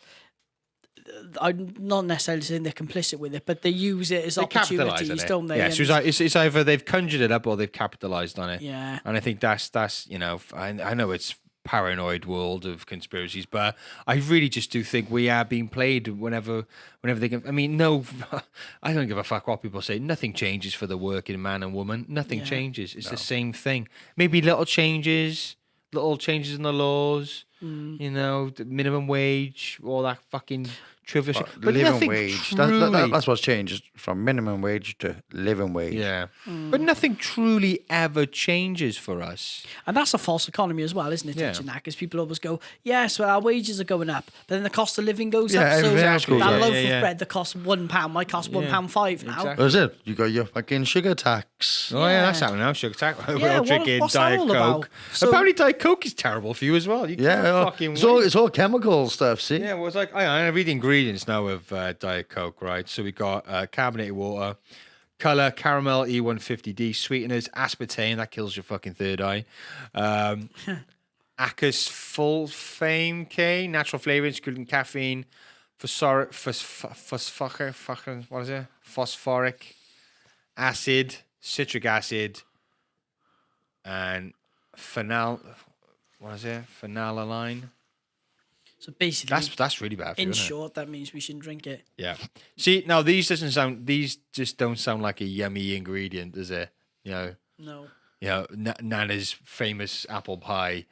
I'm not necessarily saying they're complicit with it, but they use it as opportunities, don't they? Yeah, so it's either they've conjured it up or they've capitalized on it. Yeah. And I think that's I know it's paranoid world of conspiracies, but I really just do think we are being played whenever they can. I mean, no, I don't give a fuck what people say. Nothing changes for the working man and woman. Nothing changes. It's the same thing. Maybe little changes in the laws. The minimum wage, all that fucking trivial shit. But living nothing wage. Truly, That's what's changed from minimum wage to living wage. yeah. But nothing truly ever changes for us. And that's a false economy as well, isn't it? Yeah. Teaching that, because people always go, yes, well, our wages are going up, but then the cost of living goes up. So everything else that goes up. loaf Yeah, yeah. of bread that costs £1 might cost £1.05 now. Exactly. That's it. You got your fucking sugar tax. Oh yeah, that's happening now. Sugar tax. Yeah, We're all drinking what's that Diet all Coke. about? So- Apparently, Diet Coke is terrible for you as well. You can't fucking it's all chemical stuff. See, Yeah, well, it's like I read the ingredients now of Diet Coke, right? So we got carbonated water, color, caramel, E150D, sweeteners, aspartame, that kills your fucking third eye. Acus full fame K, natural flavorings, including caffeine, phosphoric acid, citric acid, and phenylalanine. So basically, That's really bad for you, in isn't it? short, that means we shouldn't drink it. Yeah. See, now these just don't sound like a yummy ingredient, does it? No. Nana's famous apple pie.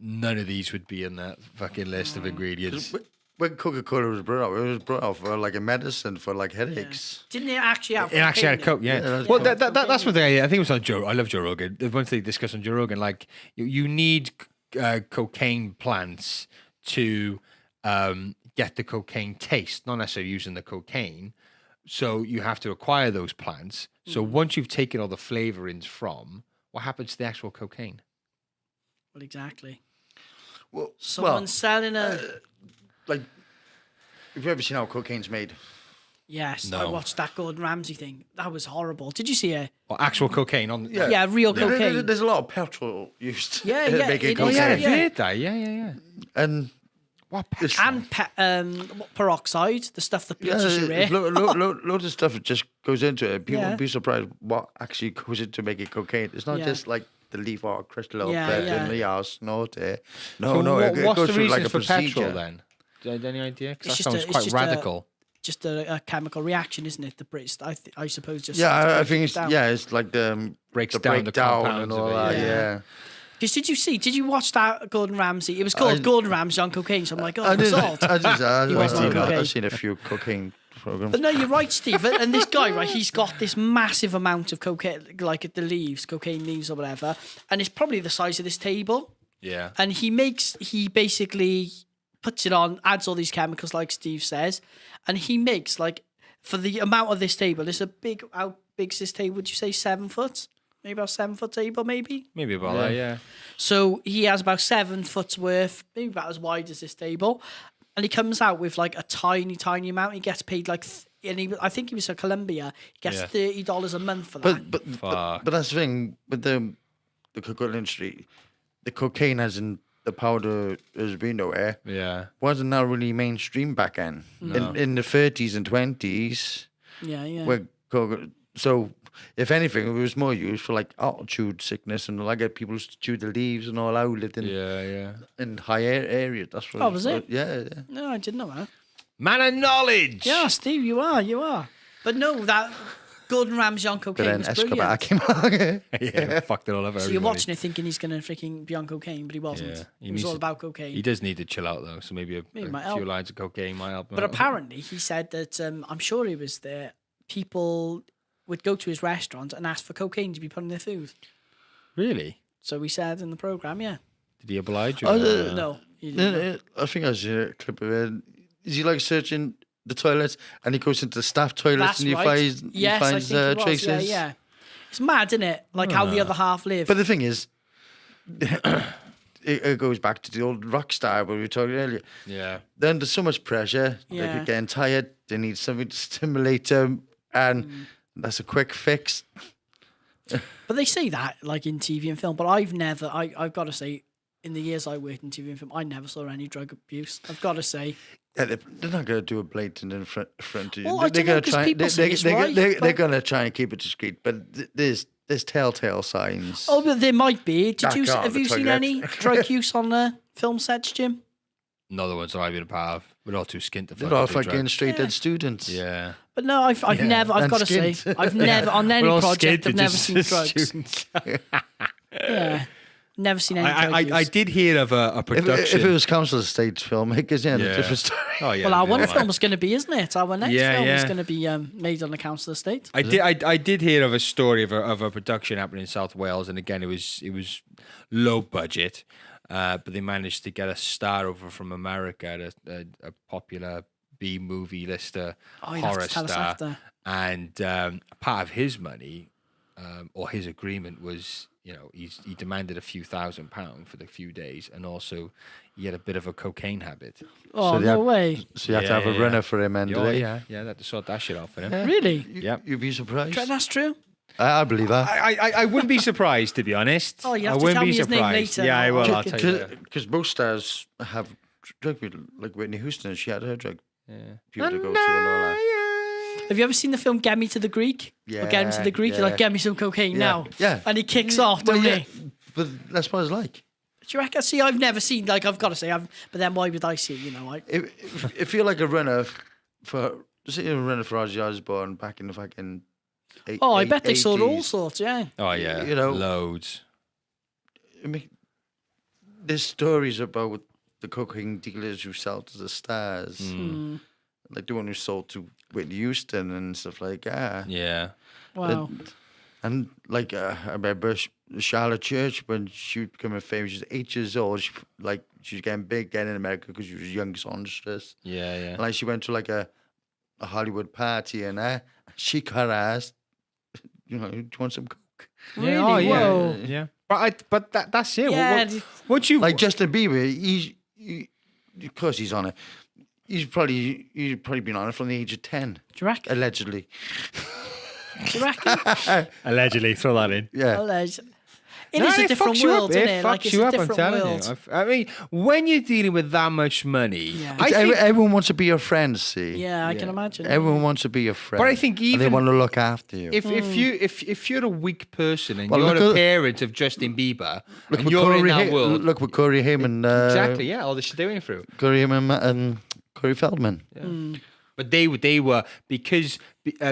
None of these would be in that fucking list of ingredients. when Coca-Cola was brought out, it was brought out for like a medicine for like headaches. Didn't it actually have? It actually had a cocaine coke, in yeah. Yeah, that's Well, cool. that's one thing. I think it was on Joe. I love Joe Rogan. The one thing they discussed on Joe Rogan, like you need cocaine plants to get the cocaine taste, not necessarily using the cocaine. So you have to acquire those plants. So once you've taken all the flavorings from, what happens to the actual cocaine? Well, exactly. Well, Someone's selling a. like, have you ever seen how cocaine's made? Yes, I No. watched that Gordon Ramsay thing. That was horrible. Did you see it? Or actual cocaine on? Yeah, real cocaine. There's a lot of petrol used. Yeah, in yeah, making it Oh is, yeah, cocaine. I yeah. heard that. Yeah. And What It's- petrol? And peroxide, the stuff that yeah, bleaches your hair. loads of stuff that just goes into it. People Yeah. would be surprised what actually goes into making cocaine. It's not Yeah. just like the leaf or crystal or Yeah, bed yeah. in the house. No, no, So no. It what's goes the through reasons like a for procedure. petrol then? Do you have any idea? Because It's that just sounds quite radical. Just a chemical reaction, isn't it? The Brits, I suppose, just Yeah, I breaks think it it's down. it's like the Breaks the down the breakdown compounds and of all it, that. yeah. Yeah. Because did you watch that Gordon Ramsay? It was called Gordon Ramsay on cocaine. So I'm like, oh, I did. salt. I've was on cocaine. seen a few cocaine programs. But no, you're right, Steve. And this guy, right, he's got this massive amount of cocaine, like at the leaves, cocaine leaves or whatever, and it's probably the size of this table. Yeah. And he basically puts it on, adds all these chemicals, like Steve says, and he makes like for the amount of this table. It's a big. How big's this table? Would you say 7 foot? Maybe about 7 foot table, maybe. Maybe about that, yeah. So he has about 7 foot's worth, maybe about as wide as this table, and he comes out with like a tiny amount. He gets paid like, I think he was at Colombia. He gets Yeah. $30 a month for that. But that's the thing with the cocaine industry. The cocaine, as in the powder, as we know it, Yeah. wasn't that really mainstream back then. In the 30s and 20s, Yeah. where so if anything, it was more used for like altitude sickness and like people used to chew the leaves and all out lived in in higher areas. That's what. Oh, was it? Yeah. No, I didn't know that. Man of knowledge. Yeah, Steve, you are. But no, that Gordon Ramsay on But cocaine then was Escobar brilliant. came along. Yeah, fucked it all over. So you're everybody. watching it thinking he's going to freaking be on cocaine, but he wasn't. Yeah, It was all about cocaine. He does need to chill out though, so maybe a might few help. lines of cocaine might help him But out. apparently, he said that I'm sure he was there. People would go to his restaurant and ask for cocaine to be put in their food. Really? So he said in the program, yeah. Did he oblige? Oh, Or, No, he didn't. I think I seen a clip of it. Is he like searching the toilets and he goes into the staff toilets That's and he right. finds Yes, I think it was. traces? Yeah. It's mad, isn't it? Like how the other half live. But the thing is, it goes back to the old rock star we were talking earlier. yeah. Then there's so much pressure. Yeah. They're getting tired. They need something to stimulate them, and that's a quick fix. But they say that like in TV and film. But I've got to say, in the years I worked in TV and film, I never saw any drug abuse. I've got to say. Yeah, they're not going to do a blatant in front of you. Well, I they're don't know, gonna 'cause people say it's right, they're but- going to try and keep it discreet, but there's telltale signs. Oh, but there might be. Back out Have the you seen toilet. any drug use on the film sets, Jim? Not the ones that I've been a part of. We're all too skint to They're all do fucking drugs. straight Yeah. dead students. Yeah. But no, I've never. I've and got to say, skint. I've never on any We're all project. skint I've to never just seen drugs. students. Yeah, never seen any drug use. I did hear of a If production. it was council estate filmmakers, yeah, a different story. Oh yeah. Well, our they one are. film is going to be, isn't it? Our next Yeah, film is yeah. going to be made on the council estate. I did hear of a story of a production happening in South Wales, and again it was low budget, but they managed to get a star over from America, a popular B movie lister Oh, you'll have horror to tell us star, after. and part of his money or his agreement was, he demanded a few £1,000 for the few days, and also he had a bit of a cocaine habit. Oh, they no had- way. So you have to have a Yeah. runner for him, and Oh yeah, they had to sort that shit out for him. Really? Yep. You'd be surprised. That's true. I believe that. I wouldn't be surprised, to be honest. Oh, you have I to wouldn't tell be me his name surprised. later. Yeah, I will. I'll Okay. tell you that. Because most stars have drug people, like Whitney Houston, she had her drug Yeah. people to go to and all that. Have you ever seen the film Get Me to the Greek? Or Get Him to the Greek? You're like, yeah. get me some cocaine Yeah, now. yeah. And he kicks off, Well, don't yeah, he? but that's what it's like. Do you reckon? See, I've never seen, like, I've got to say, but then why would I see it, like... If you're like a runner for, say you're a runner for Ozzy Osbourne back in the fucking Oh, I bet they sold all 80s, sorts, yeah. Oh yeah, You know- loads. I mean, there's stories about the cocaine dealers who sell to the stars, like the one who sold to Whitney Houston and stuff like that. Yeah. Wow. And like I remember Charlotte Church when she was becoming famous. She was 8 years old. She was getting big again in America because she was a young songstress. Yeah, yeah. And like she went to like a Hollywood party and she got asked, do you want some coke? Really? Yeah, oh, yeah. Whoa. Yeah. But that's it. Yeah, What you Like Justin Bieber, of course he's on it. He's probably been on it from the age of 10, Do you reckon? allegedly. Do you reckon? allegedly throw that in. Yeah. Alleged. It is a different world, isn't it? Like, it's a different world. I mean, when you're dealing with that much money, Yeah. I think, Everyone wants to be your friend, see? Yeah, I can imagine. Everyone wants to be your friend. But I think and even they want to look after you. if you're a weak person and Well, you're look a at- parent of Justin Bieber look and what you're in Corey that world, Look what Corey Heyman. exactly, yeah, all this shit they're going through. Corey Heyman and Corey Feldman. Yeah. But they were because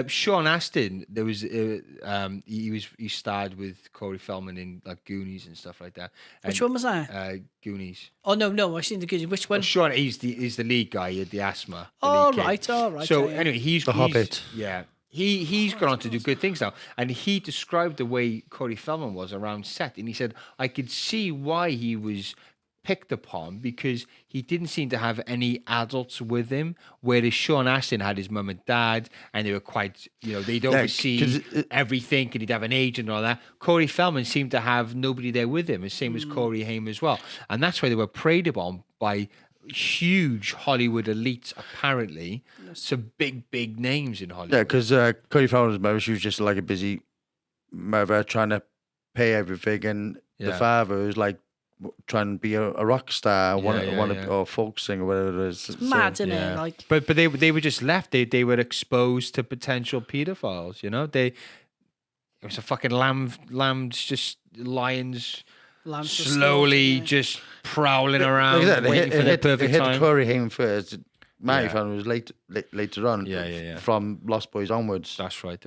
Sean Astin, there was he starred with Corey Feldman in like Goonies and stuff like that. Which And, one was that? Goonies. Oh, no, I've seen the good. Which one? Sean, he's the lead guy. He had the asthma. the Oh, lead kid. right, all right. So yeah. anyway, he's Hobbit. Yeah, he's gone on to do good things now, and he described the way Corey Feldman was around set, and he said I could see why he was picked upon because he didn't seem to have any adults with him, whereas Sean Astin had his mum and dad, and they were quite, they'd oversee 'cause everything, and he'd have an agent and all that. Corey Feldman seemed to have nobody there with him, the same as Corey Haim as well, and that's why they were preyed upon by huge Hollywood elites, apparently. Some big names in Hollywood. Yeah, because Corey Feldman's mother, she was just like a busy mother trying to pay everything, and the Yeah. father was like trying to be a rock star, Yeah. or folk singer, whatever it is. It's mad, isn't Yeah. it? Like, But they were just left. They were exposed to potential pedophiles. It was a fucking lambs, just lions lambs to slowly slaughter, just prowling around, Like that, waiting for their they perfect hit time. Corey Haim first. My Yeah. fan was later on. Yeah. From Lost Boys onwards. That's right,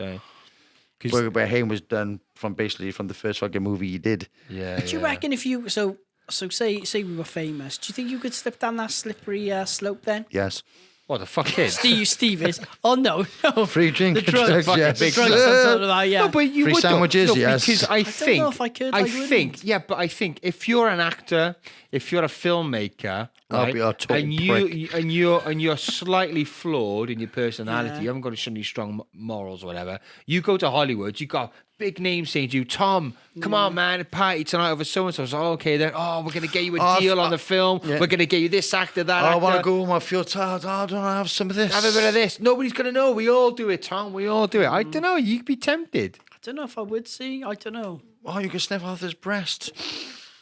Where Haim was done from the first fucking movie he did. yeah. Do you reckon if you so say we were famous, do you think you could slip down that slippery slope then? Yes. What the fuck is? Steve is. Oh no. Free drink. The drugs, yes. the drugs I'm talking about, yeah. No, but you Free would though. sandwiches, No, yes. Because I don't know if I could, I wouldn't. But I think if you're an actor, if you're a filmmaker, I'll right, be a total prick. and you're slightly flawed in your personality, Yeah. you haven't got any strong morals or whatever. You go to Hollywood, you got big names saying to you, Tom, come on, man, party tonight over so and so. So okay, then we're gonna get you a deal on the film. yeah. We're gonna get you this actor, that I actor. want to go home. I feel tired. I don't have some of this. Have a bit of this. Nobody's gonna know. We all do it, Tom. We all do it. I don't know. You could be tempted. I don't know if I would see. I don't know. Oh, you can sniff off his breast.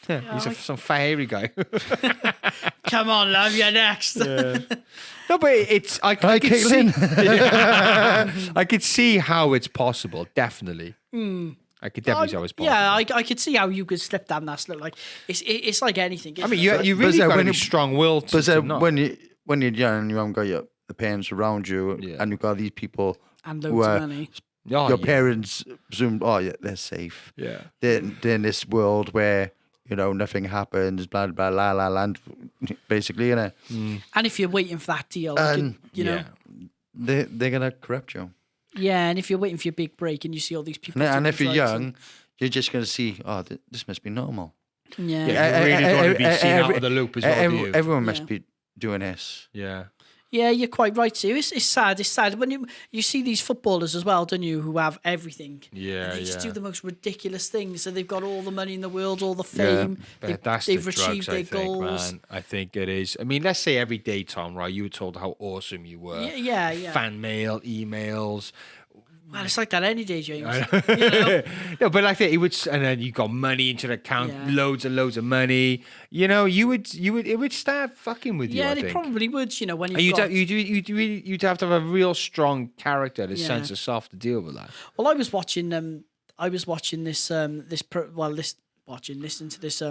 Yeah, he's some fat hairy guy. Come on, love, you're next. No, but it's I Hi, could see, Caitlin. I could see how it's possible. Definitely, I could definitely see how it's possible. Yeah, I could see how you could slip down that slope. Like it's like anything. I mean, isn't it? you really but got to when be you- strong-willed. But to not. when you're young and you haven't got the parents around you, Yeah. and you've got these people and who loads are of money. Oh, your yeah. parents presume, they're safe. Yeah. They're in this world where nothing happens, blah blah la la land, basically, And if you're waiting for that deal, And- you know, they're gonna corrupt you. yeah. And if you're waiting for your big break and you see all these people, And doing if you're drugs young, you're just gonna see, this must be normal. yeah. Yeah, you really don't want to be seen out every- of the loop as well, do you? Everyone must Yeah. be doing this. Yeah. Yeah, you're quite right too. It's sad. It's sad when you see these footballers as well, don't you? Who have everything. Yeah, And they just yeah. do the most ridiculous things. So they've got all the money in the world, all the fame. But that's They've the achieved drugs, I their think, goals. man. I think it is. I mean, let's say every day, Tom, right? You were told how awesome you were. Yeah. Fan mail, emails. Well, it's like that any day, James. No, but like that, it would, and then you got money into the account, Yeah. loads and loads of money. It would start fucking with you. Yeah, I they think. probably would. When And you've got... you'd have to have a real strong character, a Yeah. sense of self to deal with that. Well, I was watching listening to this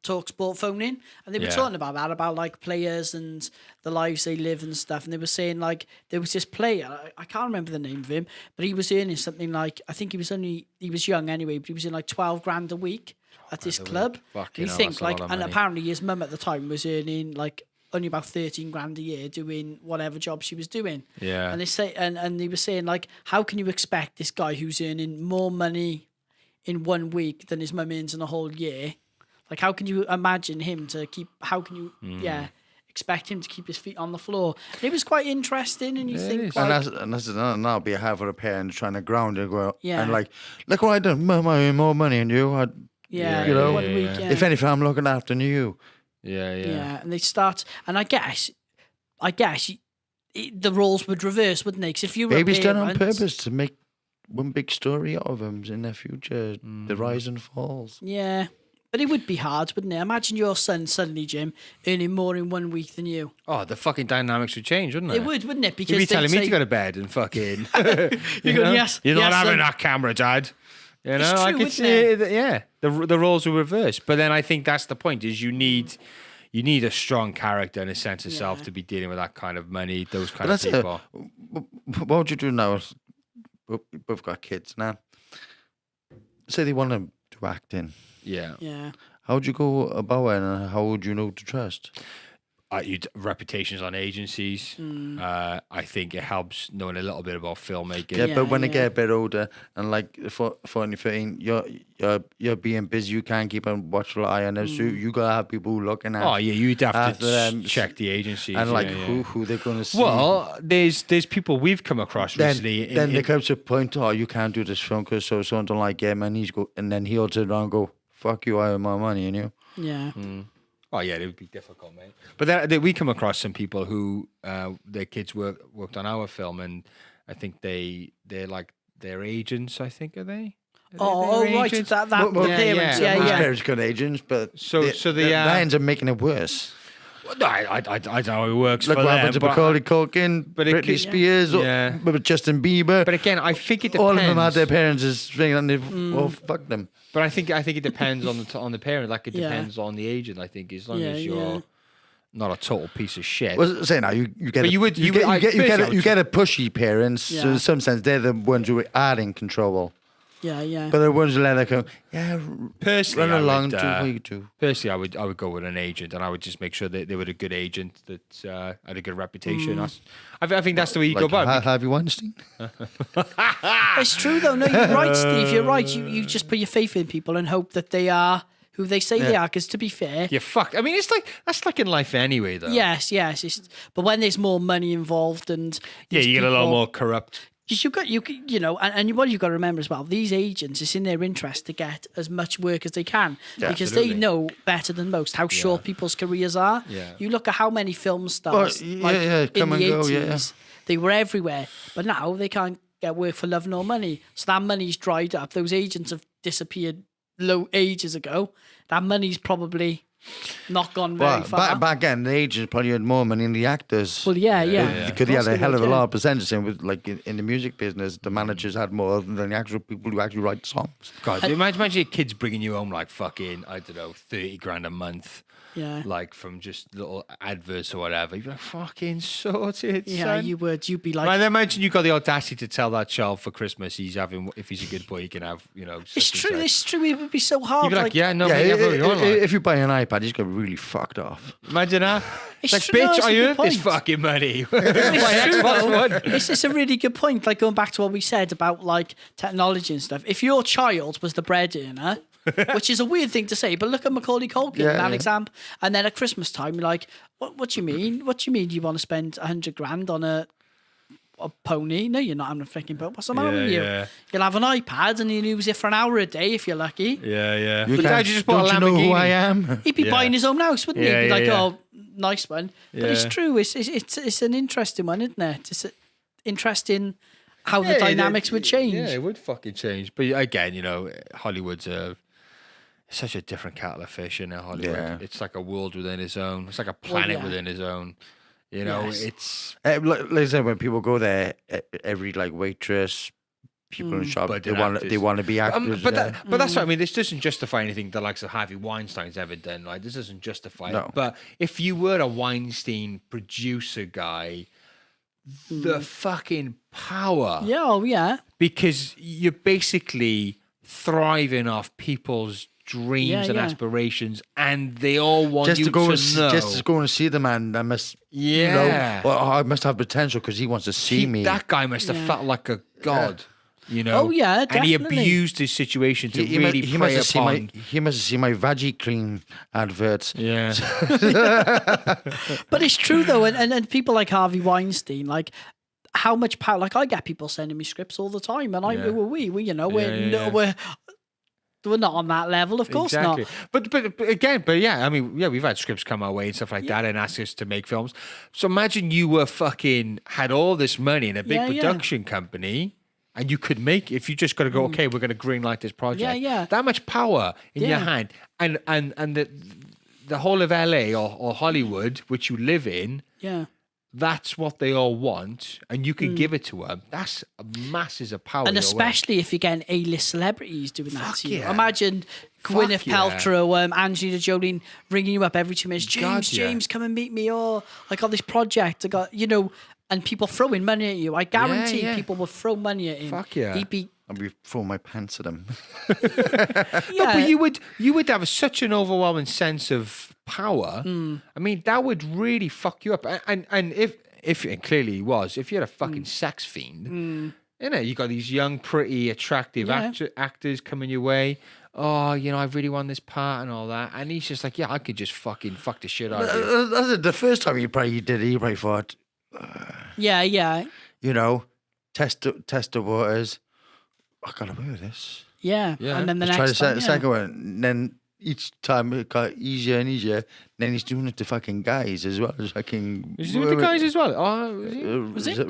Talk Sport phone in, and they were Yeah. talking about that, about like players and the lives they live and stuff. And they were saying like there was this player, I can't remember the name of him, but he was earning something like, I think he was young anyway, but he was in like 12 grand a week. at this That's a club. week. And Fucking you hell, think that's a like, lot of and money. apparently his mum at the time was earning like only about 13 grand a year doing whatever job she was doing. Yeah. And they say, and they were saying like, how can you expect this guy who's earning more money in 1 week than his mum earns in a whole year? Like, how can you imagine him to keep? How can you, expect him to keep his feet on the floor? And it was quite interesting, and you it think, is. like, And that'll be a half of a parent trying to ground it. Well, Yeah. and like, look what I done. Mum, I earn more money than you. yeah, you know, 1 week, yeah. If anything, I'm looking after you. Yeah, and they start, and I guess the roles would reverse, wouldn't they? Because if you were Maybe it's done on parent- purpose to make one big story out of them in their future, the rise and falls. Yeah, but it would be hard, wouldn't it? Imagine your son suddenly, Jim, earning more in 1 week than you. Oh, the fucking dynamics would change, wouldn't it? It would, wouldn't it? Because You'd be they'd telling me say- to go to bed and fucking. You go, yes, You're not yes, having son. that camera, Dad. You know, It's I true, could isn't see it? it. Yeah, the roles will reverse. But then I think that's the point: is you need a strong character and a sense of self to be dealing with that kind of money, those kind of people. What would you do now? We've both got kids now. Say they want to do acting. Yeah. Yeah. How would you go about it, and how would you know to trust? Reputations on agencies. I think it helps knowing a little bit about filmmaking. Yeah, but when they yeah. get a bit older and like for 13, you're being busy. You can't keep on watching eye on them. So you gotta have people who looking at. Oh yeah, you'd have after to them, check the agencies and like yeah. who they're gonna see. Well, there's people we've come across then recently. then there comes a point. Oh, you can't do this film because so don't like him, and then he'll turn around and go, "Fuck you! I have my money," and you. Yeah. Oh yeah, it would be difficult, mate. But then we come across some people who their kids worked on our film, and I think they're like their agents. I think are they? Oh, Are they their right. agents? That Well, the parents. yeah. Yeah, Most yeah. parents got agents, but So the that ends up making it worse. Well, no, I don't know how it works Look for what them. happened to but- Macaulay Culkin, but it Britney could- Spears, Yeah. with Justin Bieber. But again, I think it depends. all of them had their parents as thing, and they've all fucked them. But I think it depends on the parent. Like it Yeah. depends on the agent. I think as long Yeah, as you're yeah. not a total piece of shit. Well, say now you get But a, you would- you you get would- you get I- you get a pushy parents. So Yeah. in some sense, they're the ones who are in control. Yeah, yeah. But the ones who let it go, yeah, Personally, run I along, would, do what you do. Personally, I would go with an agent, and I would just make sure that they were a good agent that had a good reputation. I think that's the way you go Like about it. Harvey Weinstein. It's true though. No, you're right, Steve. You're right. You just put your faith in people and hope that they are who they say they are. Because to be fair, You're fucked. I mean, that's like in life anyway, though. yes. But when there's more money involved and Yeah, these you get a lot people- more corrupt. Because you know, and what you've got to remember as well, these agents, it's in their interest to get as much work as they can Yeah, because absolutely. they know better than most how short people's careers are. Yeah. You look at how many film stars Well, like yeah, come in the and go, 80s, they were everywhere, but now they can't get work for love nor money. So that money's dried up. Those agents have disappeared ages ago. That money's probably not gone very Well, far. back then, the agents probably had more money than the actors. Well, yeah. Because they had a Of course hell of a would, lot of percentage. And with like in the music business, the managers had more than the actual people who actually write songs. God, imagine your kids bringing you home like fucking, I don't know, 30 grand a month. Yeah. Like from just little adverts or whatever. You'd be like, fucking sorted, Yeah, son. you would. You'd be like, Man, imagine you got the audacity to tell that child for Christmas if he's a good boy, he can have, it's true. It's true. It would be so hard. You'd be like, yeah, no, Yeah, mate, have what you want, like. if you buy an iPad, he's going to be really fucked off. Imagine that. It's Like, true, no, bitch, it's a I good earned this point. fucking money. It's My true, Xbox though. One. It's a really good point. Like going back to what we said about like technology and stuff. If your child was the bread earner, which is a weird thing to say, but look at Macaulay Culkin Yeah, in that yeah. example. And then at Christmas time, you're like, what do you mean? What do you mean you want to spend 100 grand on a pony? No, you're not having a freaking pony. What's the matter with you? yeah. You'll have an iPad and you'll use it for an hour a day if you're lucky. Yeah, yeah. You But can't- Dad, you just bought a don't you know who I Lamborghini. am? He'd be Yeah. buying his own house, wouldn't he? Yeah, He'd be like, yeah. oh, nice one. But it's Yeah. true. It's an interesting one, isn't it? It's interesting how the dynamics would change. Yeah, it would fucking change. But again, Hollywood's such a different kettle of fish in Hollywood. Yeah. It's like a world within its own. It's like a planet yeah. within its own. Yes. It's Like I said, when people go there, every like waitress, people in shop, But they they're want actors. to be actors. but there. that's what I mean. This doesn't justify anything the likes of Harvey Weinstein's ever done. Like this doesn't justify No. it. But if you were a Weinstein producer guy, the fucking power. Yeah, oh yeah. Because you're basically thriving off people's dreams and aspirations, and they all want just you to go to know. Just to go and see the man, I must, I must have potential because he wants to see me. That guy must have felt like a god. You know, Oh, yeah, and he definitely. abused his situation to He really must prey have seen upon. he must have seen my veggie cream adverts. Yeah, But it's true though, and people like Harvey Weinstein, like how much power. Like I get people sending me scripts all the time, and we're not on that level, of course not. But yeah, I mean, yeah, we've had scripts come our way and stuff like that, and ask us to make films. So imagine you were had all this money in a big production company. And you could make, if you just got to go, okay, we're going to greenlight this project. Yeah. That much power in your hand. And the whole of LA or Hollywood, which you live in, that's what they all want. And you can give it to them. That's masses of power. And especially if you're getting A-list celebrities doing that to you. Yeah. Imagine Gwyneth Paltrow, Angelina Jolie ringing you up every 2 minutes. James, come and meet me. Oh, I got this project. I got, and people throwing money at you. I guarantee people will throw money at him. Fuck yeah. I'll be throwing my pants at him. No, but you would have such an overwhelming sense of power. I mean, that would really fuck you up. And if and clearly he was, if you're a fucking sex fiend, you got these young, pretty, attractive actors coming your way. Oh, I really want this part and all that. And he's just like, I could just fucking fuck the shit out of you. That's the first time he probably thought, test the waters. I got away with this. Yeah. And then the next try time, the second one. And then each time it got easier and easier. Then he's doing it to fucking guys as well. He's doing it to guys as well. Oh, was it?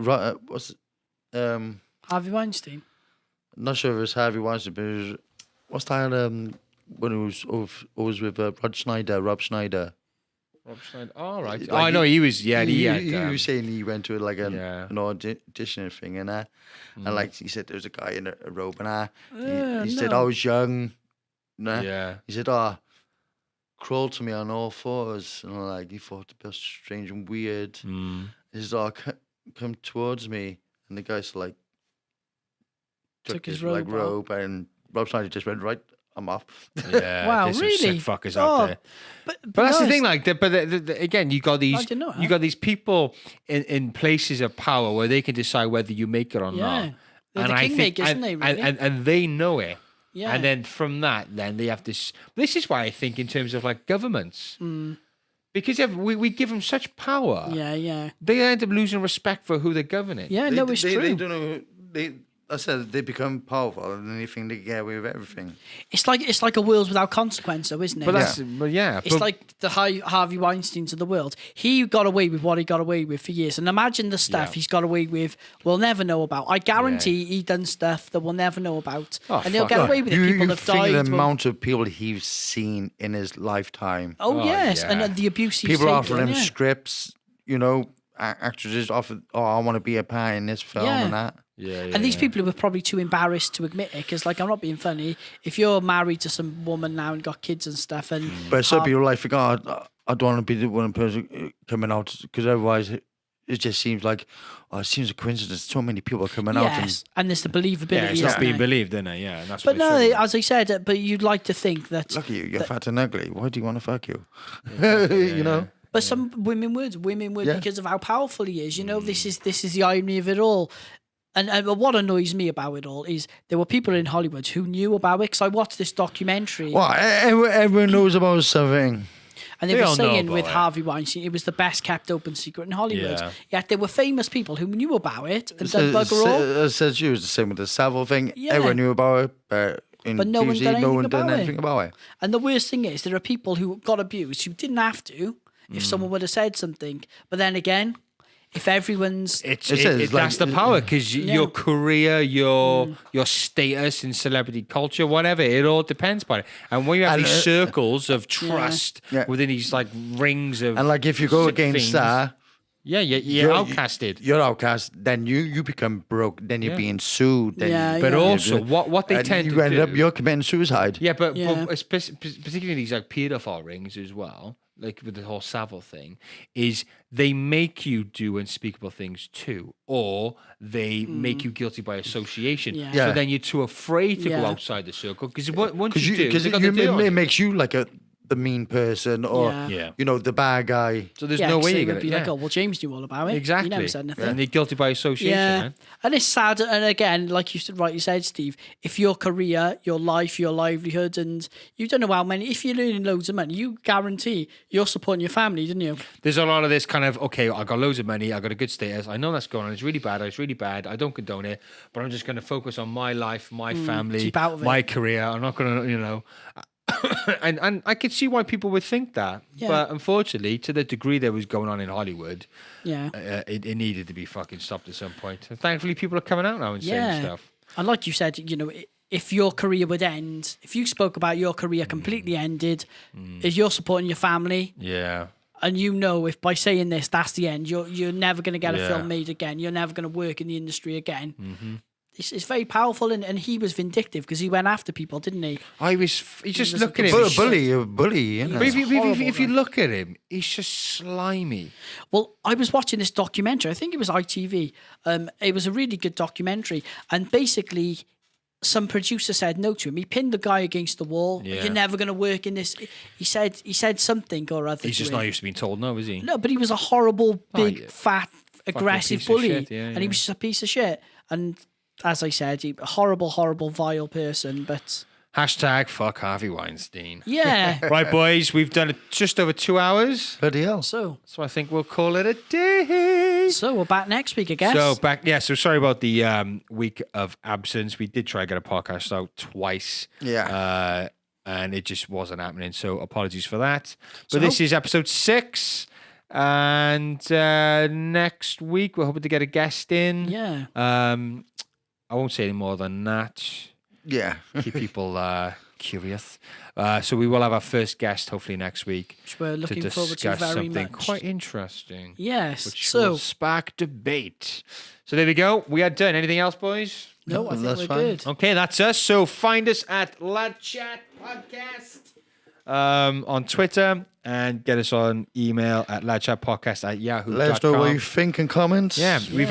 Harvey Weinstein. I'm not sure if it was Harvey Weinstein, but it was, what's that? When it was always with Rob Schneider. Rob Schneider. Oh, right. Like I know he was. Yeah, he was saying he went to like an audition thing and that, and like he said, there was a guy in a robe and that. He said I was young. Nah. Yeah. He said, crawl to me on all fours, and like he thought it was strange and weird. He said, come towards me, and the guy's like took his robe, and Rob Schneider just went right. I'm off. Yeah, wow, there's really? some sick fuckers out there. But that's the thing, like, again, you got these people in places of power where they can decide whether you make it or not. They're the kingmakers, isn't they? Really? And they know it. Yeah. And then from that, then they have this. This is why I think in terms of like governments, because we give them such power. Yeah. They end up losing respect for who they're governing. Yeah, it's true. They don't know. I said they become powerful and they think they get away with everything. It's like a world without consequence, though, isn't it? It's like the Harvey Weinsteins of the world. He got away with what he got away with for years, and imagine the stuff he's got away with. We'll never know about. I guarantee he done stuff that we'll never know about, and he'll get away with it. People have died. The amount of people he's seen in his lifetime. Oh yes, and the abuse he's people taken. Offering him scripts. Actresses offer. Oh, I want to be a part in this film and that. And these people who were probably too embarrassed to admit it, because, like, I'm not being funny. If you're married to some woman now and got kids and stuff, but some people like, I don't want to be the one person coming out, because otherwise it just seems like, it seems a coincidence. So many people are coming out. And there's the believability. Yeah, it's not being believed, isn't it? Yeah, and that's. But no, as I said, but you'd like to think that. Look at you, you're fat and ugly. Why do you want to fuck you? But some women would because of how powerful he is. This is the irony of it all. And what annoys me about it all is there were people in Hollywood who knew about it, because I watched this documentary. Well, everyone knows about something. And they were saying with Harvey Weinstein, it was the best kept open secret in Hollywood. Yeah. Yet there were famous people who knew about it and done bugger all. Says you, it was the same with the Savile thing. Yeah. Everyone knew about it, but no one done anything about it. And the worst thing is, there are people who got abused who didn't have to if someone would have said something. But then again, if everyone's... that's the power, because your career, your status in celebrity culture, whatever, it all depends on it. And when you have these circles of trust within these like rings of... And like if you go against that... Yeah, you're outcasted. You're outcast, then you become broke, then you're being sued. But also, what they tend to do... You're committing suicide. Yeah, but particularly these like paedophile rings as well. like with the whole Savile thing, is they make you do unspeakable things too, or they make you guilty by association. Yeah. So Yeah. then you're too afraid to go Yeah. outside the circle because once you do, because they got the deal on it you. makes you like the mean person or Yeah. the bad guy. So there's Yeah, no 'cause way they you're would gonna be like, oh, well, James knew all about it. exactly. He never said nothing. And they're guilty by association. Yeah, Man. and it's sad. And again, like you rightly said, Steve, if your career, your life, your livelihood, and you don't know how many, if you're earning loads of money, you guarantee you're supporting your family, didn't you? There's a lot of this kind of, okay, I got loads of money, I got a good status, I know that's going on, it's really bad, I don't condone it, but I'm just going to focus on my life, my family, keep out of it. my career. I'm not going to, and I could see why people would think that, Yeah. but unfortunately, to the degree that was going on in Hollywood, Yeah. it needed to be fucking stopped at some point. And thankfully, people are coming out now and saying stuff. And like you said, if your career would end, if you spoke about your career completely ended, if you're supporting your family, Yeah. and if by saying this, that's the end, you're never going to get a Yeah. film made again, you're never going to work in the industry again. It's very powerful, and he was vindictive because he went after people, didn't he? You just was look a at him. But he's- a bully, you know. But if horrible, you man. look at him, he's just slimy. Well, I was watching this documentary. I think it was ITV. It was a really good documentary, and basically, some producer said no to him. He pinned the guy against the wall. Yeah. You're never going to work in this. He said something or other. He's to just him. not used to being told no, is he? No, but he was a horrible, big, yeah. fat, aggressive piece of bully, shit, yeah, and yeah. he was just a piece of shit. And as I said, a horrible, horrible, vile person. But Hashtag fuck Harvey Weinstein. yeah, Right, boys, we've done it just over 2 hours. Bloody hell. so I think we'll call it a day. we're back next week, I guess. So sorry about the week of absence. We did try to get a podcast out twice. Yeah. And it just wasn't happening. So apologies for that. So But this is episode 6. And next week, we're hoping to get a guest in. Yeah. I won't say any more than that. Yeah. Keep people curious. So we will have our first guest hopefully next week Which we're looking to forward to discuss very something much. quite interesting. Yes. Which So will spark debate. So there we go. We are done. Anything else, boys? no, I think That's we're fine. good. Okay, that's us. So find us at Lad Chat Podcast on Twitter and get us on email at ladchatpodcast@yahoo.com. Let us know what you think in comments. Yeah, we've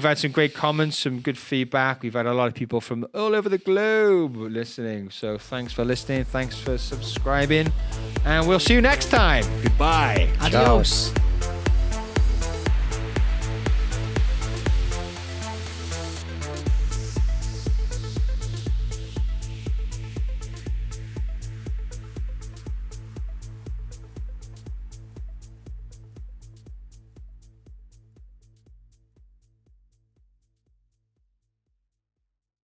had some great comments, some good feedback. We've had a lot of people from all over the globe listening. So thanks for listening. Thanks for subscribing. And we'll see you next time. Goodbye. Adios.